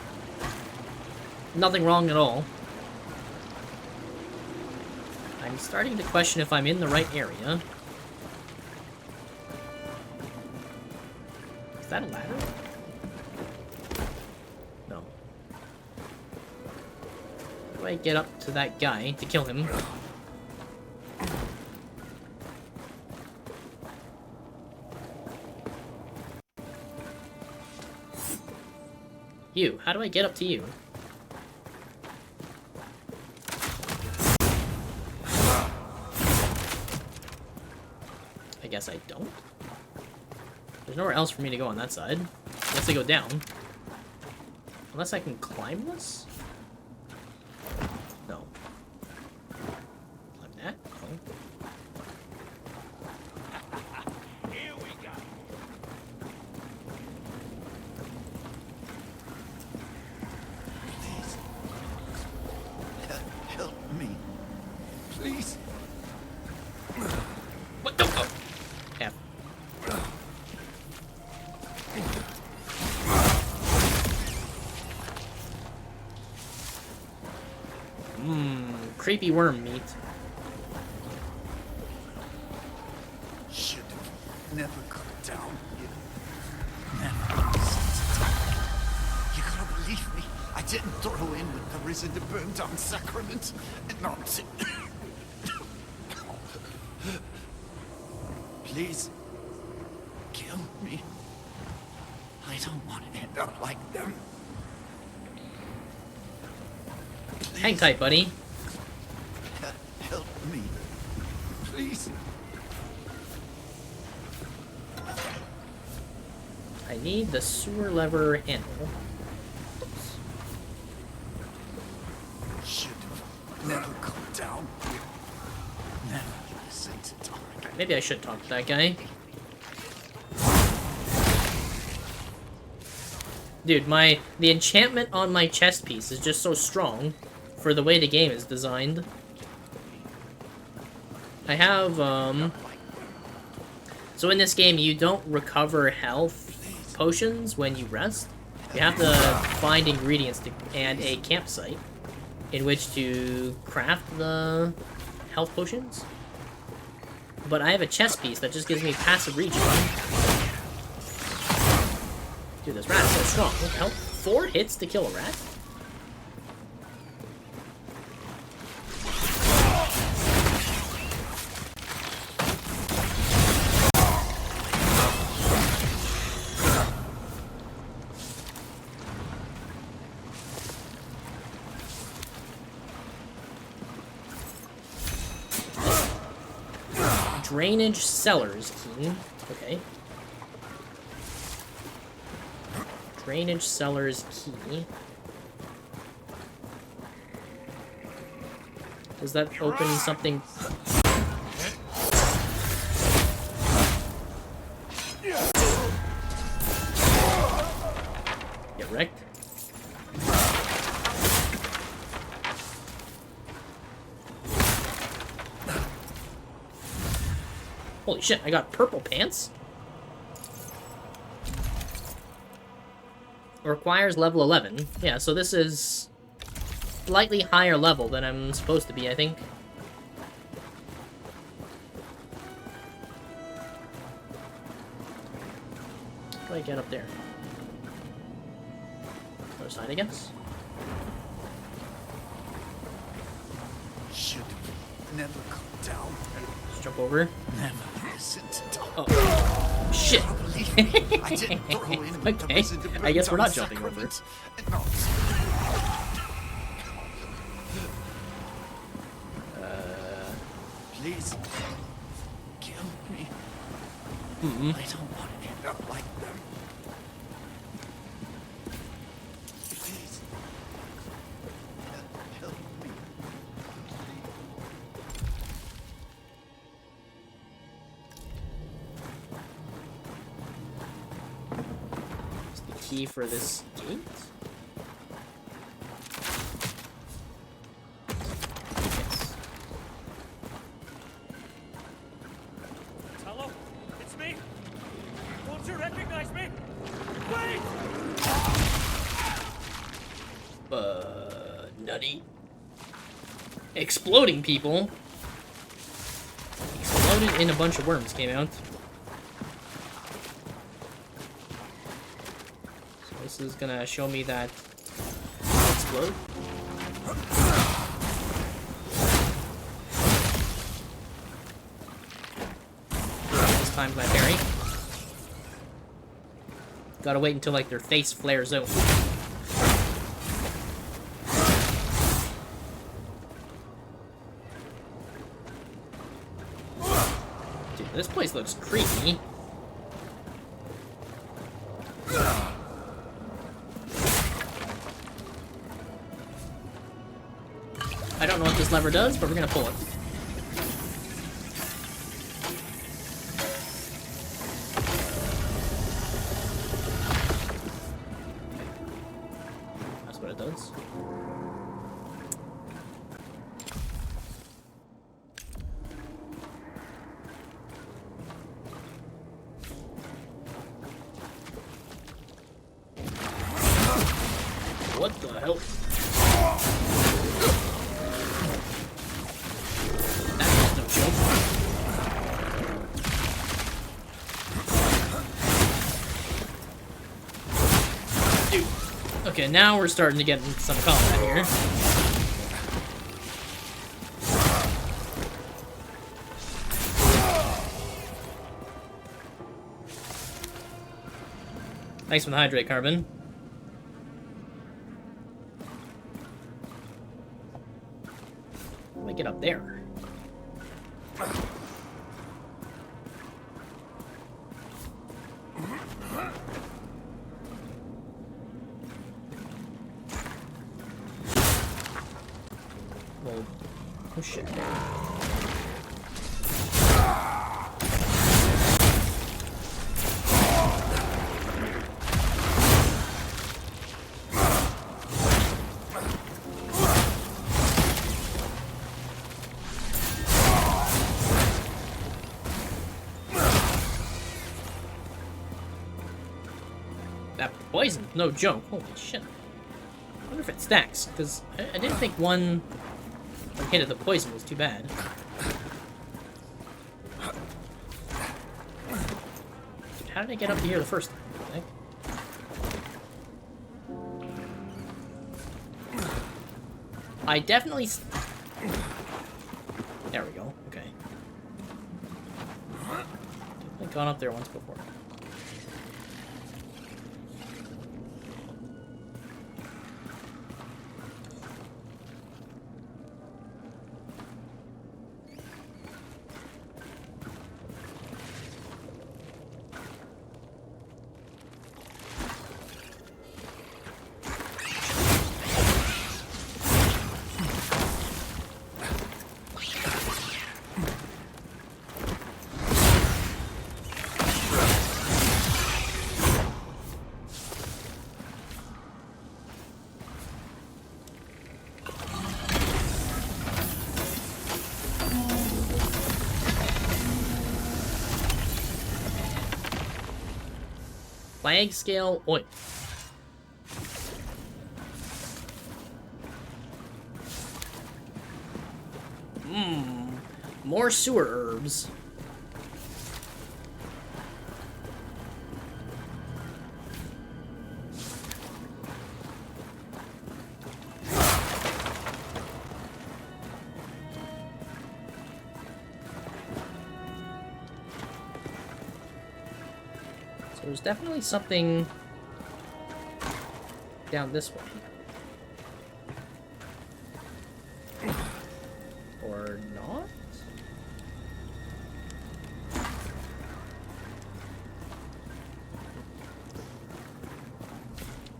Nothing wrong at all. I'm starting to question if I'm in the right area. Is that a ladder? No. How do I get up to that guy to kill him? You, how do I get up to you? I guess I don't. There's nowhere else for me to go on that side. Unless I go down. Unless I can climb this? No. Climb that? No. Here we go. Please. Help me. Please. What the fuck? Yeah. Creepy worm meat. Should have never got down here. Never listened to Tyler. You gotta believe me. I didn't throw in with the risen to burn down sacrament. Not. Please. Kill me. I don't want to end up like them. Hang tight, buddy. Help me. Please. I need the sewer lever handle. Should have never come down here. Never listened to Tyler. Maybe I should talk to that guy. Dude, the enchantment on my chest piece is just so strong for the way the game is designed. I have, so in this game, you don't recover health potions when you rest. You have to find ingredients and a campsite in which to craft the health potions. But I have a chest piece that just gives me passive regen. Dude, this rat is so strong. What the hell? 4 hits to kill a rat? Drainage cellars key. Okay. Drainage cellars key. Does that open something? Get wrecked. Holy shit, I got purple pants? Requires level 11. Yeah, so this is slightly higher level than I'm supposed to be, I think. do I get up there? Other side, I guess? Should never come down. Just jump over. Never listen to talk. Oh. Shit. I didn't throw in with the Okay. risen to I guess we're not burn jumping over it. Please, kill me. Mm-mm. I don't want to end up like them. Please, help me. Is the key for this gate? Yes. Hello? It's me? Don't you recognize me? Wait! Nutty. Exploding people. Exploded and a bunch of worms came out. So this is gonna show me that explode. This time's my parry. Gotta wait until like their face flares out. Dude, this place looks creepy. I don't know what this lever does, but we're gonna pull it. That's what it does. What the hell? That was no joke. Dude. Okay, now we're starting to get into some combat here. Thanks for the hydrate, Carbon. How do I get up there? Well, oh shit. That poison, no joke. Holy shit. I wonder if it stacks, because I didn't think one hit of the poison was too bad. Dude, how did I get up to here the first time? I definitely... There we go, okay. I've gone up there once before. Flag scale oil. More sewer herbs. there's definitely something down this way. Or not?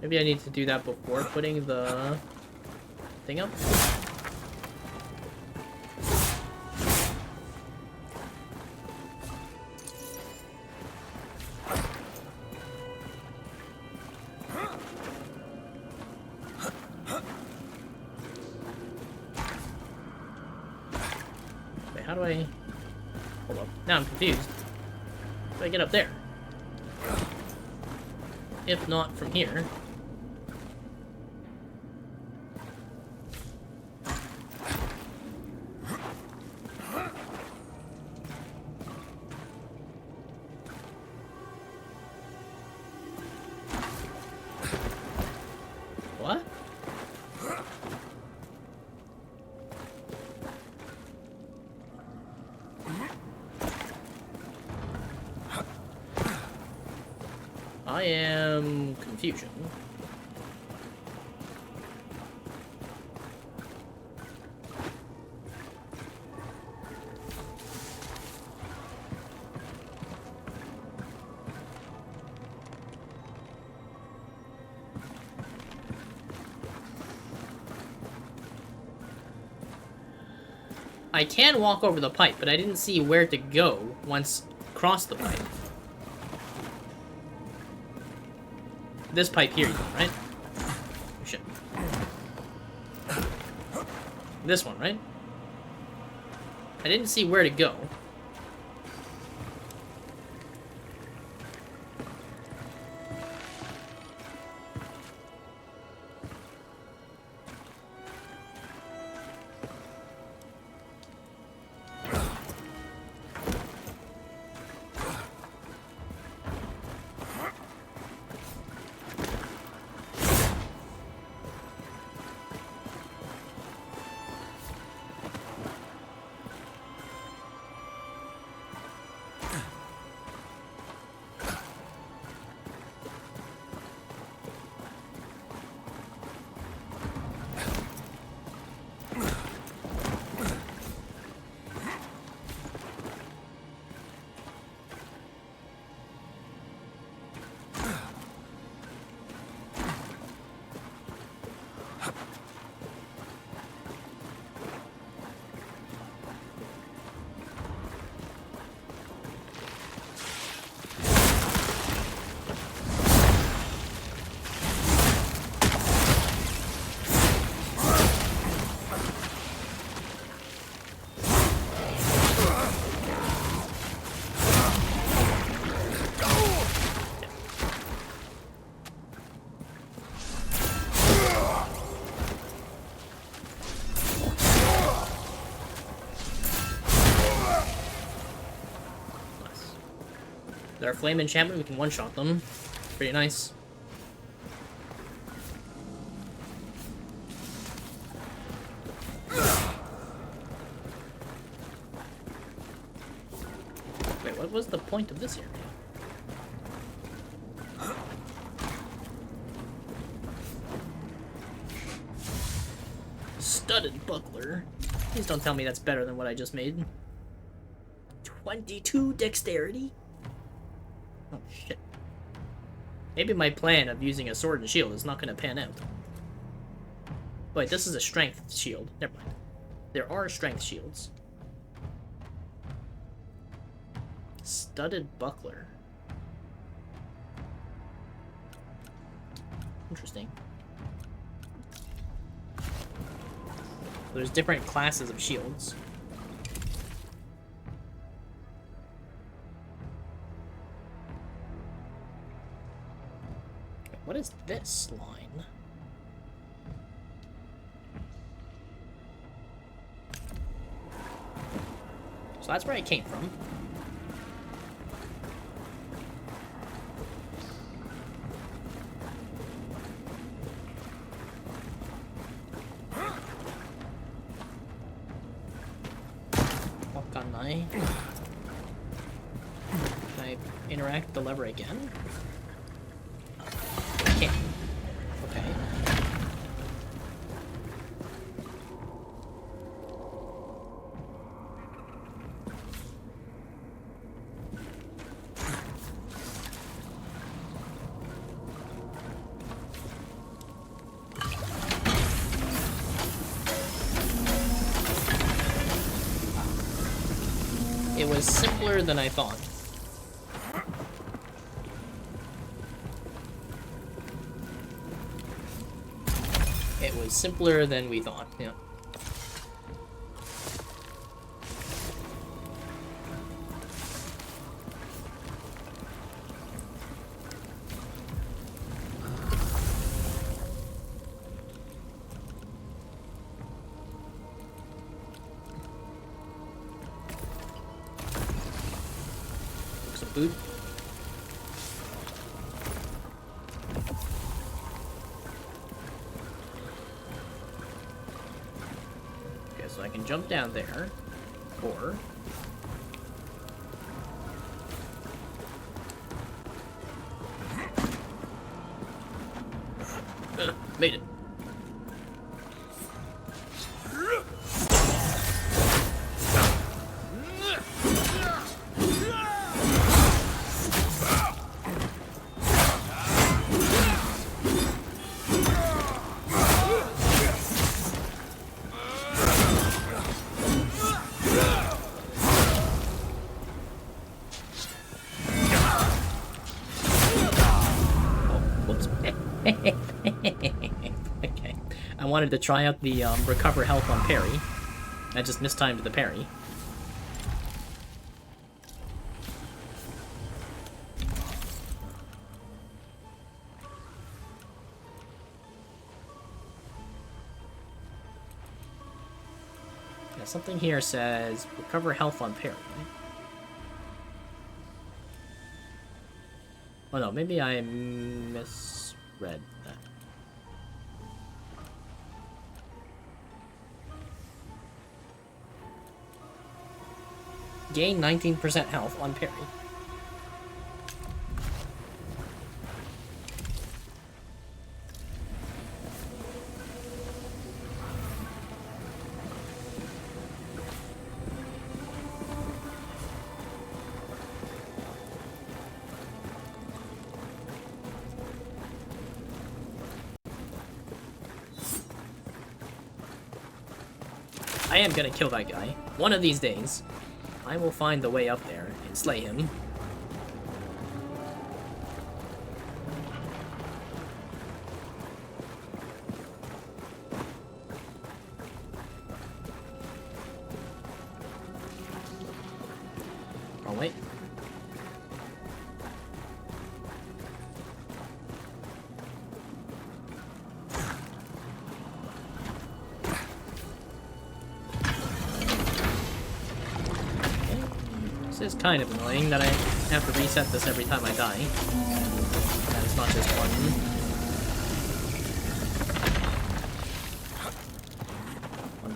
Maybe I need to do that before putting the thing up. Wait, how do I... Hold up. Now I'm confused. How do I get up there? If not from here. What? I am confusion. I can walk over the pipe, but I didn't see where to go once across the pipe. This pipe here, right? Oh, shit. This one, right? I didn't see where to go. With our flame enchantment, we can one-shot them. Pretty nice. Wait, what was the point of this area? Studded buckler. Please don't tell me that's better than what I just made. 22 dexterity? Oh, shit. Maybe my plan of using a sword and shield is not going to pan out. Wait, this is a strength shield. Never mind. There are strength shields. Studded buckler. Interesting. There's different classes of shields. What is this line? So that's where I came from. Can I interact with the lever again? Can't. Okay. It was simpler than I thought. It was simpler than we thought, yeah. Some food. So I can jump down there, or made it. Okay. I wanted to try out the recover health on parry. I just mistimed the parry. Yeah, something here says recover health on parry. Oh no, maybe I misread that. Gain 19% health on parry. I am gonna kill that guy. One of these days, I will find the way up there and slay him. Oh, wait. This is kind of annoying that I have to reset this every time I die. That is not just one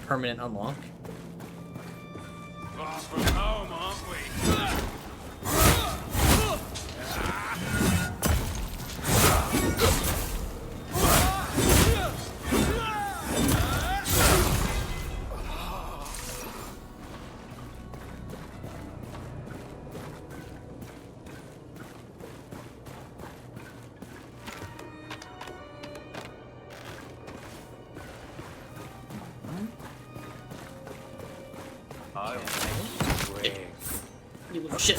permanent unlock. Far from home, aren't we? You little shit.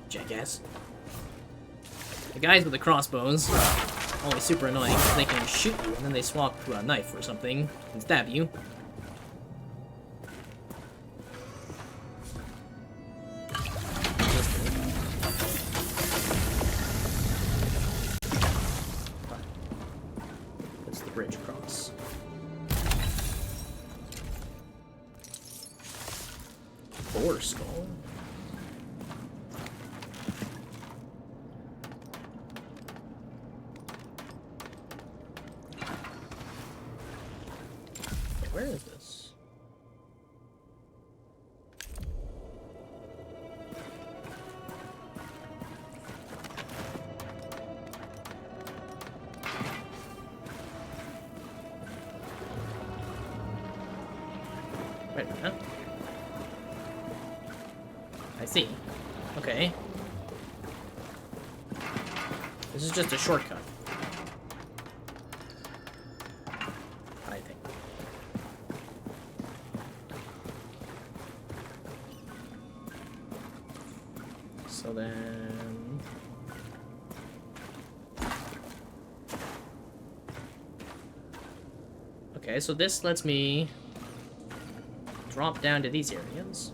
Jackass. The guys with the crossbows, always super annoying because they can shoot you and then they swap to a knife or something and stab you. That's the bridge across. Boar skull. Wait a minute. I see. Okay. This is just a shortcut. I think. So then... Okay, so this lets me drop down to these areas.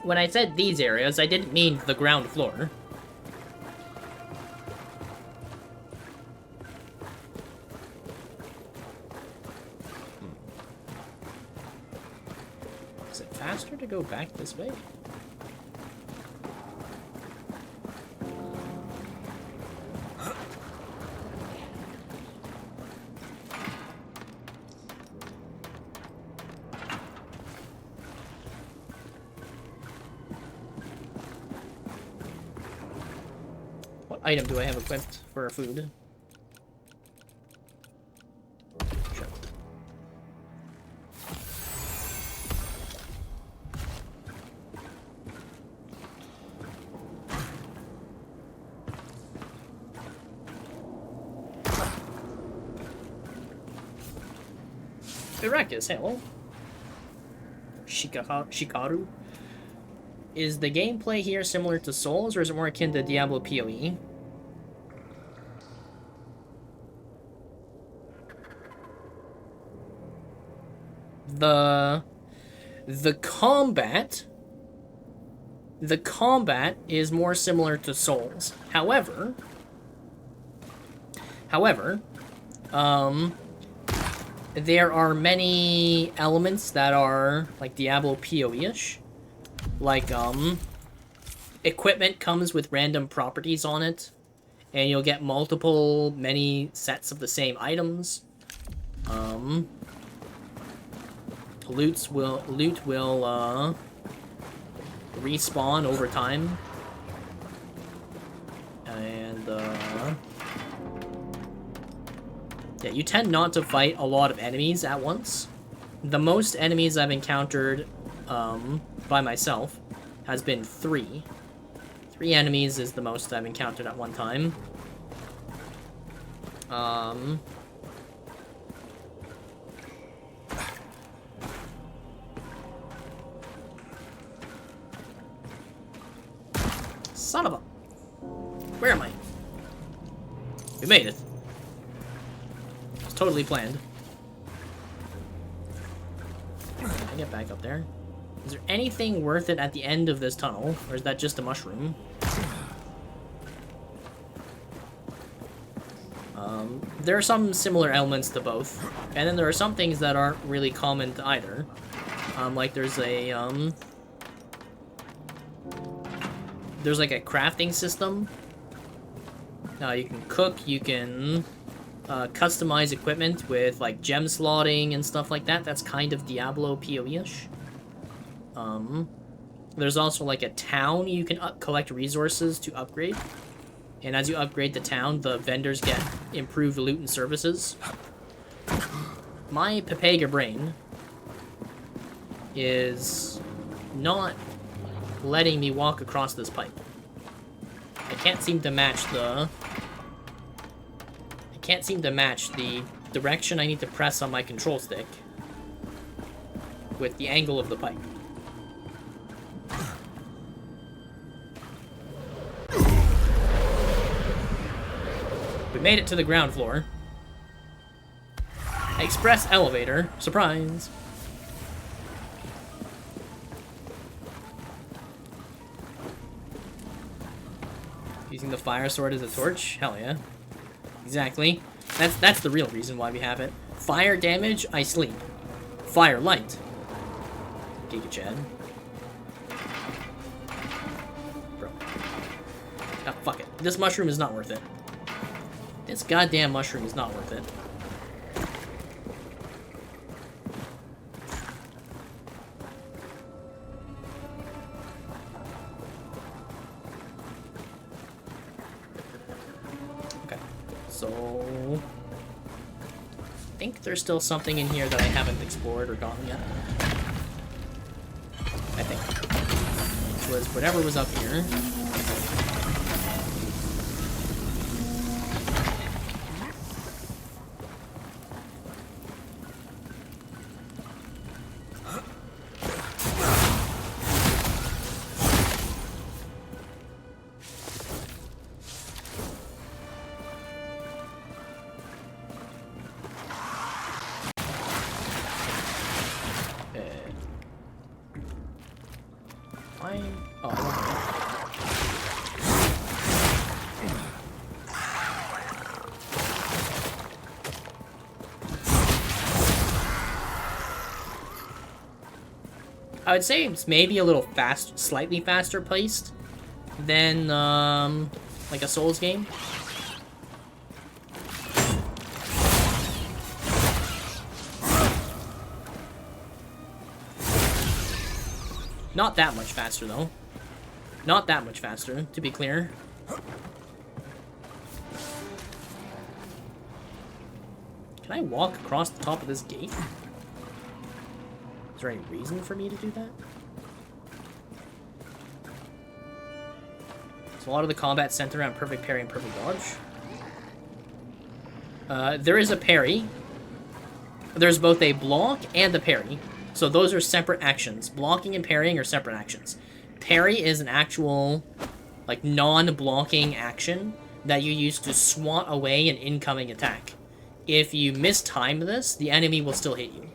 When I said these areas, I didn't mean the ground floor. Is it faster to go back this way? Item do I have equipped for food? Sure. Irakis, hello. Shikaru. Is the gameplay here similar to Souls, or is it more akin to Diablo PoE? The combat is more similar to Souls. However, there are many elements that are like Diablo PoE-ish. Like, equipment comes with random properties on it, and you'll get many sets of the same items. Loot will respawn over time, and yeah, you tend not to fight a lot of enemies at once. The most enemies I've encountered by myself has been 3. 3 enemies is the most I've encountered at one time. Son of a... Where am I? We made it. It's totally planned. Can I get back up there? Is there anything worth it at the end of this tunnel? Or is that just a mushroom? There are some similar elements to both. And then there are some things that aren't really common to either. Like there's a, there's like a crafting system. You can cook, you can customize equipment with like gem slotting and stuff like that. That's kind of Diablo PoE-ish. There's also like a town you can collect resources to upgrade. And as you upgrade the town, the vendors get improved loot and services. My Pepega brain is not letting me walk across this pipe. I can't seem to match the direction I need to press on my control stick with the angle of the pipe. We made it to the ground floor. Express elevator. Surprise. Using the fire sword as a torch? Hell yeah. Exactly. That's the real reason why we have it. Fire damage, I sleep. Fire light. Giga Chad. Bro. Ah, fuck it. This mushroom is not worth it. This goddamn mushroom is not worth it. So I think there's still something in here that I haven't explored or gotten yet. I think. Which was whatever was up here. I would say it's maybe a little slightly faster paced than like a Souls game. Not that much faster though. Not that much faster, to be clear. Can I walk across the top of this gate? Is there any reason for me to do that? So a lot of the combat centered around perfect parry and perfect dodge. There is a parry. There's both a block and a parry. So those are separate actions. Blocking and parrying are separate actions. Parry is an actual, like, non-blocking action that you use to swat away an incoming attack. If you mistime this, the enemy will still hit you.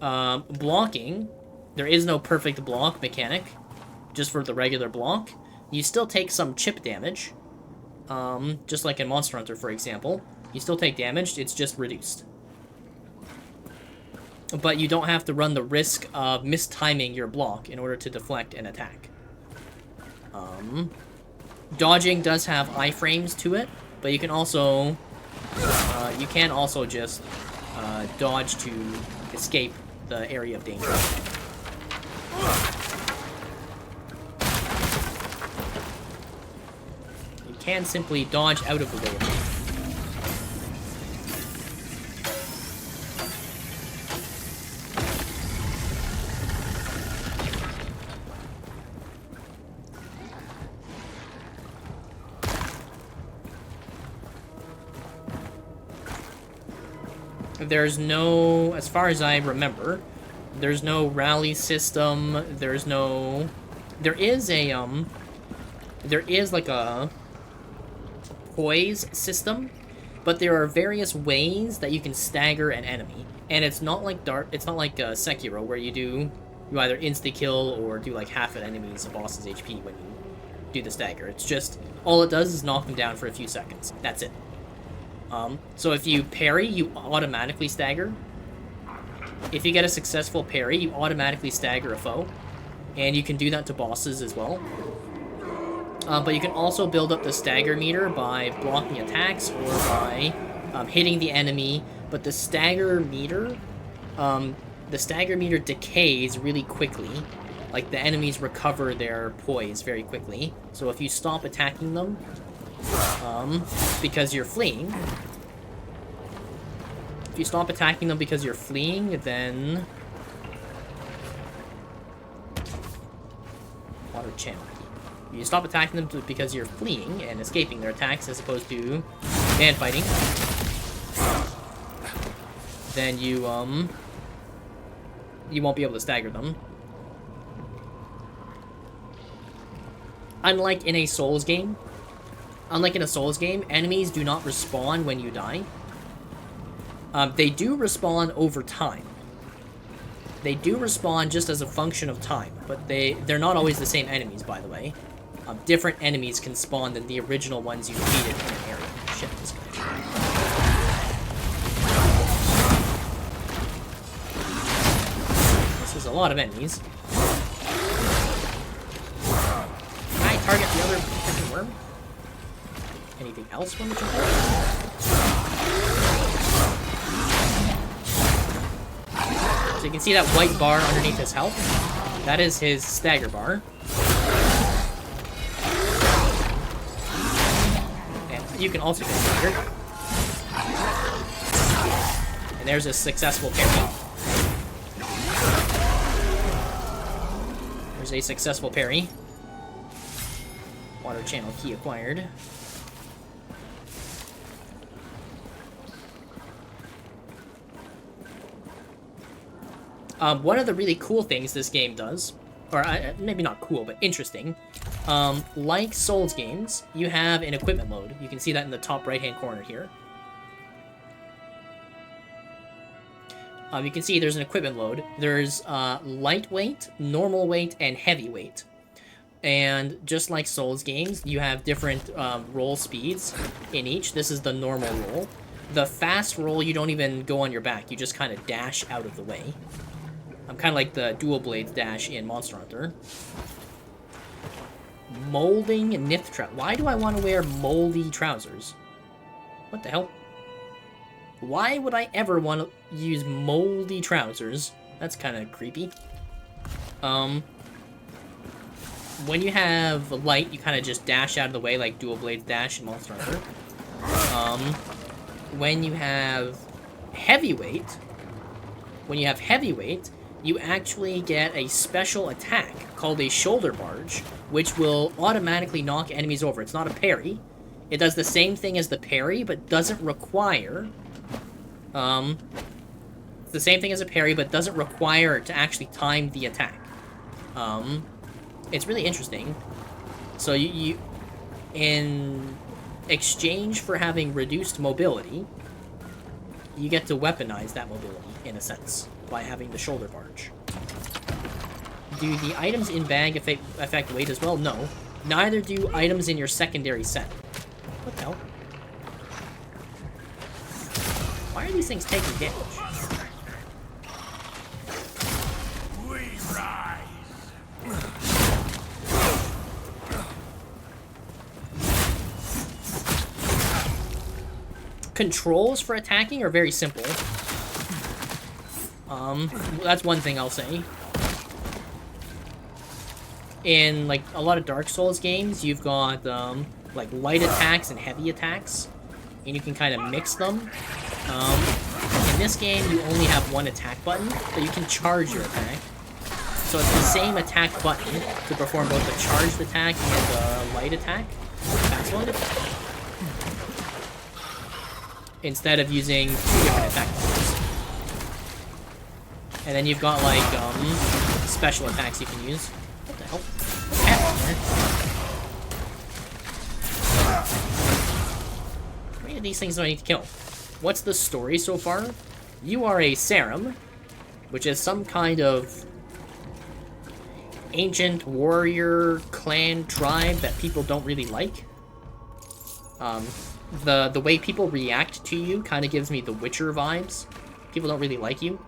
Blocking, there is no perfect block mechanic, just for the regular block. You still take some chip damage, just like in Monster Hunter, for example. You still take damage, it's just reduced. But you don't have to run the risk of mistiming your block in order to deflect an attack. Dodging does have iframes to it, but you can also just dodge to escape the area of danger. You can simply dodge out of the way of it. There's no, as far as I remember, there's no rally system, there is like a poise system, but there are various ways that you can stagger an enemy. And it's not like Sekiro, where you either insta-kill or do like half an enemy's boss's HP when you do the stagger. It's just, all it does is knock them down for a few seconds. That's it. So if you parry, you automatically stagger. If you get a successful parry, you automatically stagger a foe. And you can do that to bosses as well. But you can also build up the stagger meter by blocking attacks or by hitting the enemy. But the stagger meter decays really quickly. Like, the enemies recover their poise very quickly. So if you stop attacking them, because you're fleeing. If you stop attacking them because you're fleeing, then... Water channel. You stop attacking them because you're fleeing and escaping their attacks as opposed to man fighting. Then you won't be able to stagger them. Unlike in a Souls game, enemies do not respawn when you die. They do respawn over time. They do respawn just as a function of time, but they're not always the same enemies, by the way. Different enemies can spawn than the original ones you defeated in an area. Shit, this guy. This is a lot of enemies. Can I target the other freaking worm? Anything else from the jungle? So you can see that white bar underneath his health. That is his stagger bar. And you can also get staggered. And there's a successful parry. There's a successful parry. Water channel key acquired. One of the really cool things this game does, or maybe not cool, but interesting, like Souls games, you have an equipment load. You can see that in the top right-hand corner here. You can see there's an equipment load. There's lightweight, normal weight, and heavyweight. And just like Souls games, you have different roll speeds in each. This is the normal roll. The fast roll, you don't even go on your back. You just kind of dash out of the way. Kind of like the dual blades dash in Monster Hunter. Molding Nith trousers. Why do I want to wear moldy trousers? What the hell? Why would I ever want to use moldy trousers? That's kind of creepy. When you have light, you kind of just dash out of the way like dual blades dash in Monster Hunter. When you have heavyweight, you actually get a special attack called a shoulder barge, which will automatically knock enemies over. It's not a parry. It does the same thing as the parry, but doesn't require... it's the same thing as a parry, but doesn't require to actually time the attack. It's really interesting. So you in exchange for having reduced mobility, you get to weaponize that mobility, in a sense, by having the shoulder barge. Do the items in bag affect weight as well? No. Neither do items in your secondary set. What the hell? Why are these things taking damage? We rise. Controls for attacking are very simple. That's one thing I'll say. In, like, a lot of Dark Souls games, you've got, like, light attacks and heavy attacks, and you can kind of mix them. In this game, you only have one attack button, but you can charge your attack. So it's the same attack button to perform both the charged attack and the light attack. Fast one. Instead of using 2 different attack buttons. And then you've got, like, special attacks you can use. What the hell? What's happening here? How many of these things do I need to kill? What's the story so far? You are a Sarum, which is some kind of ancient warrior clan tribe that people don't really like. The way people react to you kind of gives me the Witcher vibes. People don't really like you.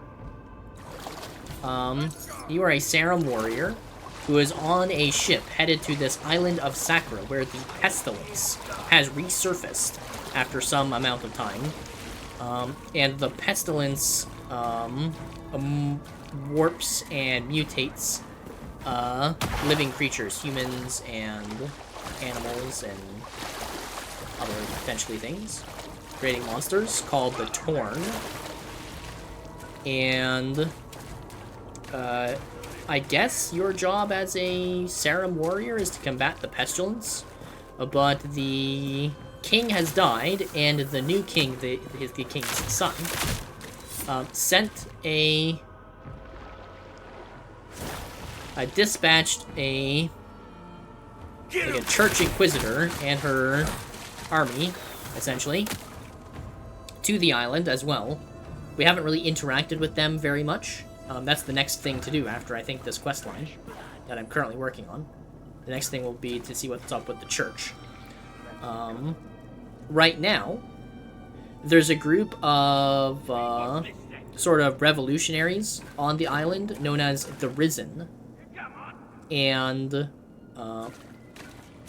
You are a Sarum warrior who is on a ship headed to this island of Sakura, where the Pestilence has resurfaced after some amount of time. And the Pestilence warps and mutates living creatures, humans and animals and other potentially things, creating monsters called the Torn. And I guess your job as a Sarum warrior is to combat the Pestilence, but the king has died, and the new king, the king's son, dispatched a church inquisitor and her army, essentially, to the island as well. We haven't really interacted with them very much. That's the next thing to do after, I think, this quest line that I'm currently working on. The next thing will be to see what's up with the church. Right now, there's a group of sort of revolutionaries on the island known as the Risen. And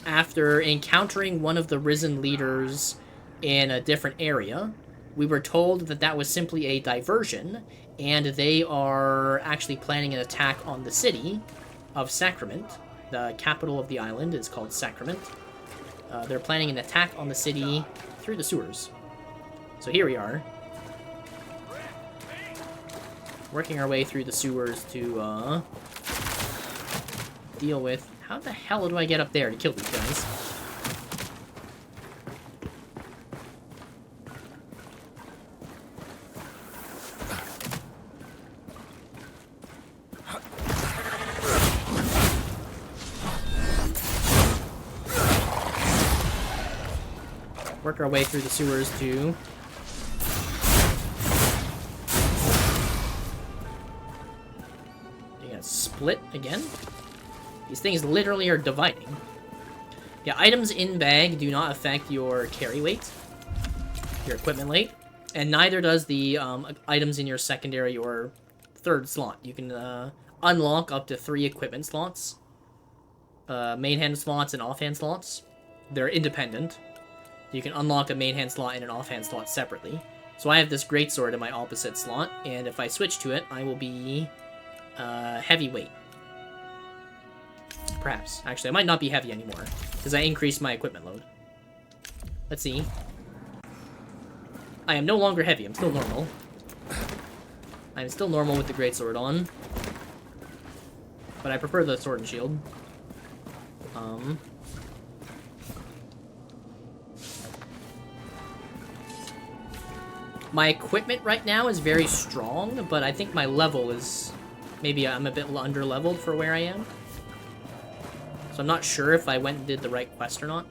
after encountering one of the Risen leaders in a different area, we were told that that was simply a diversion, and they are actually planning an attack on the city of Sacrament. The capital of the island is called Sacrament. they're planning an attack on the city through the sewers. So here we are. Working our way through the sewers to deal with... How the hell do I get up there to kill these guys? Work our way through the sewers to... You gotta split again? These things literally are dividing. Yeah, items in bag do not affect your carry weight, your equipment weight, and neither does the items in your secondary or third slot. You can unlock up to 3 equipment slots, main hand slots and offhand slots. They're independent. You can unlock a main hand slot and an offhand slot separately. So I have this greatsword in my opposite slot, and if I switch to it, I will be heavyweight. Perhaps. Actually, I might not be heavy anymore, because I increased my equipment load. Let's see. I am no longer heavy. I'm still normal. I'm still normal with the greatsword on. But I prefer the sword and shield. My equipment right now is very strong, but I think my level is... Maybe I'm a bit under-leveled for where I am. So I'm not sure if I went and did the right quest or not.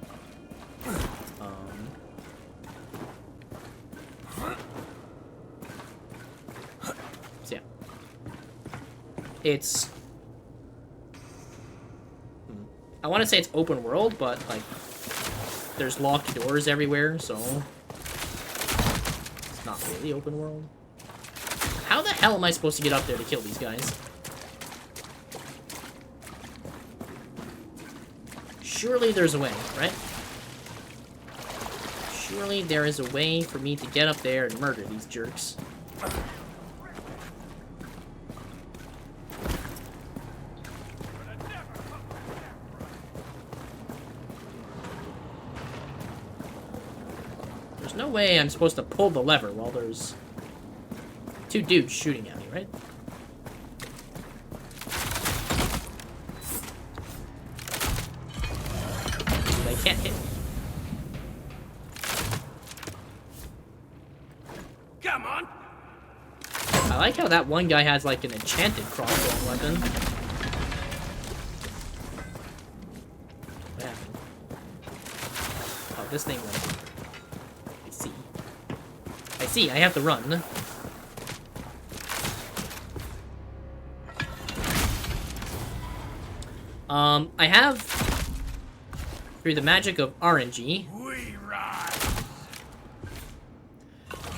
So yeah. It's... I want to say it's open world, but, like, there's locked doors everywhere, so... It's not really open world. How the hell am I supposed to get up there to kill these guys? Surely there's a way, right? Surely there is a way for me to get up there and murder these jerks. There's no way I'm supposed to pull the lever while there's 2 dudes shooting at me, right? Can't hit me. Come on! I like how that one guy has like an enchanted crossbow weapon. What happened? Oh, this thing went. I see. I see, I have to run. I have, through the magic of RNG,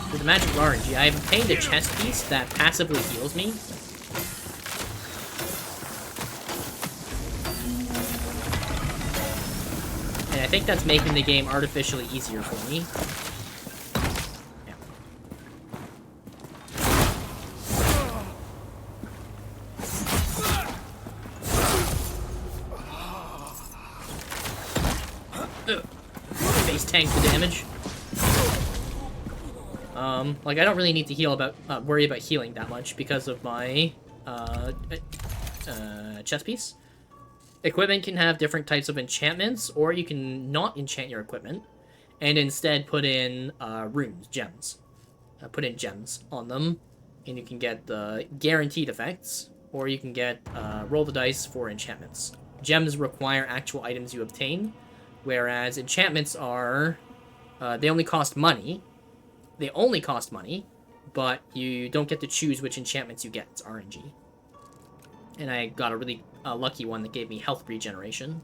through the magic of RNG, I have obtained a chest piece that passively heals me. And I think that's making the game artificially easier for me. Tank the damage. Like I don't really need to heal worry about healing that much because of my chest piece. Equipment can have different types of enchantments, or you can not enchant your equipment and instead put in runes, gems. Put in gems on them, and you can get the guaranteed effects, or you can get roll the dice for enchantments. Gems require actual items you obtain, whereas enchantments are, they only cost money. They only cost money, but you don't get to choose which enchantments you get. It's RNG. And I got a really lucky one that gave me health regeneration.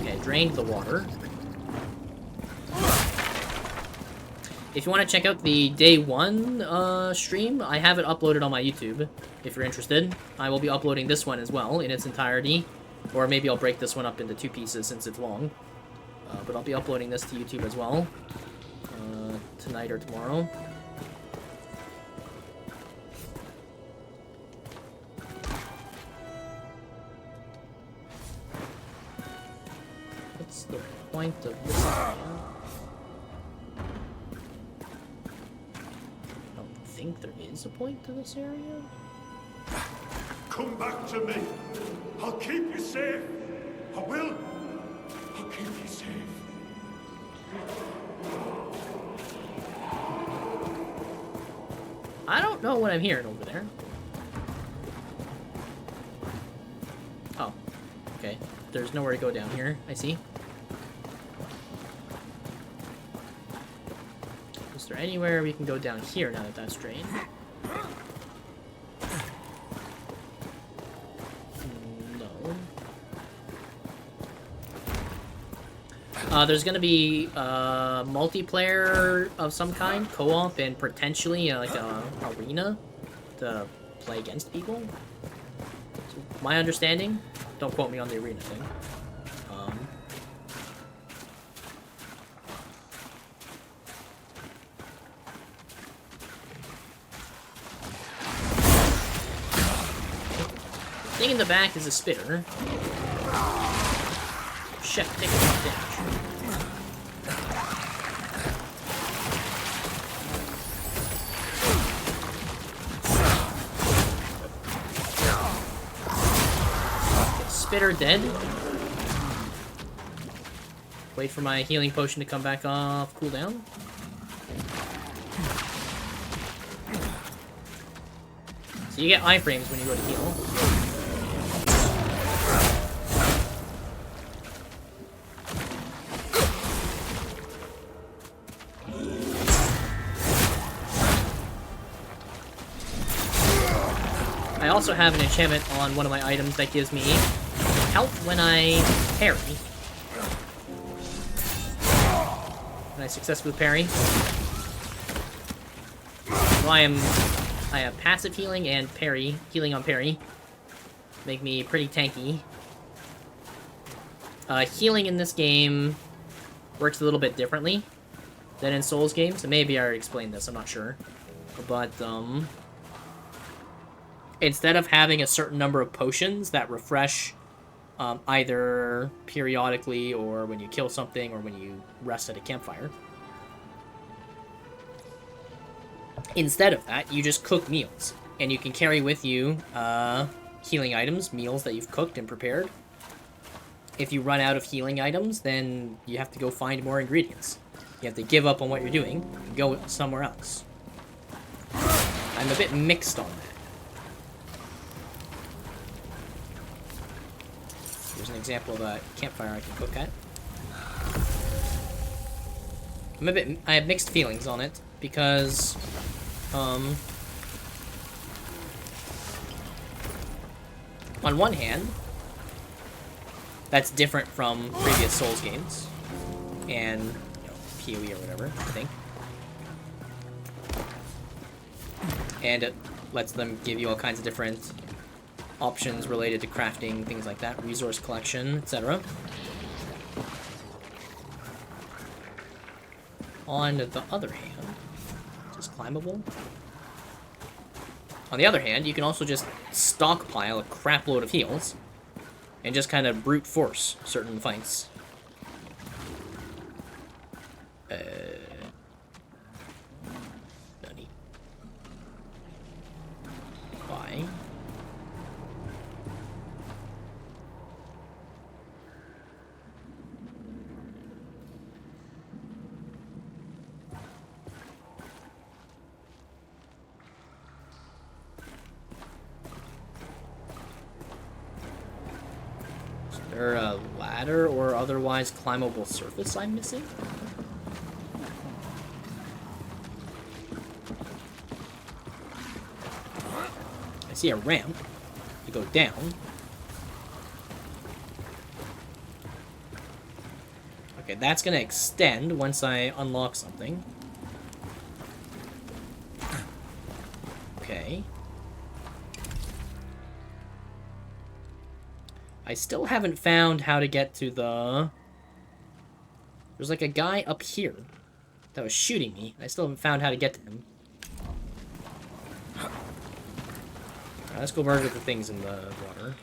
Okay, drained the water. If you want to check out the day 1 stream, I have it uploaded on my YouTube, if you're interested. I will be uploading this one as well, in its entirety. Or maybe I'll break this one up into 2 pieces since it's long. But I'll be uploading this to YouTube as well. Tonight or tomorrow. the point of this area? I don't think there is a point to this area. Come back to me. I'll keep you safe. I will. I'll keep you safe. I don't know what I'm hearing over there. Oh, okay. There's nowhere to go down here, I see. Is there anywhere we can go down here now that that's drained? No. There's gonna be multiplayer of some kind, co-op, and potentially like a arena to play against people. So my understanding, don't quote me on the arena thing. Thing in the back is a spitter. Shit, take a lot of damage. Spitter dead. Wait for my healing potion to come back off cooldown. So you get iframes when you go to heal. I also have an enchantment on one of my items that gives me health when I parry. When I successfully parry. So I have passive healing and parry, healing on parry. Make me pretty tanky. Healing in this game works a little bit differently than in Souls games. And maybe I already explained this, I'm not sure. But, instead of having a certain number of potions that refresh either periodically or when you kill something or when you rest at a campfire, instead of that, you just cook meals. And you can carry with you healing items, meals that you've cooked and prepared. If you run out of healing items, then you have to go find more ingredients. You have to give up on what you're doing and go somewhere else. I'm a bit mixed on that. Here's an example of a campfire I can cook at. I have mixed feelings on it because, on one hand, that's different from previous Souls games and PoE or whatever, I think. And it lets them give you all kinds of different options related to crafting, things like that, resource collection, etc. On the other hand, just climbable. On the other hand, you can also just stockpile a crap load of heals and just kind of brute force certain fights. Nutty. Why? Is there a ladder or otherwise climbable surface I'm missing? I see a ramp to go down. Okay, that's gonna extend once I unlock something. Okay. I still haven't found how to get to the... There's like a guy up here that was shooting me. I still haven't found how to get to him. Alright, let's go murder the things in the water.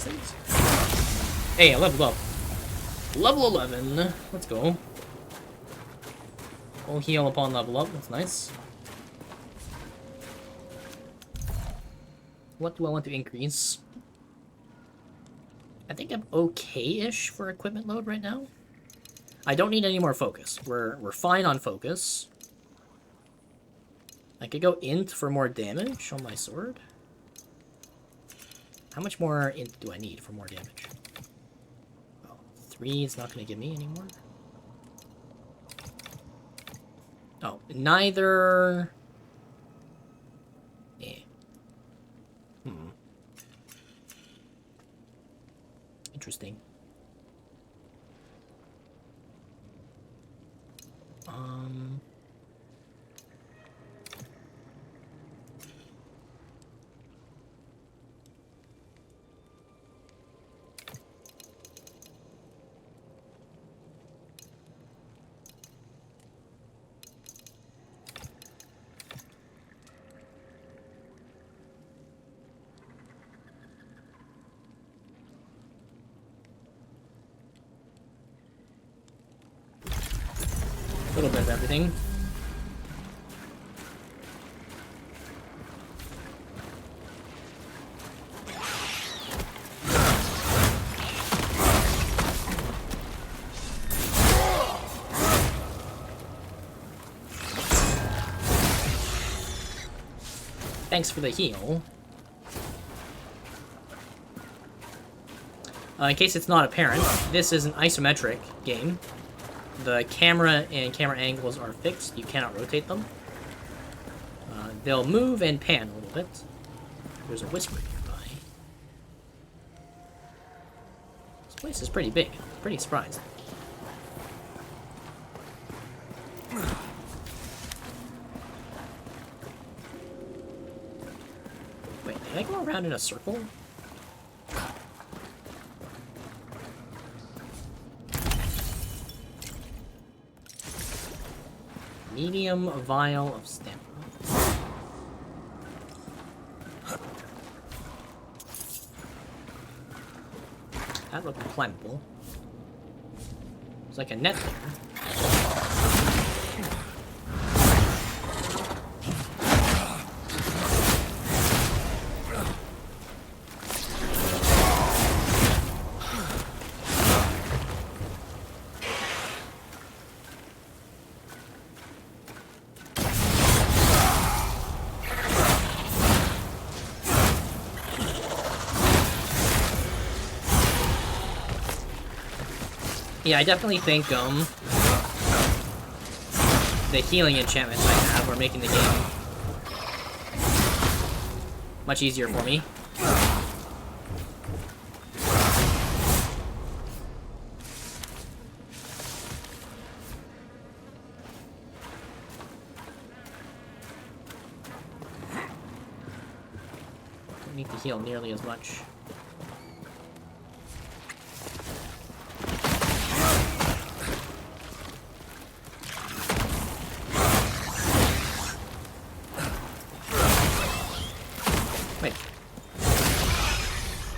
these things? Hey, I leveled up. Level 11. Let's go. Full heal upon level up. That's nice. What do I want to increase? I think I'm okay-ish for equipment load right now. I don't need any more focus. We're fine on focus. I could go int for more damage on my sword. How much more int do I need for more damage? Oh, 3 is not going to give me anymore. Oh, neither... Interesting. A little bit of everything. Thanks for the heal. In case it's not apparent, this is an isometric game. The camera and camera angles are fixed. You cannot rotate them. They'll move and pan a little bit. There's a whisper nearby. This place is pretty big. Pretty surprised. Wait, did I go around in a circle? Medium vial of stamina. That looked climbable. It's like a net there. Yeah, I definitely think, the healing enchantments I have are making the game much easier for me. Don't need to heal nearly as much.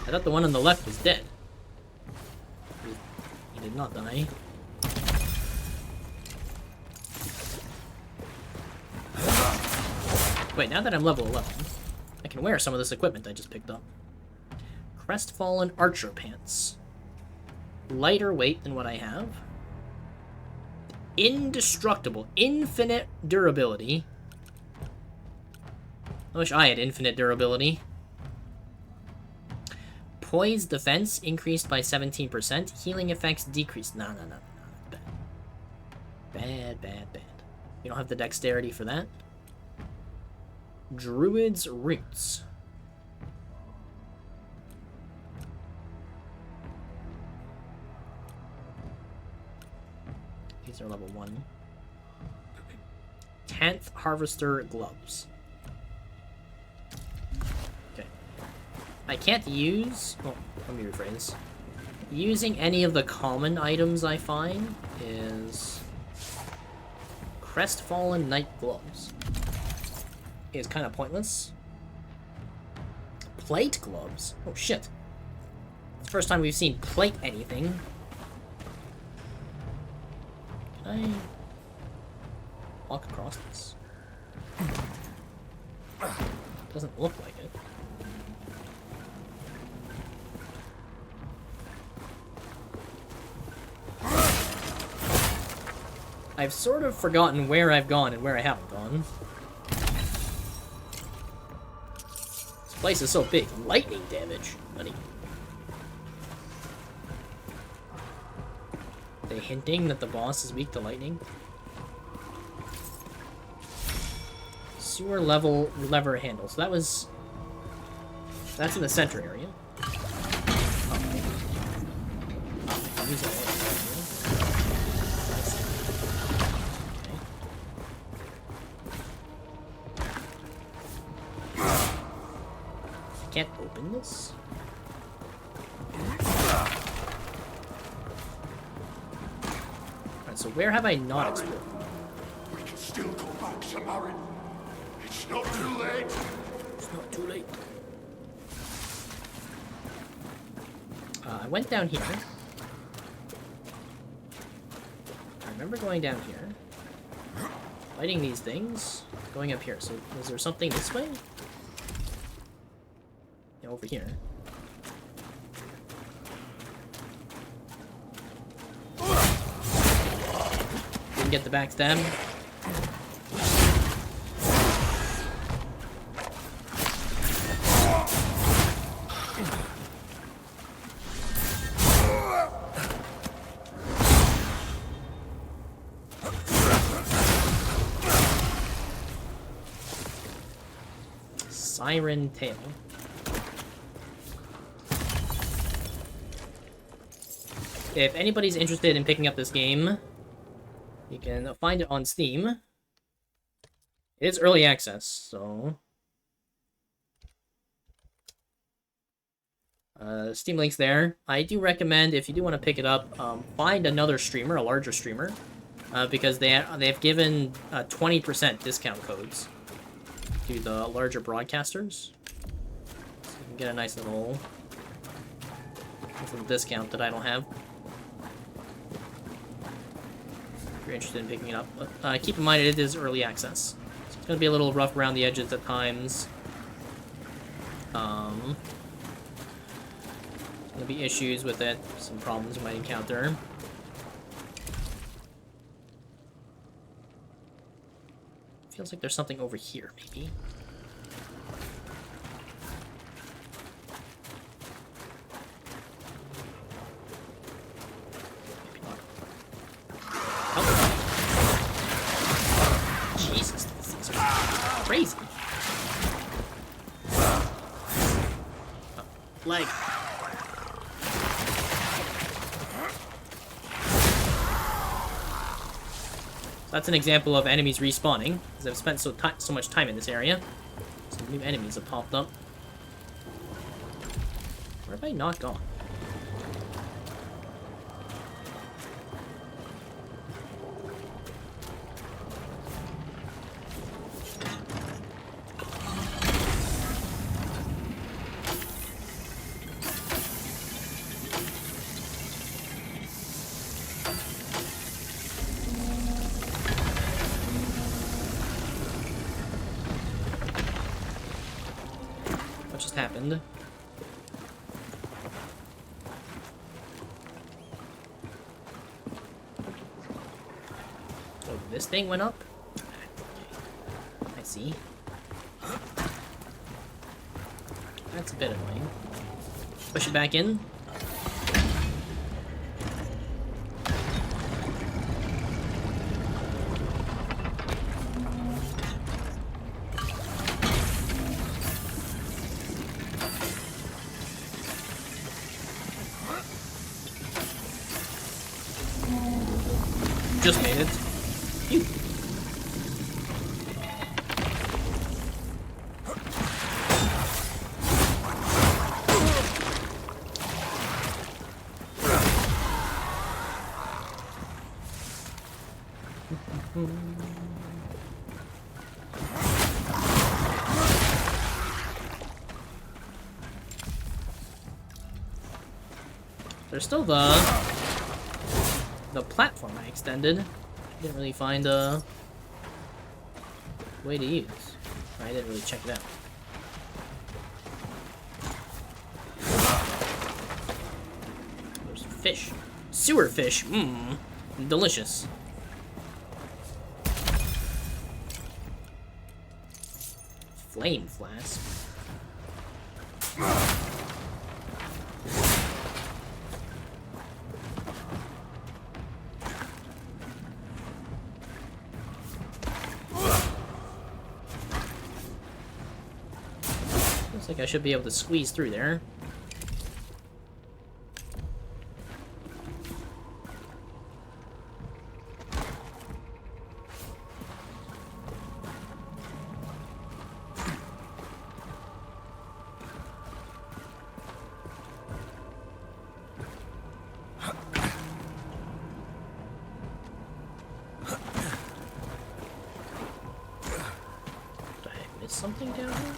I thought the one on the left was dead. He did not die. Wait, now that I'm level 11, I can wear some of this equipment I just picked up. Crestfallen Archer Pants. Lighter weight than what I have. Indestructible. Infinite durability. I wish I had infinite durability. Poise defense increased by 17%. Healing effects decreased. No. Bad. Bad. You don't have the dexterity for that. Druid's Roots. These are level 1. 10th Harvester Gloves. I can't use... Oh, let me rephrase. Using any of the common items I find is... Crestfallen Night Gloves. Is kind of pointless. Plate Gloves? Oh, shit. It's the first time we've seen plate anything. Can I walk across this? Doesn't look like it. I've sort of forgotten where I've gone and where I haven't gone. This place is so big. Lightning damage, buddy. Are they hinting that the boss is weak to lightning? Sewer level lever handle. So that's in the center area. Use that one. Can't open this? Alright, so where have I not explored? We can still go back, Samarin. It's not too late. It's not too late. I went down here. I remember going down here. Fighting these things. Going up here. So, is there something this way? Over here. Didn't get the backstab. Siren Tail. If anybody's interested in picking up this game, you can find it on Steam. It is early access, so... Steam link's there. I do recommend, if you do want to pick it up, find another streamer, a larger streamer, because they have given 20% discount codes to the larger broadcasters. So you can get a nice little discount that I don't have. If you're interested in picking it up. But keep in mind it is early access. So it's going to be a little rough around the edges at times. There's going to be issues with it, some problems you might encounter. Feels like there's something over here, maybe. Crazy. Leg. That's an example of enemies respawning, because I've spent so much time in this area. Some new enemies have popped up. Where have I not gone? Happened. Oh, this thing went up? I see. That's a bit annoying. Push it back in. Just made it. Phew. There's still the platform I extended. Didn't really find a way to use. I didn't really check it out. There's fish. Sewer fish. Mmm. Delicious. Flame flask. Looks like I should be able to squeeze through there. Something down here?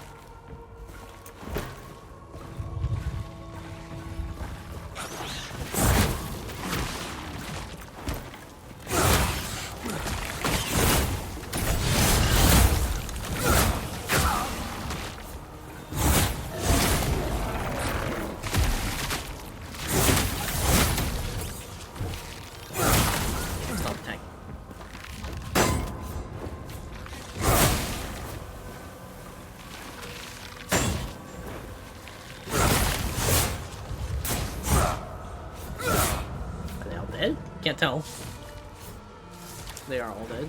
Stop attacking. Can't tell. They are all dead.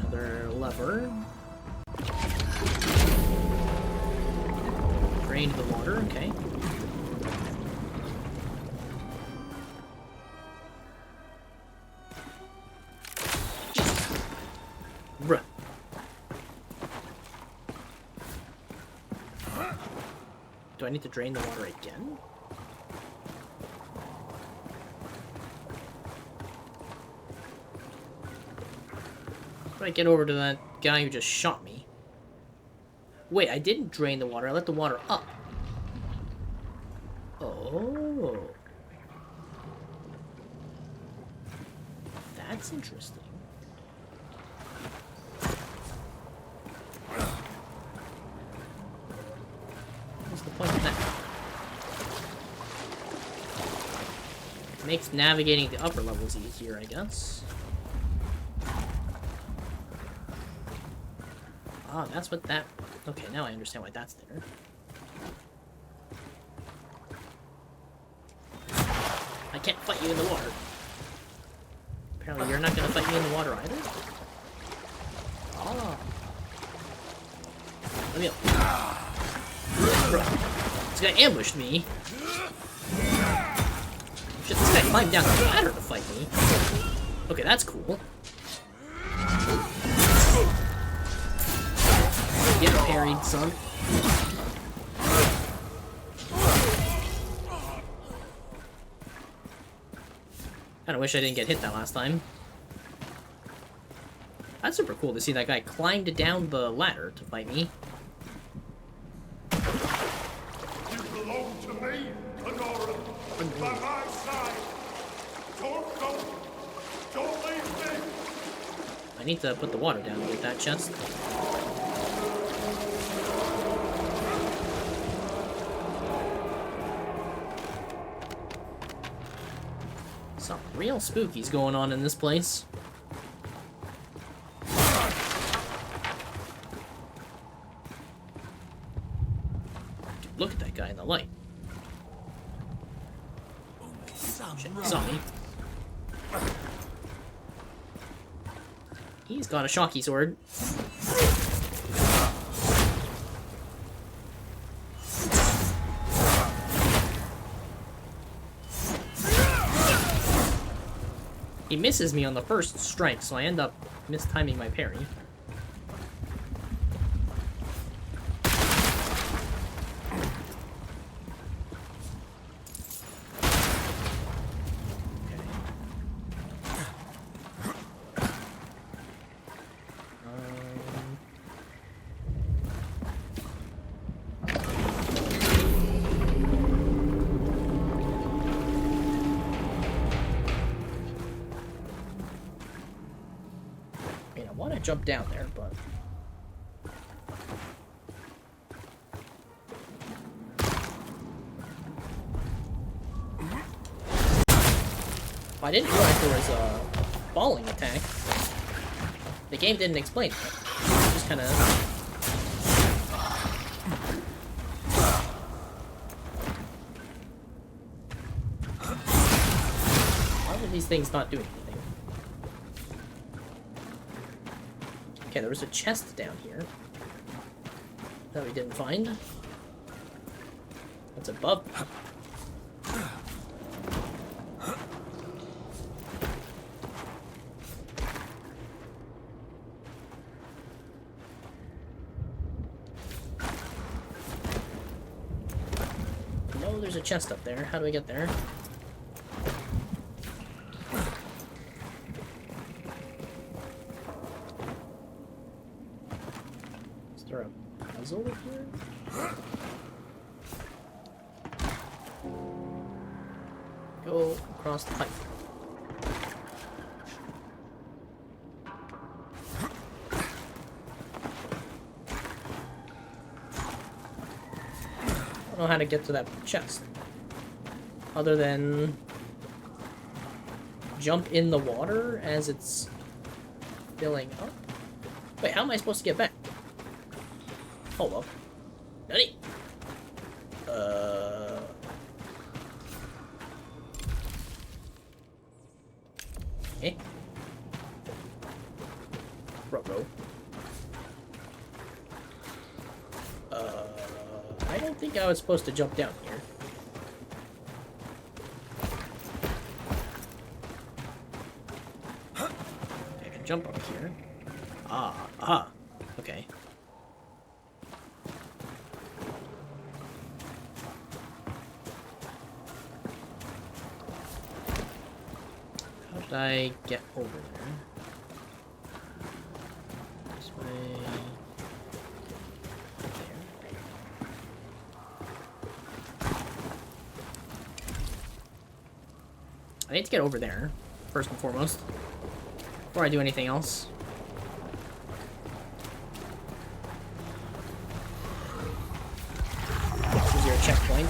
Another lever. Drain the water, okay. Bruh. Do I need to drain the water again? How do I get over to that guy who just shot me? Wait, I didn't drain the water. I let the water up. Oh. That's interesting. What's the point of that? Makes navigating the upper levels easier, I guess. Ah, that's what that... Okay, now I understand why that's there. I can't fight you in the water. Apparently you're not gonna fight me in the water either? Oh. Let me up. Bro, this guy ambushed me. Shit, this guy climbed down the ladder to fight me. Okay, that's cool. Get parried, son. Kinda wish I didn't get hit that last time. That's super cool to see that guy climbed down the ladder to fight me. You belong to me, Kenora. By my side. Don't go. Don't leave me. I need to put the water down to get that chest. Some real spookies going on in this place. Dude, look at that guy in the light. Shit, he saw me. He's got a shocky sword. He misses me on the first strike, so I end up mistiming my parry. jump down there, but... I didn't realize there was a falling attack. The game didn't explain it. It just kind of... Why would these things not do anything? Okay, there was a chest down here that we didn't find. That's above me. There's a chest up there. How do we get there? Is there a puzzle here? Go across the pipe. I don't know how to get to that chest other than jump in the water as it's filling up. Wait, how am I supposed to get back? Hold up. Nani? Okay. Ruh-roh. I don't think I was supposed to jump down here. I can jump up here. Aha. Okay. How did I get over there? This way. I need to get over there, first and foremost, before I do anything else. This is your checkpoint.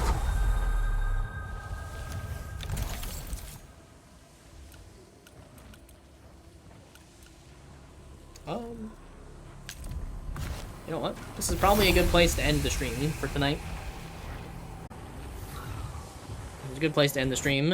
You know what? This is probably a good place to end the stream for tonight. It's a good place to end the stream.